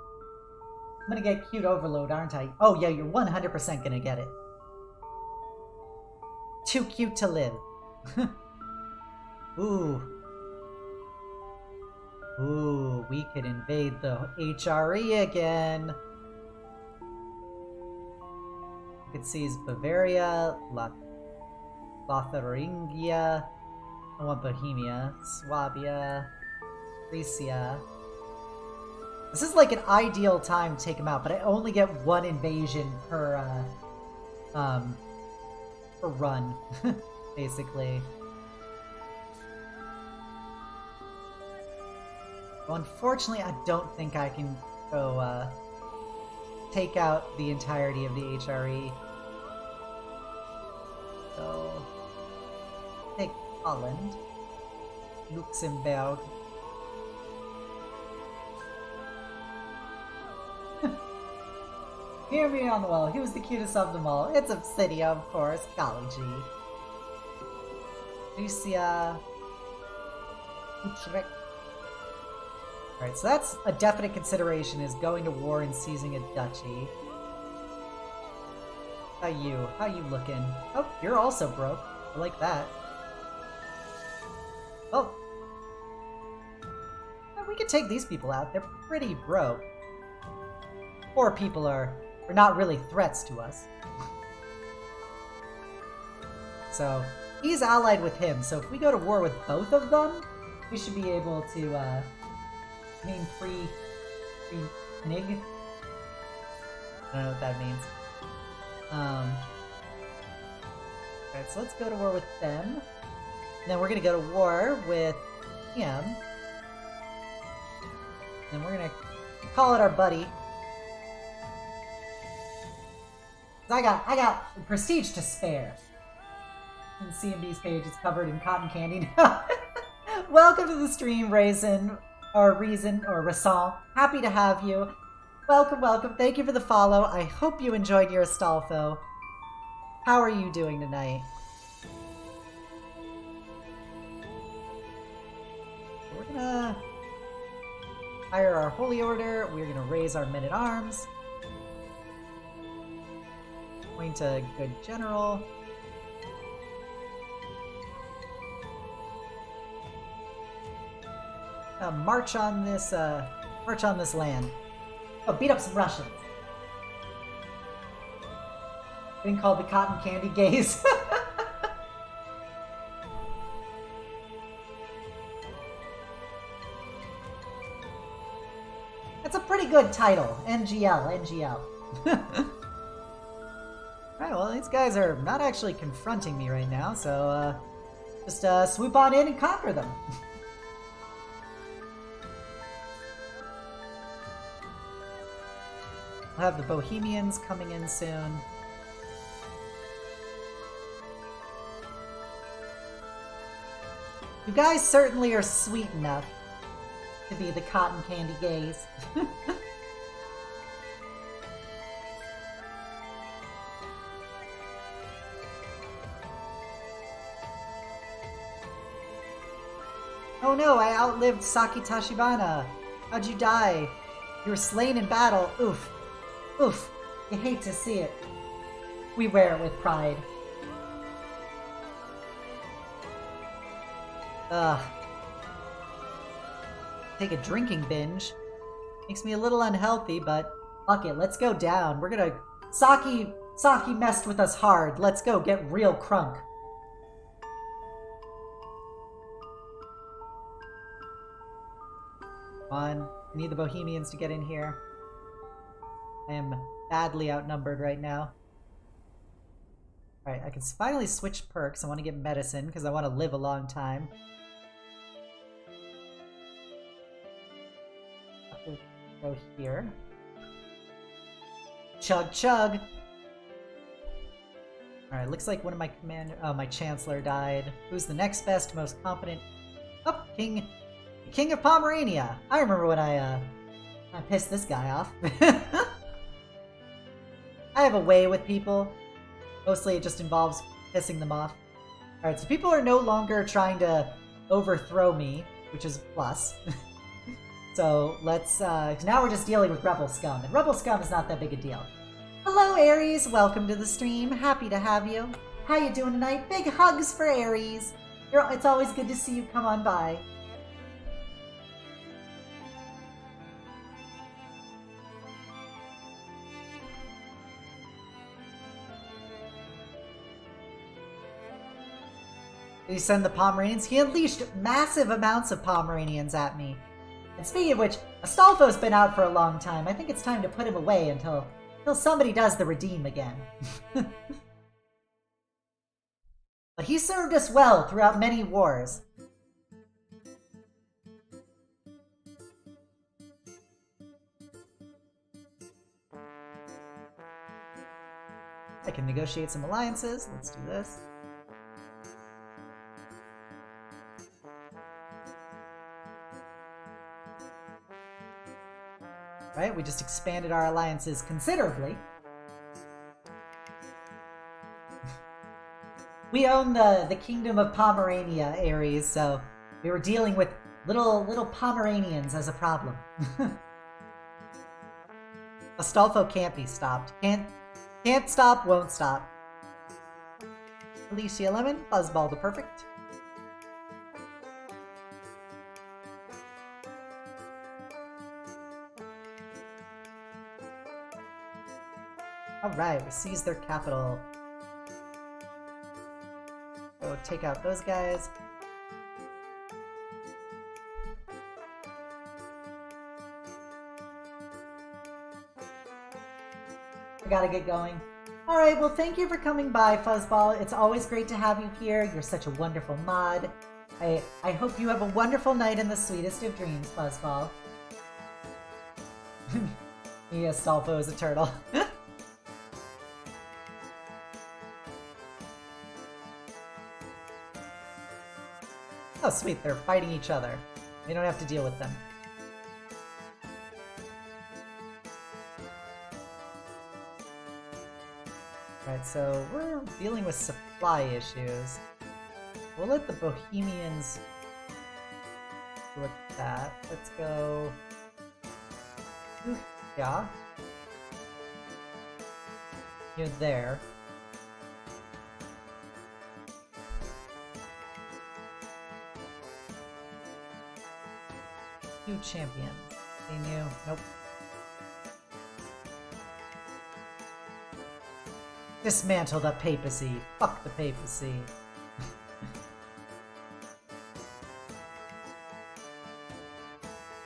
I'm gonna get cute overload, aren't I? Oh yeah, you're 100% gonna get it. Too cute to live. Ooh. Ooh, we could invade the HRE again. We could seize Bavaria, Lotharingia, I want Bohemia, Swabia, Frisia. This is like an ideal time to take them out, but I only get one invasion per run, basically. Well, unfortunately, I don't think I can go take out the entirety of the HRE. So, take Holland, Luxembourg. Hear me on the wall. Who's the cutest of them all? It's Obsidia, of course. Golly gee. Lucia. Utrecht. Alright, so that's a definite consideration, is going to war and seizing a duchy. How you? How you looking? Oh, you're also broke. I like that. Oh. We could take these people out. They're pretty broke. Poor people are not really threats to us. So, he's allied with him. So if we go to war with both of them, we should be able to, name free Nig. I don't know what that means. Alright, so let's go to war with them. And then we're gonna go to war with him. And we're gonna call it our buddy. I got prestige to spare. And CMD's page is covered in cotton candy. Welcome to the stream, Raisin, or Reason, or Rasan. Happy to have you. Welcome, welcome. Thank you for the follow. I hope you enjoyed your Astolfo. How are you doing tonight? We're gonna hire our Holy Order. We're gonna raise our men-at-arms. Appoint a good general. March on this land. Oh, beat up some Russians. Being called the cotton candy gays. That's a pretty good title. NGL. Alright, well, these guys are not actually confronting me right now, so, just, swoop on in and conquer them. We'll have the Bohemians coming in soon. You guys certainly are sweet enough to be the cotton candy gays. Oh no, I outlived Saki Tachibana. How'd you die? You were slain in battle. Oof. Oof. You hate to see it. We wear it with pride. Ugh. Take a drinking binge. Makes me a little unhealthy, but fuck it, let's go down. We're gonna... Saki messed with us hard. Let's go get real crunk. Come on. I need the Bohemians to get in here. I am badly outnumbered right now. Alright, I can finally switch perks. I want to get medicine because I want to live a long time. Go here. Chug chug! Alright, looks like one of my my Chancellor died. Who's the next best, most competent? Oh, King of Pomerania! I remember when I pissed this guy off. I have a way with people. Mostly it just involves pissing them off. Alright, so people are no longer trying to overthrow me, which is a plus. So let's, now we're just dealing with Rebel Scum, and Rebel Scum is not that big a deal. Hello Aries, welcome to the stream. Happy to have you. How you doing tonight? Big hugs for Aries. It's always good to see you come on by. Did he send the Pomeranians? He unleashed massive amounts of Pomeranians at me. And speaking of which, Astolfo's been out for a long time. I think it's time to put him away until somebody does the redeem again. But he served us well throughout many wars. I can negotiate some alliances. Let's do this. Right, we just expanded our alliances considerably. We own the Kingdom of Pomerania, Aries, so we were dealing with little Pomeranians as a problem. Astolfo can't be stopped. Can't stop, won't stop. Alicia Lemon, Buzzball the Perfect. Alright, we seized their capital. Go take out those guys. I gotta get going. Alright, well thank you for coming by, Fuzzball. It's always great to have you here. You're such a wonderful mod. I hope you have a wonderful night in the sweetest of dreams, Fuzzball. Yes, Salfo is a turtle. Oh sweet, they're fighting each other. We don't have to deal with them. Alright, so we're dealing with supply issues. We'll let the Bohemians deal with that. Let's go... Yeah. You're there. New champion. Any new? Nope. Dismantle the papacy. Fuck the papacy.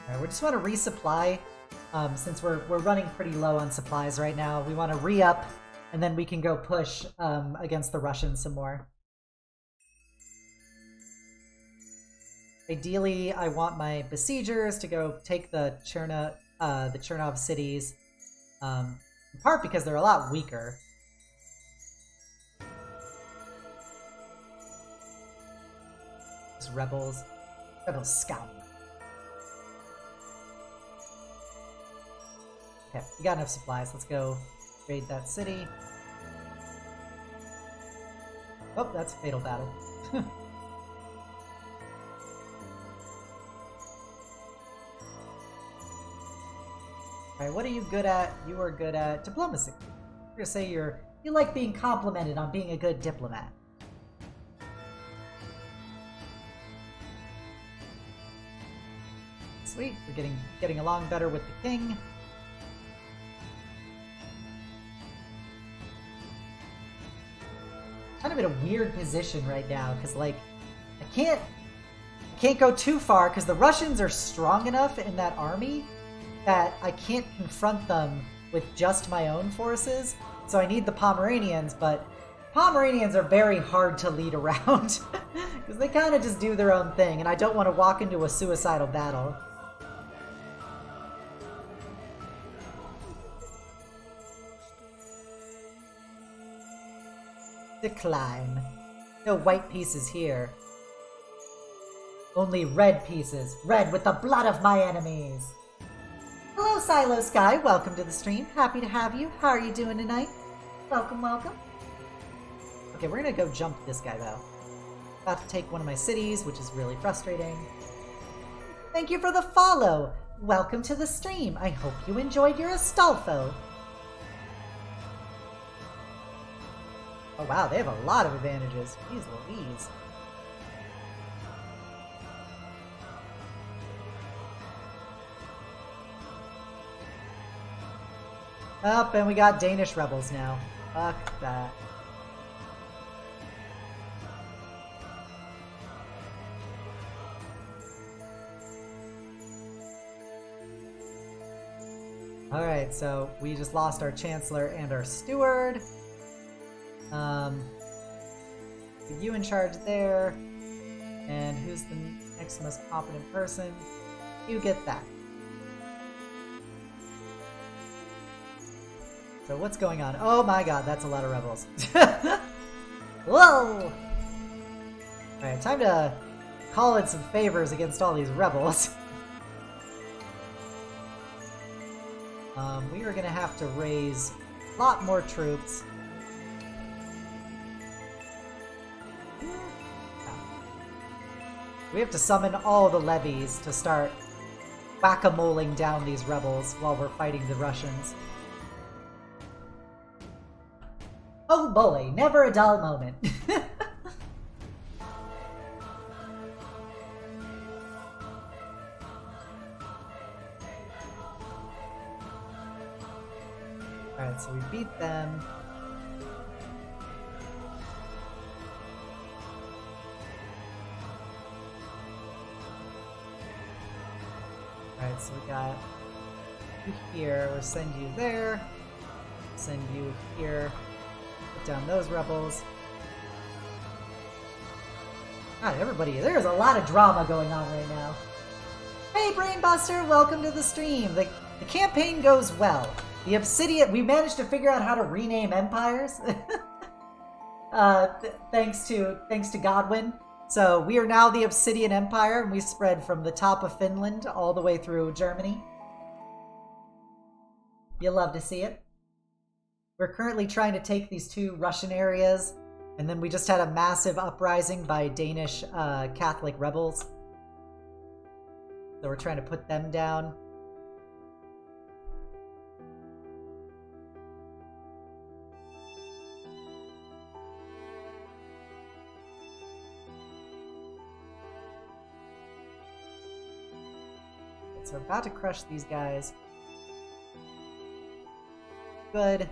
Alright, we just want to resupply. Since we're running pretty low on supplies right now, we want to re-up, and then we can go push against the Russians some more. Ideally, I want my besiegers to go take the Chernov cities, in part because they're a lot weaker. Just rebels scout. Okay, we got enough supplies. Let's go raid that city. Oh, that's a fatal battle. Alright, what are you good at? You are good at diplomacy. I'm gonna say you like being complimented on being a good diplomat. Sweet, we're getting along better with the king. Kind of in a weird position right now, because like I can't go too far because the Russians are strong enough in that army that I can't confront them with just my own forces. So I need the Pomeranians, but Pomeranians are very hard to lead around because they kind of just do their own thing, and I don't want to walk into a suicidal battle. Decline. No white pieces here. Only red pieces. Red with the blood of my enemies. Hello, Silo Sky. Welcome to the stream. Happy to have you. How are you doing tonight? Welcome, welcome. Okay, we're gonna go jump this guy, though. About to take one of my cities, which is really frustrating. Thank you for the follow. Welcome to the stream. I hope you enjoyed your Astolfo. Oh wow, they have a lot of advantages. Jeez Louise. Up, and we got Danish rebels now. Fuck that. Alright, so we just lost our Chancellor and our Steward. Put you in charge there. And who's the next most competent person? You get that. So what's going on? Oh my god, that's a lot of rebels. Whoa! Alright, time to call in some favors against all these rebels. We are gonna have to raise a lot more troops. We have to summon all the levies to start whack-a-moling down these rebels while we're fighting the Russians. Oh boy, never a dull moment. Alright, so we beat them. Alright, so we got you here. We'll send you there. Send you here. Put down those rebels. God, everybody, there's a lot of drama going on right now. Hey, Brainbuster, welcome to the stream. The campaign goes well. The Obsidian, we managed to figure out how to rename empires. Thanks to Godwin. So we are now the Obsidian Empire, and we spread from the top of Finland all the way through Germany. You'll love to see it. We're currently trying to take these 2 Russian areas, and then we just had a massive uprising by Danish Catholic rebels. So we're trying to put them down. So we're about to crush these guys. Good.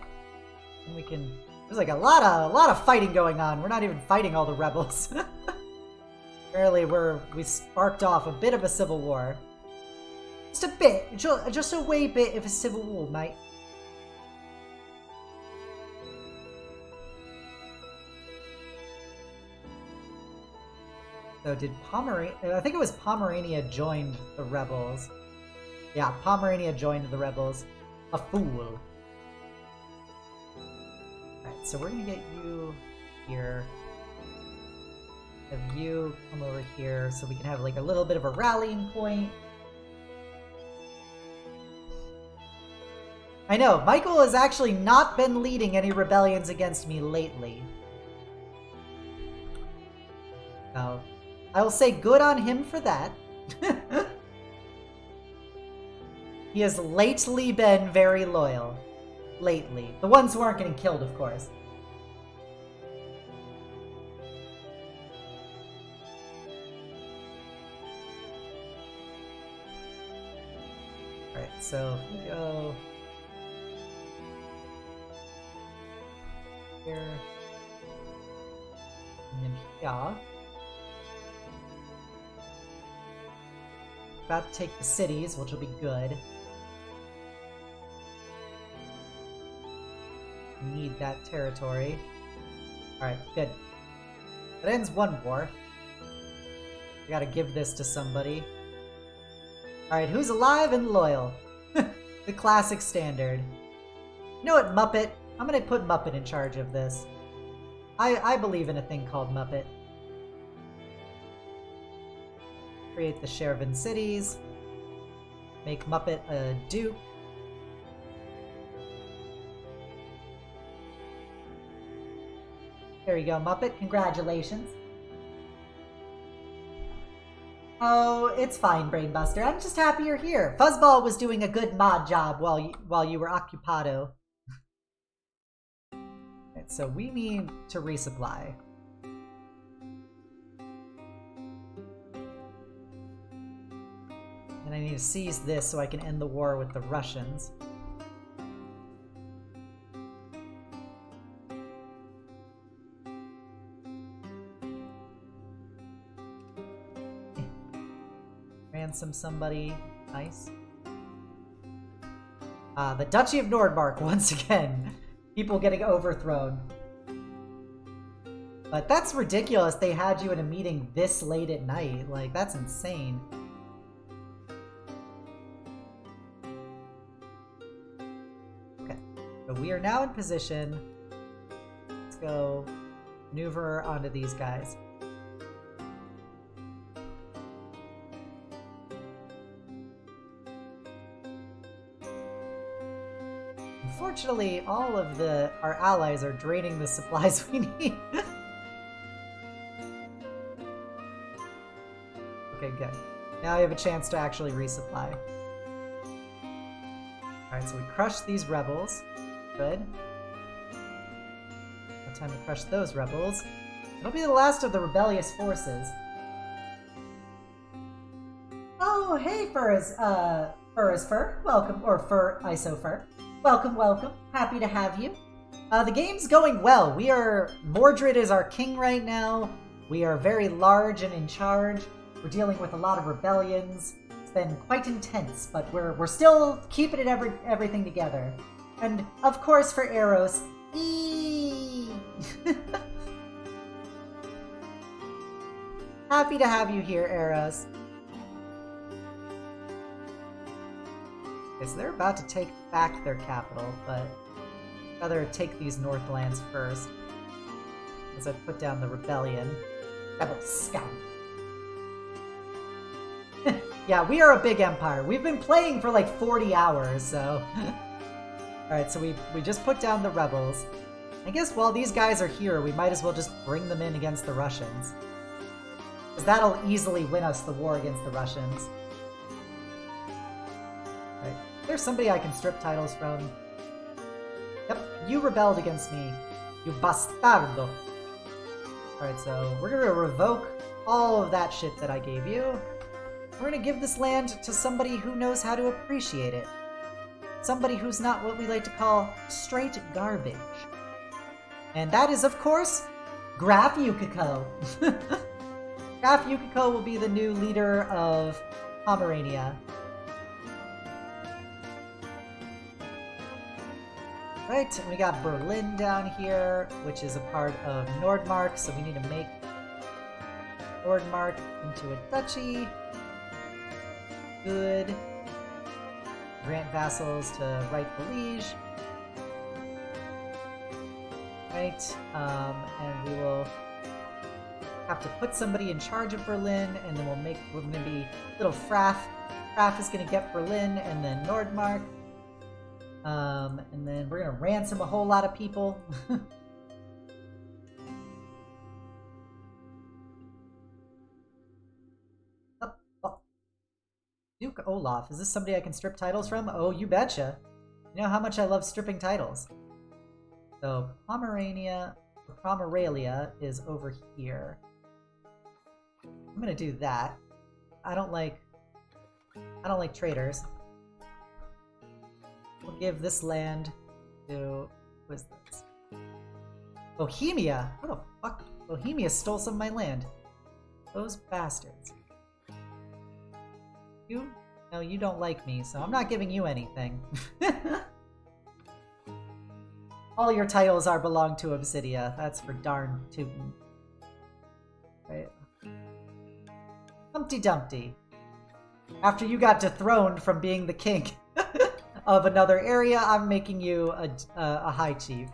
And we can... There's like a lot of fighting going on. We're not even fighting all the rebels. Apparently we sparked off a bit of a civil war. Just a bit. Just a wee bit of a civil war, mate. So did I think it was Pomerania joined the rebels. Yeah, Pomerania joined the rebels. A fool. Alright, so we're gonna get you here. Have you come over here so we can have like a little bit of a rallying point. I know, Michael has actually not been leading any rebellions against me lately. So, I will say good on him for that. He has lately been very loyal. Lately. The ones who aren't getting killed, of course. Alright, so if we go here and then here. About to take the cities, which will be good. Need that territory. Alright, good. That ends one war. We gotta give this to somebody. Alright, who's alive and loyal? The classic standard. You know what, Muppet? I'm gonna put Muppet in charge of this. I believe in a thing called Muppet. Create the Shervin cities. Make Muppet a duke. There you go, Muppet. Congratulations. Oh, it's fine, Brainbuster. I'm just happy you're here. Fuzzball was doing a good mod job while you were occupado. Right, so we need to resupply. And I need to seize this so I can end the war with the Russians. Ransom somebody. Nice. The Duchy of Nordmark once again. People getting overthrown. But that's ridiculous. They had you in a meeting this late at night. Like, that's insane. Okay. So we are now in position. Let's go maneuver onto these guys. Unfortunately, all of our allies are draining the supplies we need. Okay, good. Now I have a chance to actually resupply. Alright, so we crushed these rebels. Good. time to crush those rebels. It'll be the last of the rebellious forces. Oh, hey, Fur is Fur. Welcome, or Fur Isofur. Welcome, welcome. Happy to have you. The game's going well. Mordred is our king right now. We are very large and in charge. We're dealing with a lot of rebellions. It's been quite intense, but we're still keeping everything together. And of course for Eros, happy to have you here, Eros. Okay, so they're about to take back their capital, but I'd rather take these Northlands first, as I put down the rebellion. Rebel scum. Yeah, we are a big empire. We've been playing for like 40 hours, so... Alright, so we just put down the rebels. I guess while these guys are here, we might as well just bring them in against the Russians. Because that'll easily win us the war against the Russians. Alright, there's somebody I can strip titles from. Yep, you rebelled against me, you bastardo. Alright, so we're gonna revoke all of that shit that I gave you. We're gonna give this land to somebody who knows how to appreciate it. Somebody who's not what we like to call straight garbage. And that is, of course, Graf Yukiko. Graf Yukiko will be the new leader of Pomerania. Right, we got Berlin down here, which is a part of Nordmark, so we need to make Nordmark into a duchy. Good. Grant vassals to rightful liege. Right, and we will have to put somebody in charge of Berlin, and then we're gonna be little Fraff. Fraff is gonna get Berlin, and then Nordmark. And then we're gonna ransom a whole lot of people. Duke Olaf, is this somebody I can strip titles from? Oh, you betcha. You know how much I love stripping titles. So, Pomeralia is over here. I'm gonna do that. I don't like traitors. We'll give this land to... who is this? Bohemia! What the fuck? Bohemia stole some of my land. Those bastards. No, you don't like me, so I'm not giving you anything. All your titles belong to Obsidia. That's for darn tootin'. Right. Humpty Dumpty. After you got dethroned from being the king of another area, I'm making you a high chief.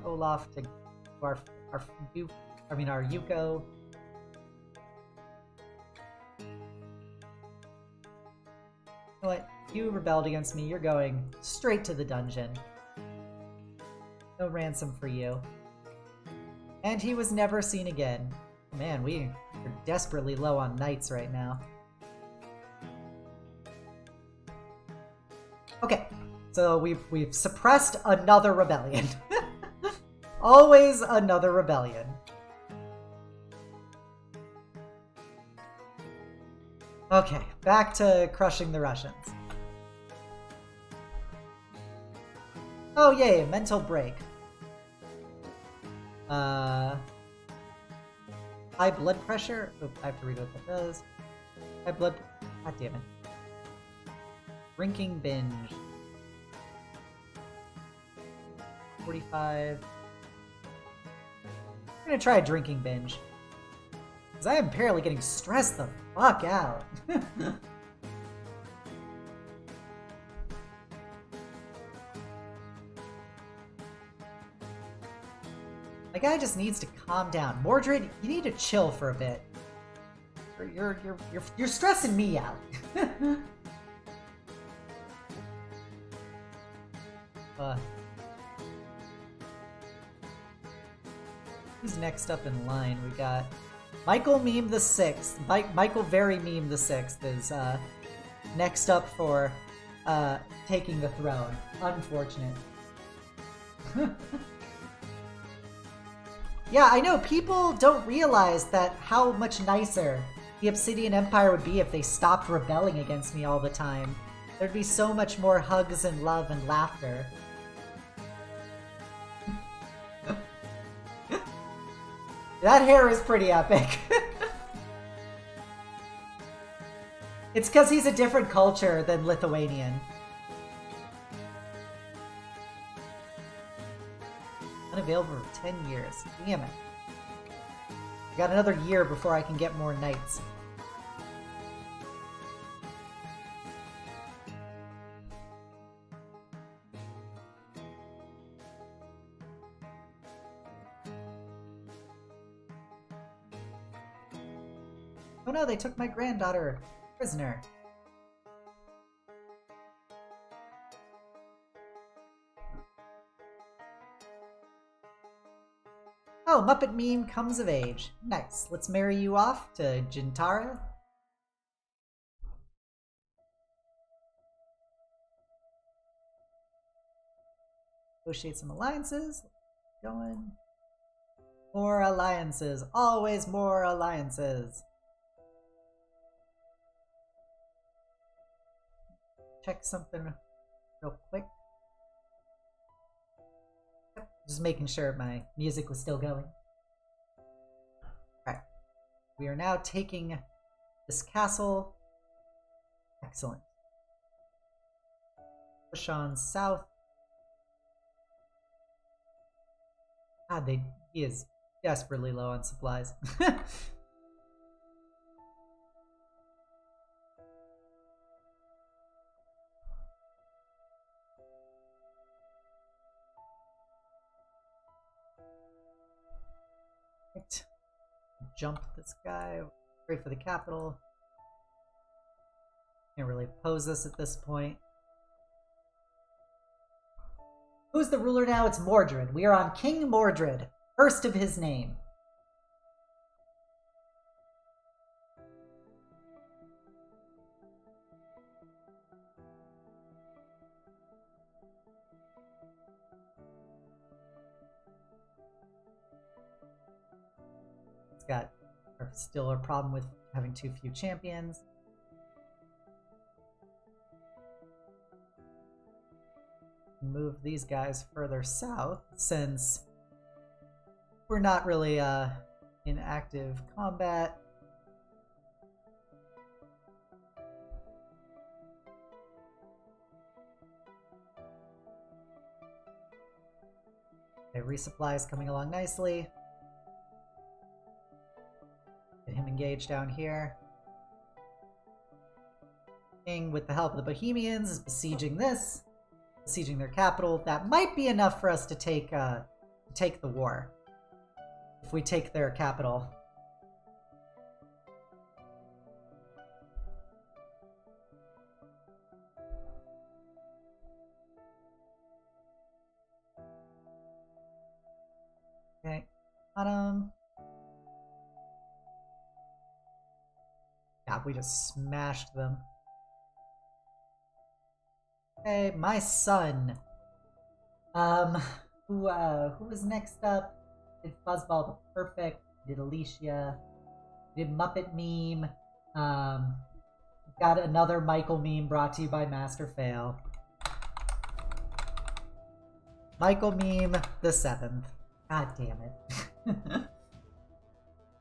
Olaf to our Yuko. You know what? You rebelled against me. You're going straight to the dungeon. No ransom for you. And he was never seen again. Man, we are desperately low on knights right now. Okay, so we've suppressed another rebellion. Always another rebellion. Okay, back to crushing the Russians. Oh yay, mental break. High blood pressure? Oh, I have to read what that does. High blood... God damn it. Drinking binge. 45. I'm gonna try a drinking binge. Because I am apparently getting stressed the fuck out. My guy just needs to calm down. Mordred, you need to chill for a bit. You're stressing me out. Who's next up in line? We got Michael Meme the Sixth. Michael Very Meme the Sixth is next up for taking the throne. Unfortunate. Yeah, I know, people don't realize that how much nicer the Obsidian Empire would be if they stopped rebelling against me all the time. There'd be so much more hugs and love and laughter. That hair is pretty epic. It's because he's a different culture than Lithuanian. Unavailable for 10 years. Damn it. I got another year before I can get more knights. Oh no, they took my granddaughter prisoner. Oh, Muppet Meme comes of age. Nice. Let's marry you off to Jintara. Negotiate some alliances. Going. More alliances. Always more alliances. Check something real quick. Yep, just making sure my music was still going. Alright. We are now taking this castle. Excellent. Push on south. God, he is desperately low on supplies. Right. Jump this guy. Wait for the capital. Can't really oppose this at this point. Who's the ruler now? It's Mordred. We are on King Mordred, first of his name. It's got still a problem with having too few champions. Move these guys further south since we're not really in active combat. Okay, resupply is coming along nicely. Get him engaged down here. King, with the help of the Bohemians, is besieging this. Besieging their capital. That might be enough for us to take the war. If we take their capital. Okay. Yeah, we just smashed them. Okay, my son. Who was next up? Did Fuzzball the Perfect, did Alicia, did Muppet Meme, got another Michael meme brought to you by Master Fail. Michael Meme the 7th. God damn it.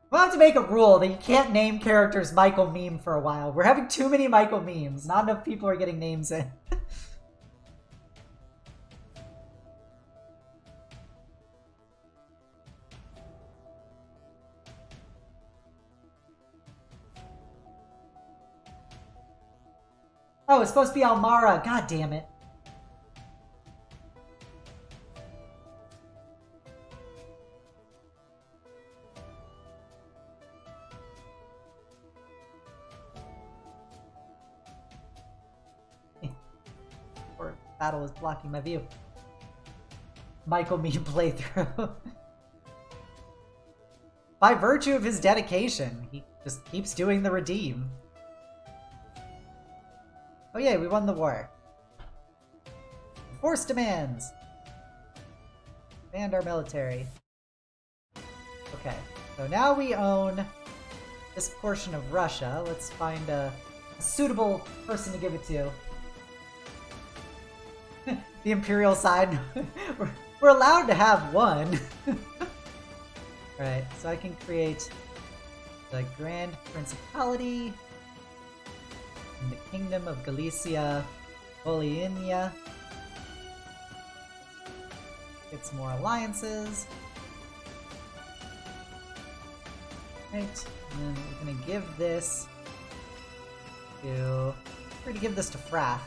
We'll have to make a rule that you can't name characters Michael Meme for a while. We're having too many Michael memes. Not enough people are getting names in. Oh, it's supposed to be Almara. God damn it. Or battle is blocking my view. Michael meme playthrough. By virtue of his dedication, he just keeps doing the redeem. Oh yeah, we won the war. Force demands. Expand our military. Okay, so now we own this portion of Russia. Let's find a suitable person to give it to. The Imperial side. We're allowed to have one. Alright, so I can create the Grand Principality in the Kingdom of Galicia, Volhynia. Get some more alliances. Right, and then we're gonna give this to... We're gonna give this to Frath.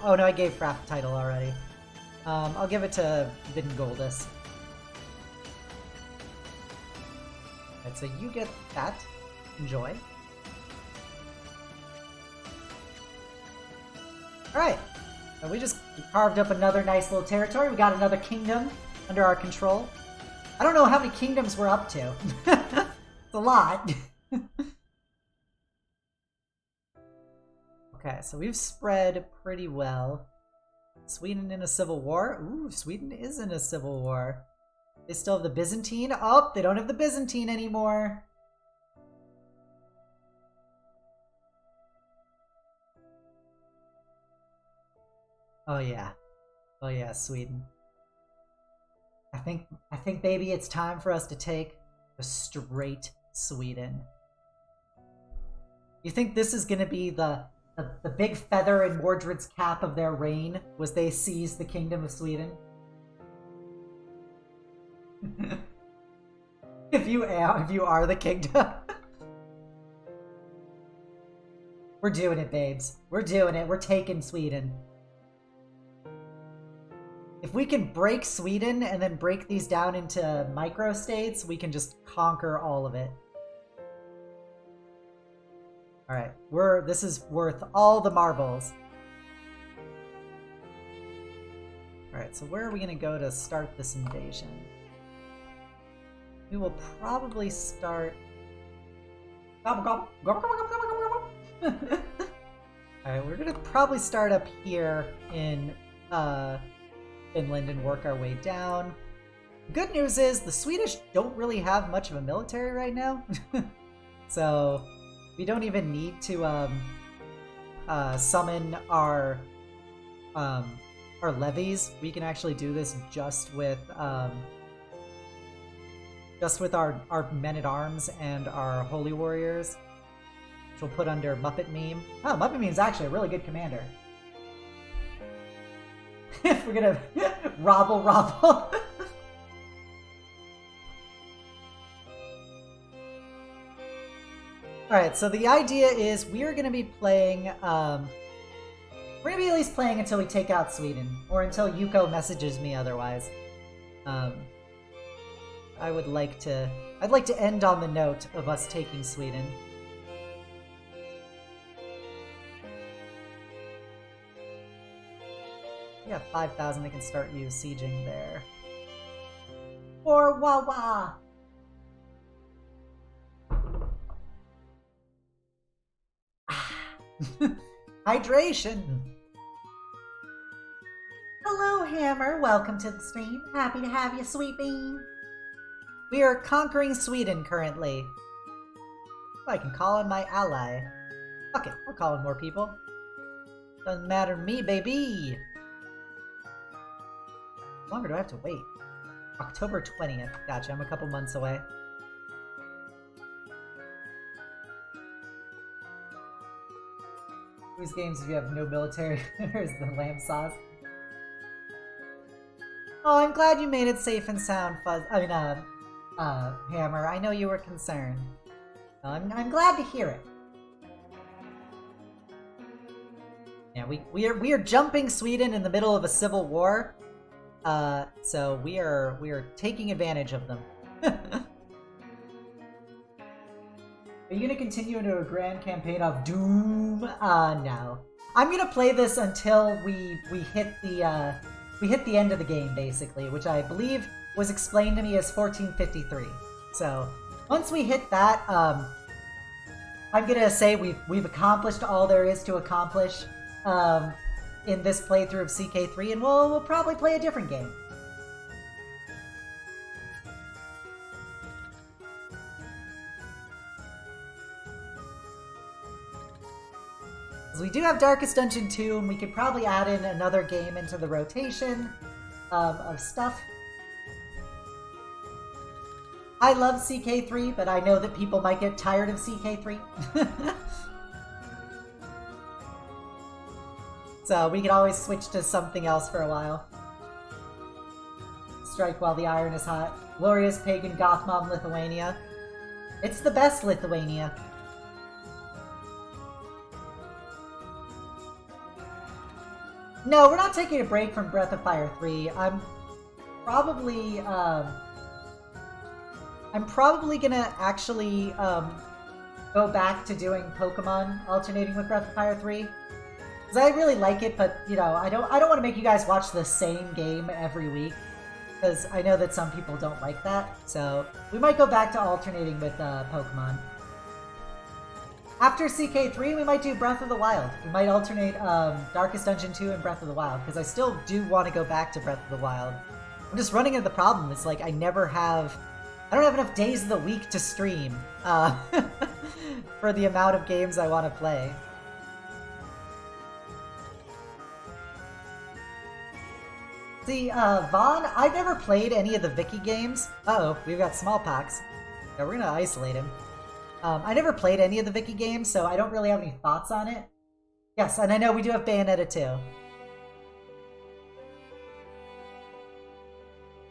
Oh no, I gave Frath the title already. I'll give it to Vingoldus. Alright, so you get that. Enjoy. Alright, so we just carved up another nice little territory. We got another kingdom under our control. I don't know how many kingdoms we're up to. It's a lot. Okay, so we've spread pretty well. Sweden in a civil war? Ooh, Sweden is in a civil war. They still have the Byzantine? Oh, they don't have the Byzantine anymore. Oh yeah. Oh yeah, Sweden. I think baby it's time for us to take a straight Sweden. You think this is gonna be the big feather in Mordred's cap of their reign, was they seized the Kingdom of Sweden? if you are the kingdom. We're doing it, babes. We're doing it. We're taking Sweden. If we can break Sweden and then break these down into microstates, we can just conquer all of it. Alright, this is worth all the marbles. Alright, so where are we gonna go to start this invasion? We will probably start... Alright, we're gonna probably start up here in Finland and work our way down. Good news is the Swedish don't really have much of a military right now. So we don't even need to summon our levies. We can actually do this just with our men-at-arms and our holy warriors, which we'll put under Muppet Meme. Oh, Muppet Meme's actually a really good commander. If we're gonna robble. Alright, so the idea is we're gonna be playing, we're gonna be at least playing until we take out Sweden, or until Yuko messages me otherwise. I'd like to end on the note of us taking Sweden. We have 5,000, they can start you sieging there. Or Wawa! Hydration! Hello, Hammer. Welcome to the stream. Happy to have you, sweet bean. We are conquering Sweden currently. I can call on my ally. Fuck it, I'll call in more people. Doesn't matter to me, baby. How longer do I have to wait? October 20th. Gotcha, I'm a couple months away. Whose games if you have no military? There's the lamb sauce. Oh, I'm glad you made it safe and sound, Hammer. I know you were concerned. I'm glad to hear it. Yeah, we are jumping Sweden in the middle of a civil war. So we are taking advantage of them. Are you gonna continue into a grand campaign of Doom? No. I'm gonna play this until we hit the end of the game, basically, which I believe was explained to me as 1453. So once we hit that, I'm gonna say we've accomplished all there is to accomplish in in this playthrough of CK3, and we'll probably play a different game. We do have Darkest Dungeon 2, and we could probably add in another game into the rotation of stuff. I love CK3, but I know that people might get tired of CK3. So we could always switch to something else for a while. Strike while the iron is hot. Glorious pagan goth mom Lithuania. It's the best Lithuania. No, we're not taking a break from Breath of Fire 3. I'm probably gonna actually go back to doing Pokemon alternating with Breath of Fire 3. Because I really like it, but you know, I don't want to make you guys watch the same game every week. Because I know that some people don't like that. So we might go back to alternating with Pokemon. After CK3, we might do Breath of the Wild. We might alternate Darkest Dungeon 2 and Breath of the Wild, because I still do want to go back to Breath of the Wild. I'm just running into the problem. It's like I don't have enough days of the week to stream for the amount of games I want to play. See, Vaughn, I've never played any of the Vicky games. Uh-oh, we've got smallpox. Yeah, we're gonna isolate him. I never played any of the Vicky games, so I don't really have any thoughts on it. Yes, and I know we do have Bayonetta 2.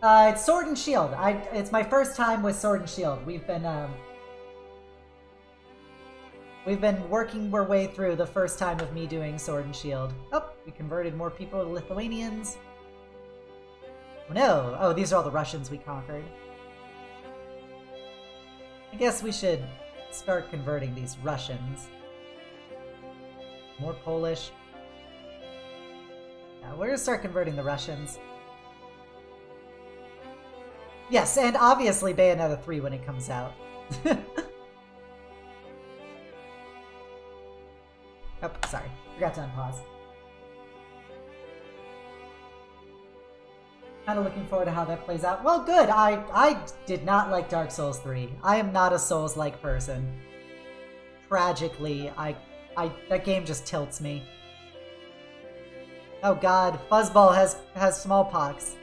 It's Sword and Shield. It's my first time with Sword and Shield. We've been working our way through the first time of me doing Sword and Shield. Oh, we converted more people to Lithuanians. Oh no! Oh, these are all the Russians we conquered. I guess we should start converting these Russians. More Polish. Yeah, we're gonna start converting the Russians. Yes, and obviously Bayonetta 3 when it comes out. Oh, sorry. Forgot to unpause. Kind of looking forward to how that plays out. Well, good. I did not like Dark Souls 3. I am not a Souls-like person. Tragically, that game just tilts me. Oh god, Fuzzball has smallpox.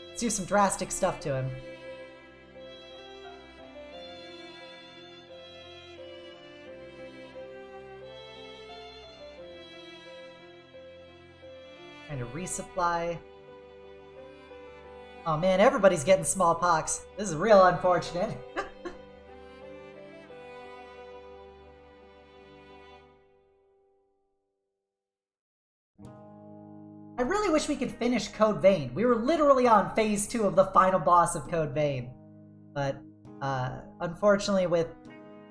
Let's do some drastic stuff to him. Trying to resupply. Oh man, everybody's getting smallpox. This is real unfortunate. I really wish we could finish Code Vein. We were literally on phase 2 of the final boss of Code Vein. But, unfortunately with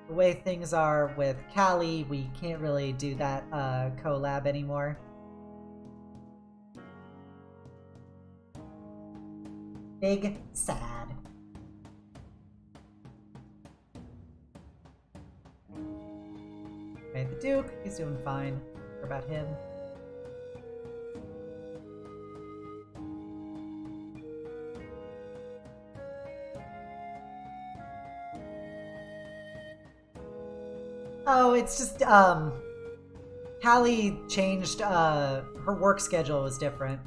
the way things are with Callie, we can't really do that, collab anymore. Big sad. Okay, the Duke, he's doing fine. What about him? Oh, it's just, Callie changed, her work schedule was different.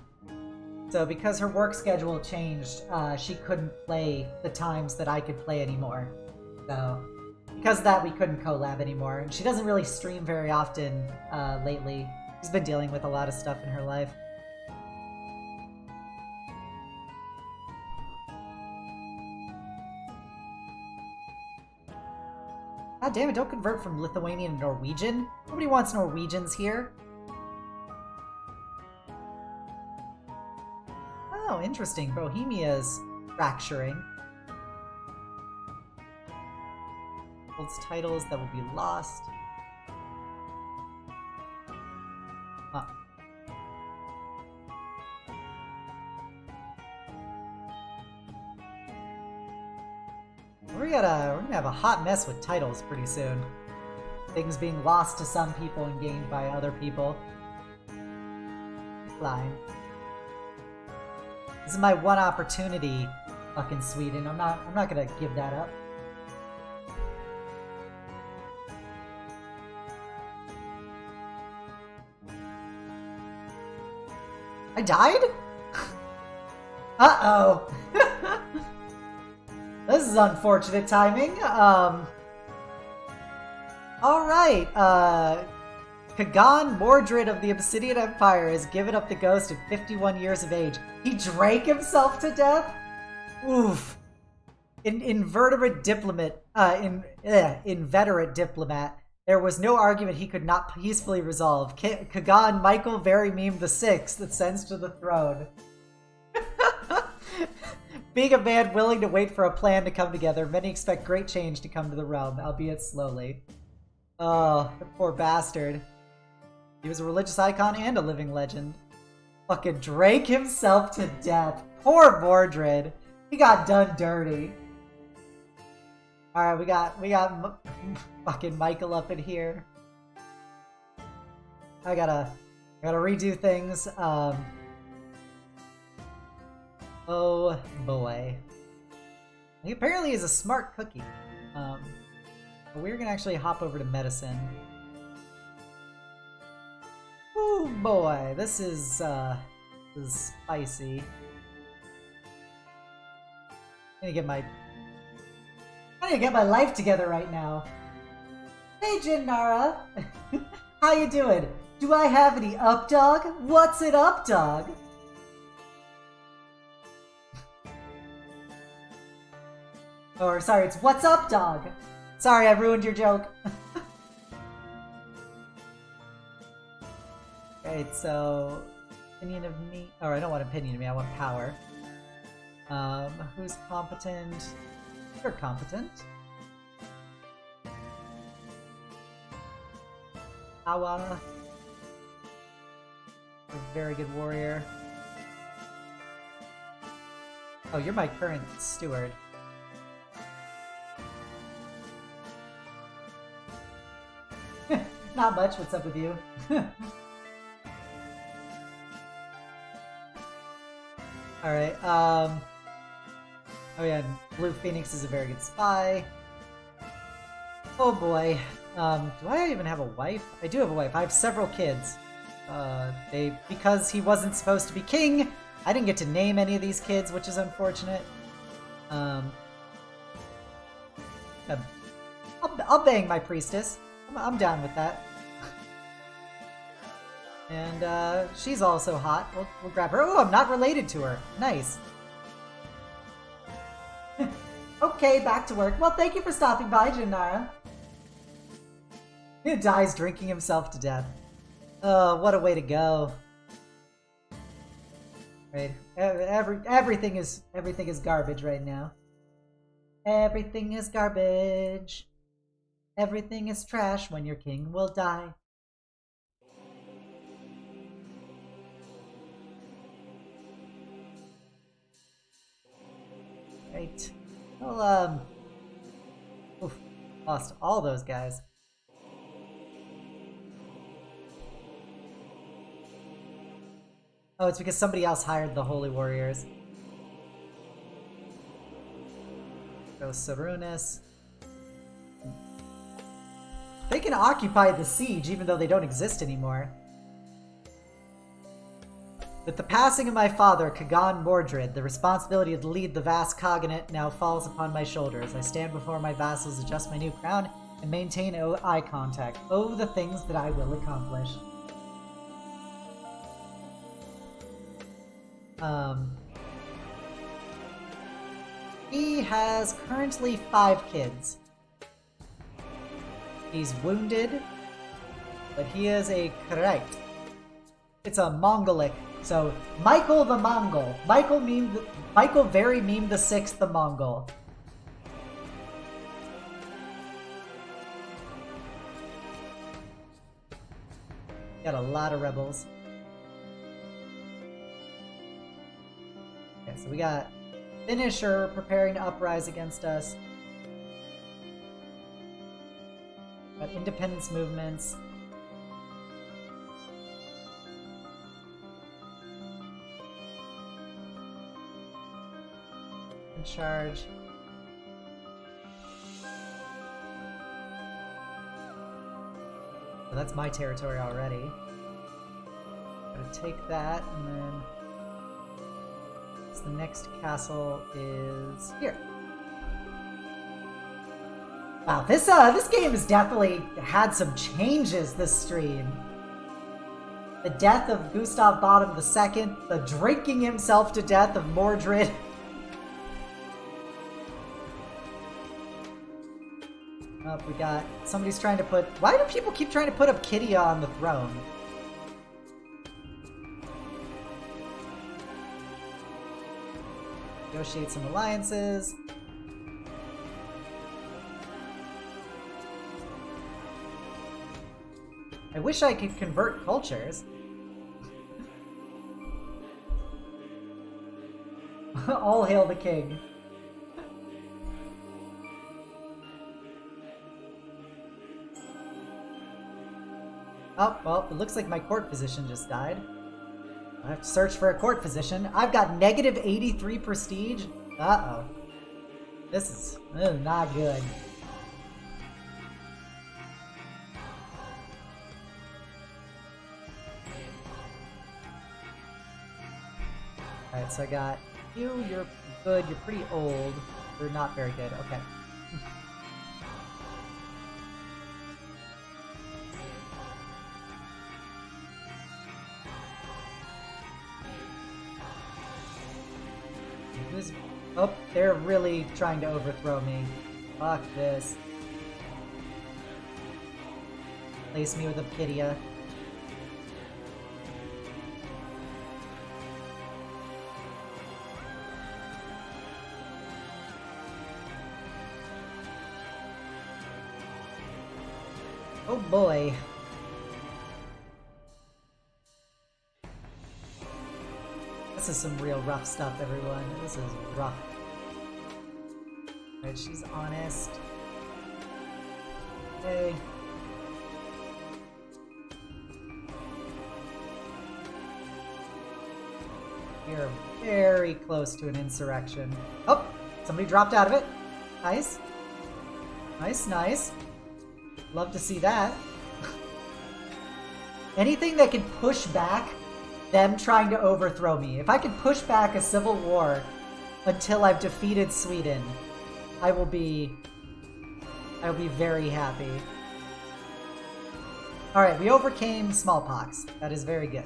So because her work schedule changed, she couldn't play the times that I could play anymore. So because of that, we couldn't collab anymore. And she doesn't really stream very often lately. She's been dealing with a lot of stuff in her life. God damn it, don't convert from Lithuanian to Norwegian. Nobody wants Norwegians here. Oh, interesting. Bohemia's fracturing. Holds titles that will be lost. Huh. We're gonna have a hot mess with titles pretty soon. Things being lost to some people and gained by other people. line. This is my one opportunity, fucking Sweden. I'm not gonna give that up. I died? Uh-oh. This is unfortunate timing. Alright, Kagan Mordred of the Obsidian Empire has given up the ghost at 51 years of age. He drank himself to death? Oof. Inveterate diplomat, inveterate diplomat. There was no argument he could not peacefully resolve. Kagan Michael Very Meme the Sixth ascends to the throne. Being a man willing to wait for a plan to come together, many expect great change to come to the realm, albeit slowly. Oh, the poor bastard. He was a religious icon and a living legend. Fucking drank himself to death. Poor Mordred. He got done dirty. Alright, we got fucking Michael up in here. I gotta redo things. Oh boy. He apparently is a smart cookie. But we're gonna actually hop over to medicine. Oh boy, this is spicy. I need to get my life together right now. Hey Jinnara! How you doing? Do I have any up, dog? What's it up, dog? Or sorry, it's what's up, dog? Sorry, I ruined your joke. Okay, so opinion of me. Oh, I don't want opinion of me. I want power. Who's competent? You're competent. Awa. A very good warrior. Oh, you're my current steward. Not much. What's up with you? Alright, oh yeah, Blue Phoenix is a very good spy. Oh boy. Do I even have a wife? I do have a wife. I have several kids. Because he wasn't supposed to be king, I didn't get to name any of these kids, which is unfortunate. I'll bang my priestess. I'm down with that. And she's also hot. We'll grab her. Oh, I'm not related to her. Nice. Okay, back to work. Well, thank you for stopping by, Jinnara. He dies drinking himself to death. Oh, what a way to go. Right. Everything is garbage right now. Everything is garbage. Everything is trash when your king will die. Right. Well, oof, lost all those guys. Oh, it's because somebody else hired the Holy Warriors. Go Sarunas. They can occupy the siege even though they don't exist anymore. With the passing of my father, Kagan Mordred, the responsibility to lead the vast Cognate now falls upon my shoulders. I stand before my vassals, adjust my new crown, and maintain eye contact. Oh, the things that I will accomplish. He has currently 5 kids. He's wounded, but he is a correct. It's a Mongolic. So, Michael the Mongol. Michael Very Meme the Sixth the Mongol. Got a lot of rebels. Okay, so we got Finisher preparing to uprise against us. Got independence movements. charge. So that's my territory already. Gotta take that, and then the next castle is here. Wow, this game has definitely had some changes this stream. The death of Gustav Bottom II, the drinking himself to death of Mordred. Oh, we got somebody's trying to put. Why do people keep trying to put up Kydia on the throne? Negotiate some alliances. I wish I could convert cultures. All hail the king. Oh, well, it looks like my court physician just died. I have to search for a court physician. I've got negative 83 prestige. Uh-oh. This is not good. Alright, so I got you, you're good, you're pretty old. You're not very good, okay. Oh, they're really trying to overthrow me. Fuck this. Place me with a Pydia. Oh boy. This is some real rough stuff, everyone. This is rough. Alright, she's honest. Hey. We are very close to an insurrection. Oh! Somebody dropped out of it. Nice. Nice, nice. Love to see that. Anything that can push back them trying to overthrow me. If I can push back a civil war until I've defeated Sweden, I will be very happy. Alright, we overcame smallpox. That is very good.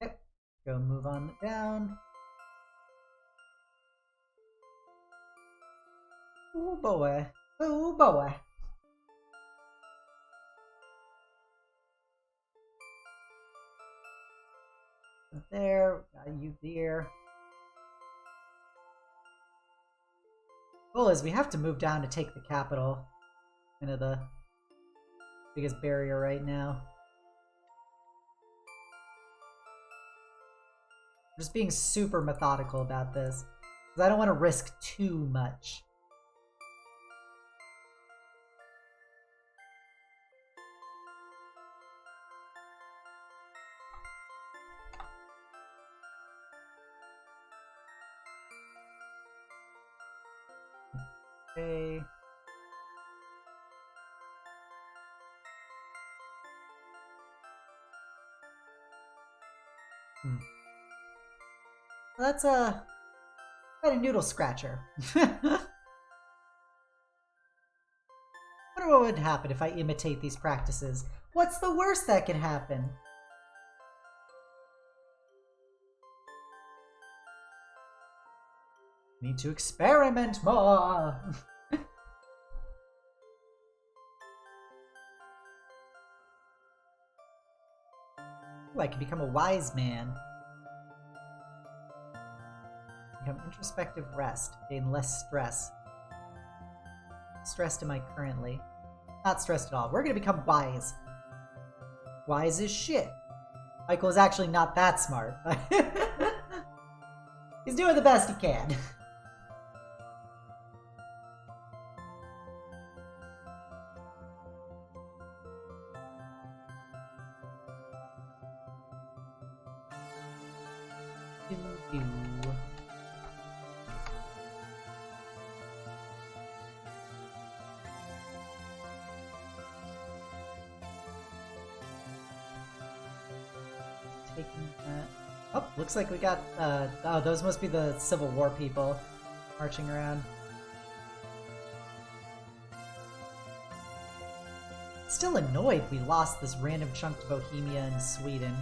Yep. Go move on down. Oh boy. Oh boy. There, got you there. Goal is we have to move down to take the capital. Kind of the biggest barrier right now. I'm just being super methodical about this, because I don't want to risk too much. Okay. Well, that's quite a noodle scratcher. Wonder what would happen if I imitate these practices. What's the worst that can happen? Need to experiment more. Ooh, I can become a wise man. Become introspective rest. Gain less stress. Stressed am I currently? Not stressed at all. We're gonna become wise. Wise as shit. Michael is actually not that smart. He's doing the best he can. Do. Taking that. Oh, looks like we got, oh, those must be the Civil War people marching around. Still annoyed we lost this random chunk to Bohemia and Sweden.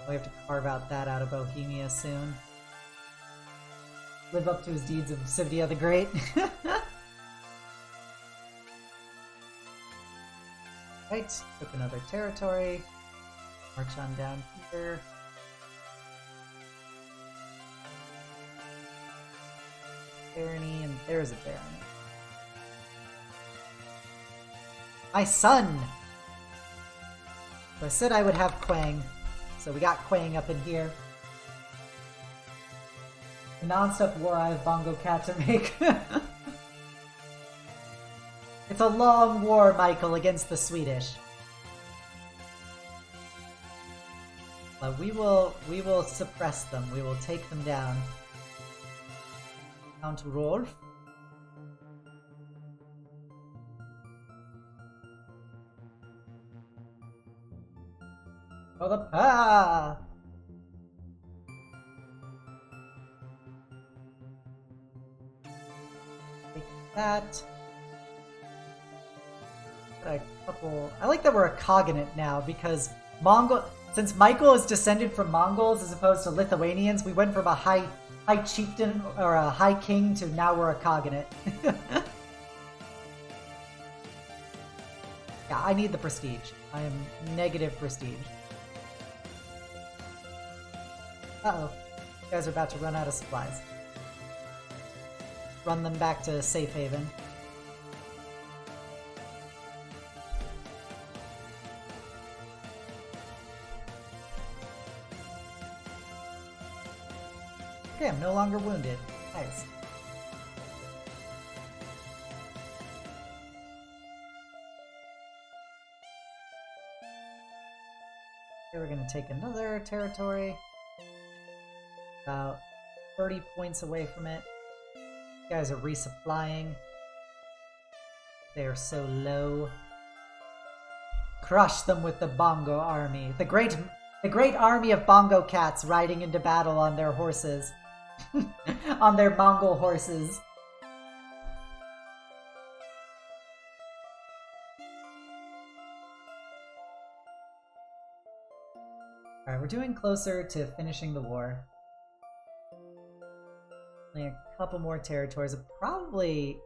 We have to carve out that out of Bohemia soon. Live up to his deeds of Sivdia the Great. Right, took another territory. March on down here. Barony, and there's a barony. My son! So I said I would have Quang. So we got Quang up in here. The non-stop war I have Bongo Cat to make. It's a long war, Michael, against the Swedish. But we will suppress them. We will take them down. Count Rolf. For the path! Take that. A couple. I like that we're a cognate now because since Michael is descended from Mongols as opposed to Lithuanians, we went from a high chieftain or a high king to now we're a cognate. Yeah, I need the prestige. I am negative prestige. Uh-oh. You guys are about to run out of supplies. Run them back to safe haven. Okay, I'm no longer wounded. Nice. Okay, we're gonna take another territory. About 30 points away from it. You guys are resupplying. They are so low. Crush them with the Bongo army. The great army of Bongo cats riding into battle on their horses. On their Mongol horses. Alright, we're doing closer to finishing the war. Only a couple more territories. Probably...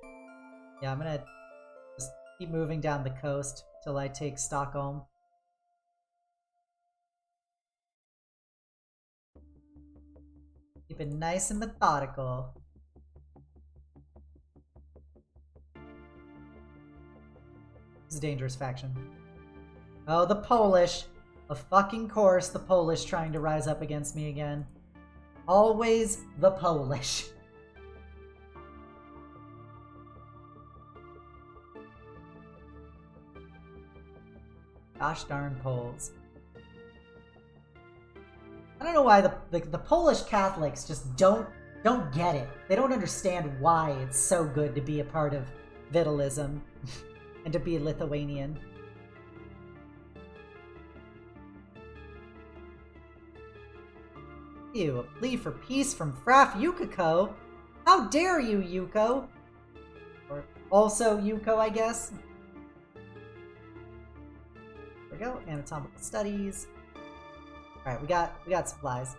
Yeah, I'm gonna just keep moving down the coast till I take Stockholm. Keep it nice and methodical. This is a dangerous faction. Oh, the Polish! Of fucking course, the Polish trying to rise up against me again. Always the Polish. Gosh darn Poles. I don't know why the Polish Catholics just don't get it. They don't understand why it's so good to be a part of Vitalism and to be Lithuanian. Ew, a plea for peace from Fraf Yukiko? How dare you, Yuko? Or also Yuko, I guess. There we go, anatomical studies. Alright, we got supplies.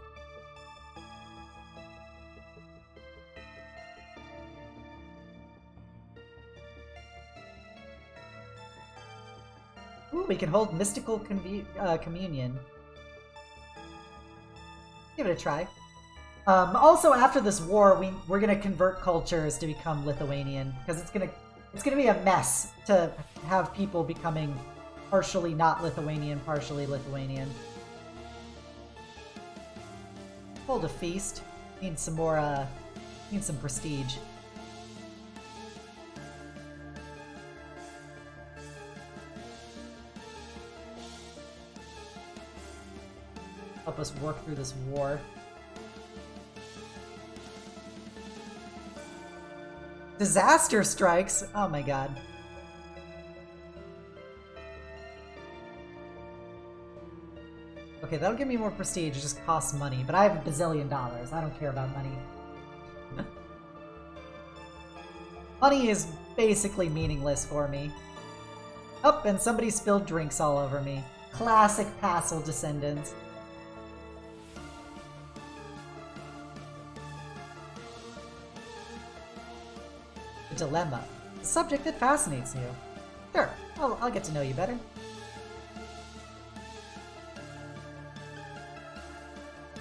Ooh, we can hold mystical communion. Give it a try. Also, after this war, we're gonna convert cultures to become Lithuanian because it's gonna be a mess to have people becoming partially not Lithuanian, partially Lithuanian. Hold a feast. Need some more. Need some prestige. Help us work through this war. Disaster strikes? Oh my god. Okay, that'll give me more prestige. It just costs money. But I have $1 bazillion. I don't care about money. Money is basically meaningless for me. Oh, and somebody spilled drinks all over me. Classic Passel descendants. The dilemma. A subject that fascinates you. Sure, I'll get to know you better.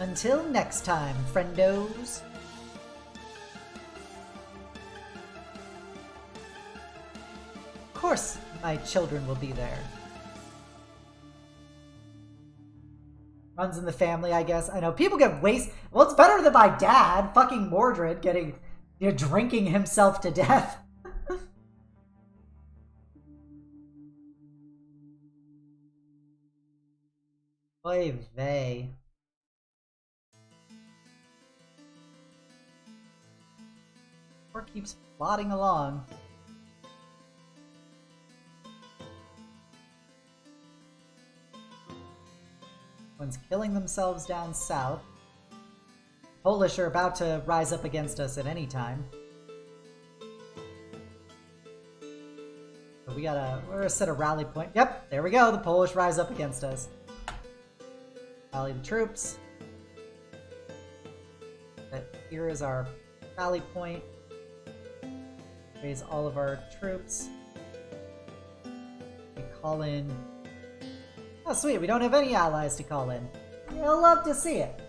Until next time, friendos. Of course, my children will be there. Runs in the family, I guess. I know people get wasted. Well, it's better than my dad, fucking Mordred, getting, drinking himself to death. Oy vey. Or keeps plodding along. One's killing themselves down south. Polish are about to rise up against us at any time. So we're gonna set a rally point. Yep, there we go. The Polish rise up against us. Rally the troops. But here is our rally point. Raise all of our troops. We call in... Oh, sweet, we don't have any allies to call in. I'll love to see it.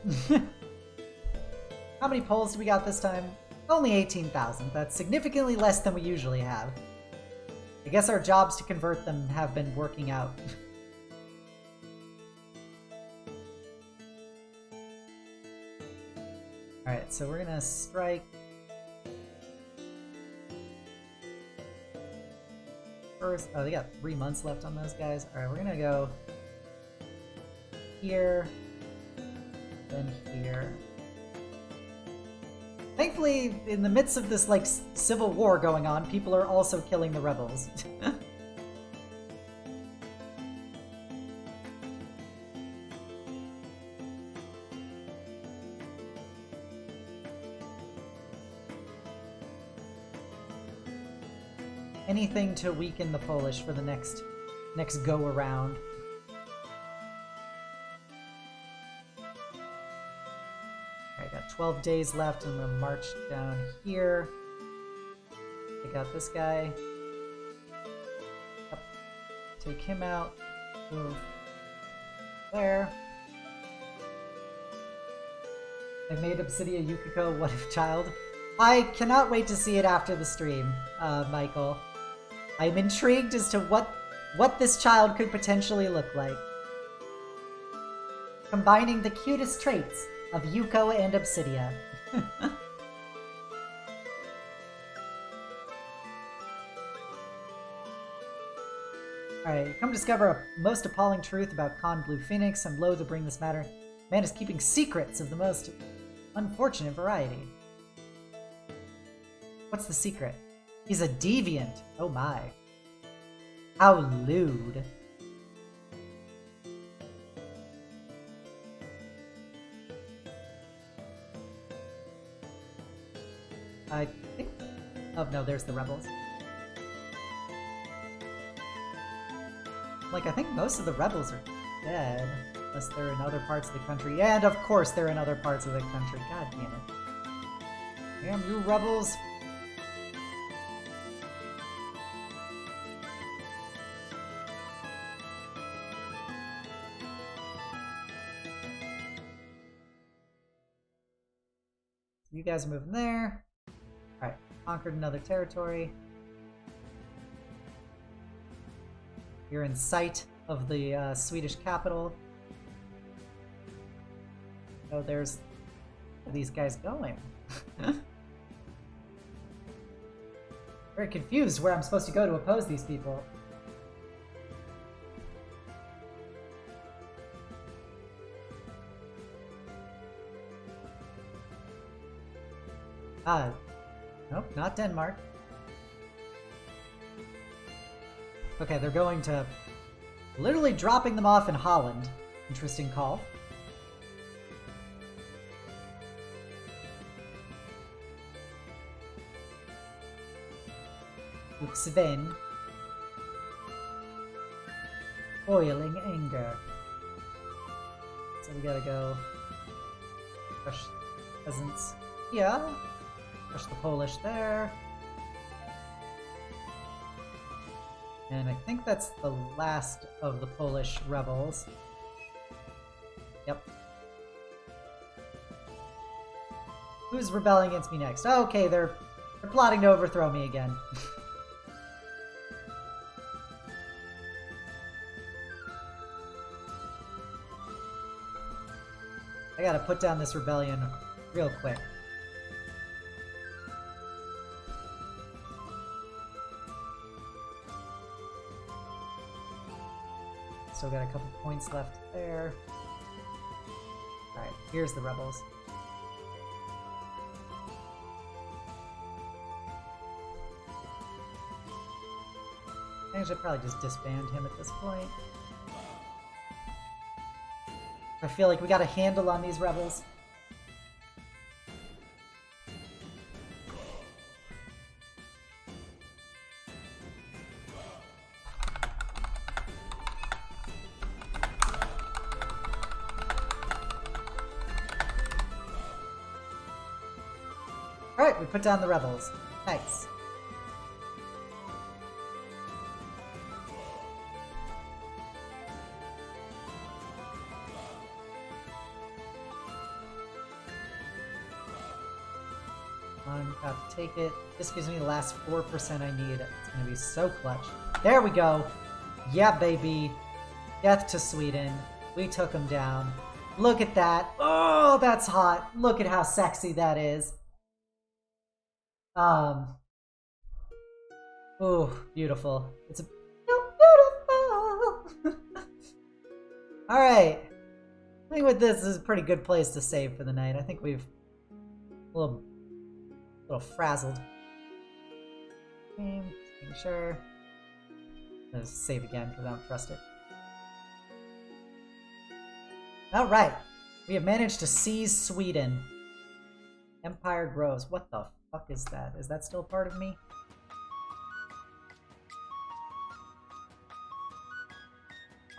How many Poles do we got this time? Only 18,000. That's significantly less than we usually have. I guess our jobs to convert them have been working out. Alright, so we're gonna strike... First, oh, they got 3 months left on those guys. Alright, we're gonna go here, then here. Thankfully, in the midst of this, like, civil war going on, people are also killing the rebels. Anything to weaken the Polish for the next go-around. I got 12 days left. I'm gonna march down here. Take out this guy. Yep. Take him out. Move there. I made Obsidia Yukiko What If Child. I cannot wait to see it after the stream, Michael. I'm intrigued as to what this child could potentially look like. Combining the cutest traits of Yuko and Obsidia. Alright, come discover a most appalling truth about Khan Blue Phoenix. I'm loath to bring this matter. Man is keeping secrets of the most unfortunate variety. What's the secret? He's a deviant. Oh my. How lewd. I think... Oh no, there's the rebels. Like, I think most of the rebels are dead. Unless they're in other parts of the country. And of course they're in other parts of the country. God damn it. Damn you rebels. You guys are moving there. Alright, conquered another territory. You're in sight of the Swedish capital. Oh, there's... Where are these guys going? Very confused where I'm supposed to go to oppose these people. Nope, not Denmark. Okay, they're going to... literally dropping them off in Holland. Interesting call. Sven. Boiling anger. So we gotta go crush peasants here. Crush the Polish there. And I think that's the last of the Polish rebels. Yep. Who's rebelling against me next? Oh, okay, they're plotting to overthrow me again. I gotta put down this rebellion real quick. Still got a couple points left there. Alright, here's the rebels. I should probably just disband him at this point. I feel like we got a handle on these rebels. Alright, we put down the rebels. Nice. I'm about to take it. This gives me the last 4% I need. It's gonna be so clutch. There we go! Yeah, baby! Death to Sweden. We took him down. Look at that! Oh, that's hot! Look at how sexy that is. Ooh, beautiful. It's a beautiful! Alright. I think with this is a pretty good place to save for the night. I think we've a little frazzled. Making sure. Let's save again because I don't trust it. Alright. We have managed to seize Sweden. Empire grows. What the fuck is that? Is that still part of me?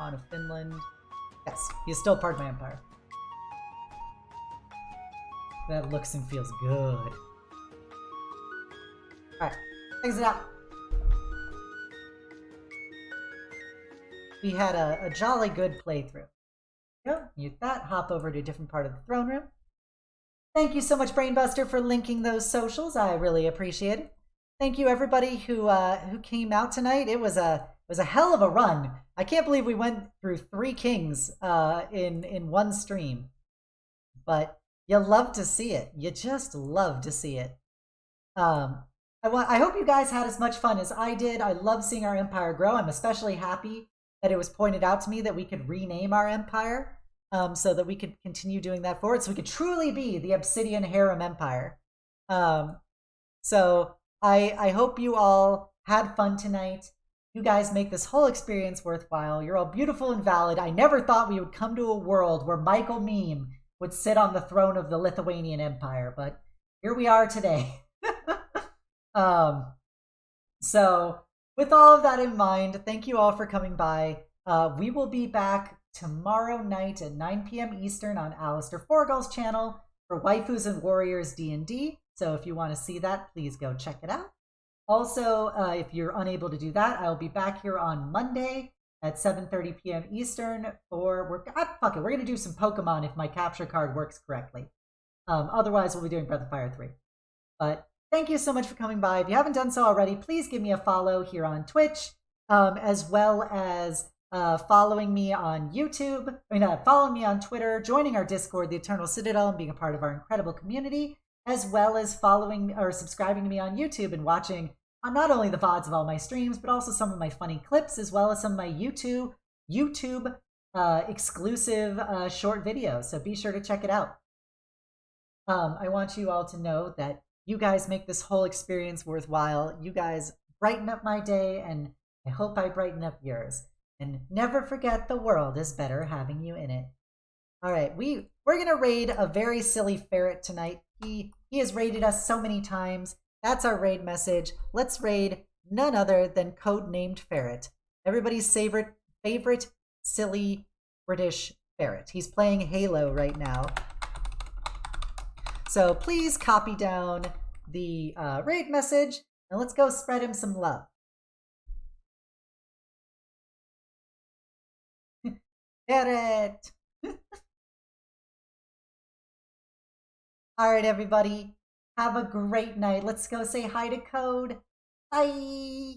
On of Finland. Yes, he is still part of my empire. That looks and feels good. Alright, exit out. We had a jolly good playthrough. Yep, use that, hop over to a different part of the throne room. Thank you so much, Brainbuster, for linking those socials. I really appreciate it. Thank you, everybody who came out tonight. It was a hell of a run. I can't believe we went through 3 kings in one stream. But you love to see it. You just love to see it. I hope you guys had as much fun as I did. I love seeing our empire grow. I'm especially happy that it was pointed out to me that we could rename our empire. So that we could continue doing that forward, so we could truly be the Obsidian Harem Empire. So I hope you all had fun tonight. You guys make this whole experience worthwhile. You're all beautiful and valid. I never thought we would come to a world where Michael Meme would sit on the throne of the Lithuanian Empire, but here we are today. So with all of that in mind, thank you all for coming by. We will be back tomorrow night at 9 p.m. Eastern on Alistair Forgall's channel for Waifus and Warriors D&D. So if you want to see that, please go check it out. Also, if you're unable to do that, I'll be back here on Monday at 7:30 p.m. Eastern for... fuck it, we're going to do some Pokemon if my capture card works correctly. Otherwise, we'll be doing Breath of Fire 3. But thank you so much for coming by. If you haven't done so already, please give me a follow here on Twitch, as well as following me on YouTube, following me on Twitter, joining our Discord, the Eternal Citadel, and being a part of our incredible community, as well as following or subscribing to me on YouTube and watching not only the VODs of all my streams, but also some of my funny clips, as well as some of my YouTube exclusive short videos. So be sure to check it out. I want you all to know that you guys make this whole experience worthwhile. You guys brighten up my day and I hope I brighten up yours. And never forget the world is better having you in it. All right, we're gonna raid a very silly ferret tonight. He has raided us so many times. That's our raid message. Let's raid none other than codenamed Ferret, everybody's favorite silly British ferret. He's playing Halo right now. So please copy down the raid message and let's go spread him some love. Ferret! All right, everybody. Have a great night. Let's go say hi to Code. Bye!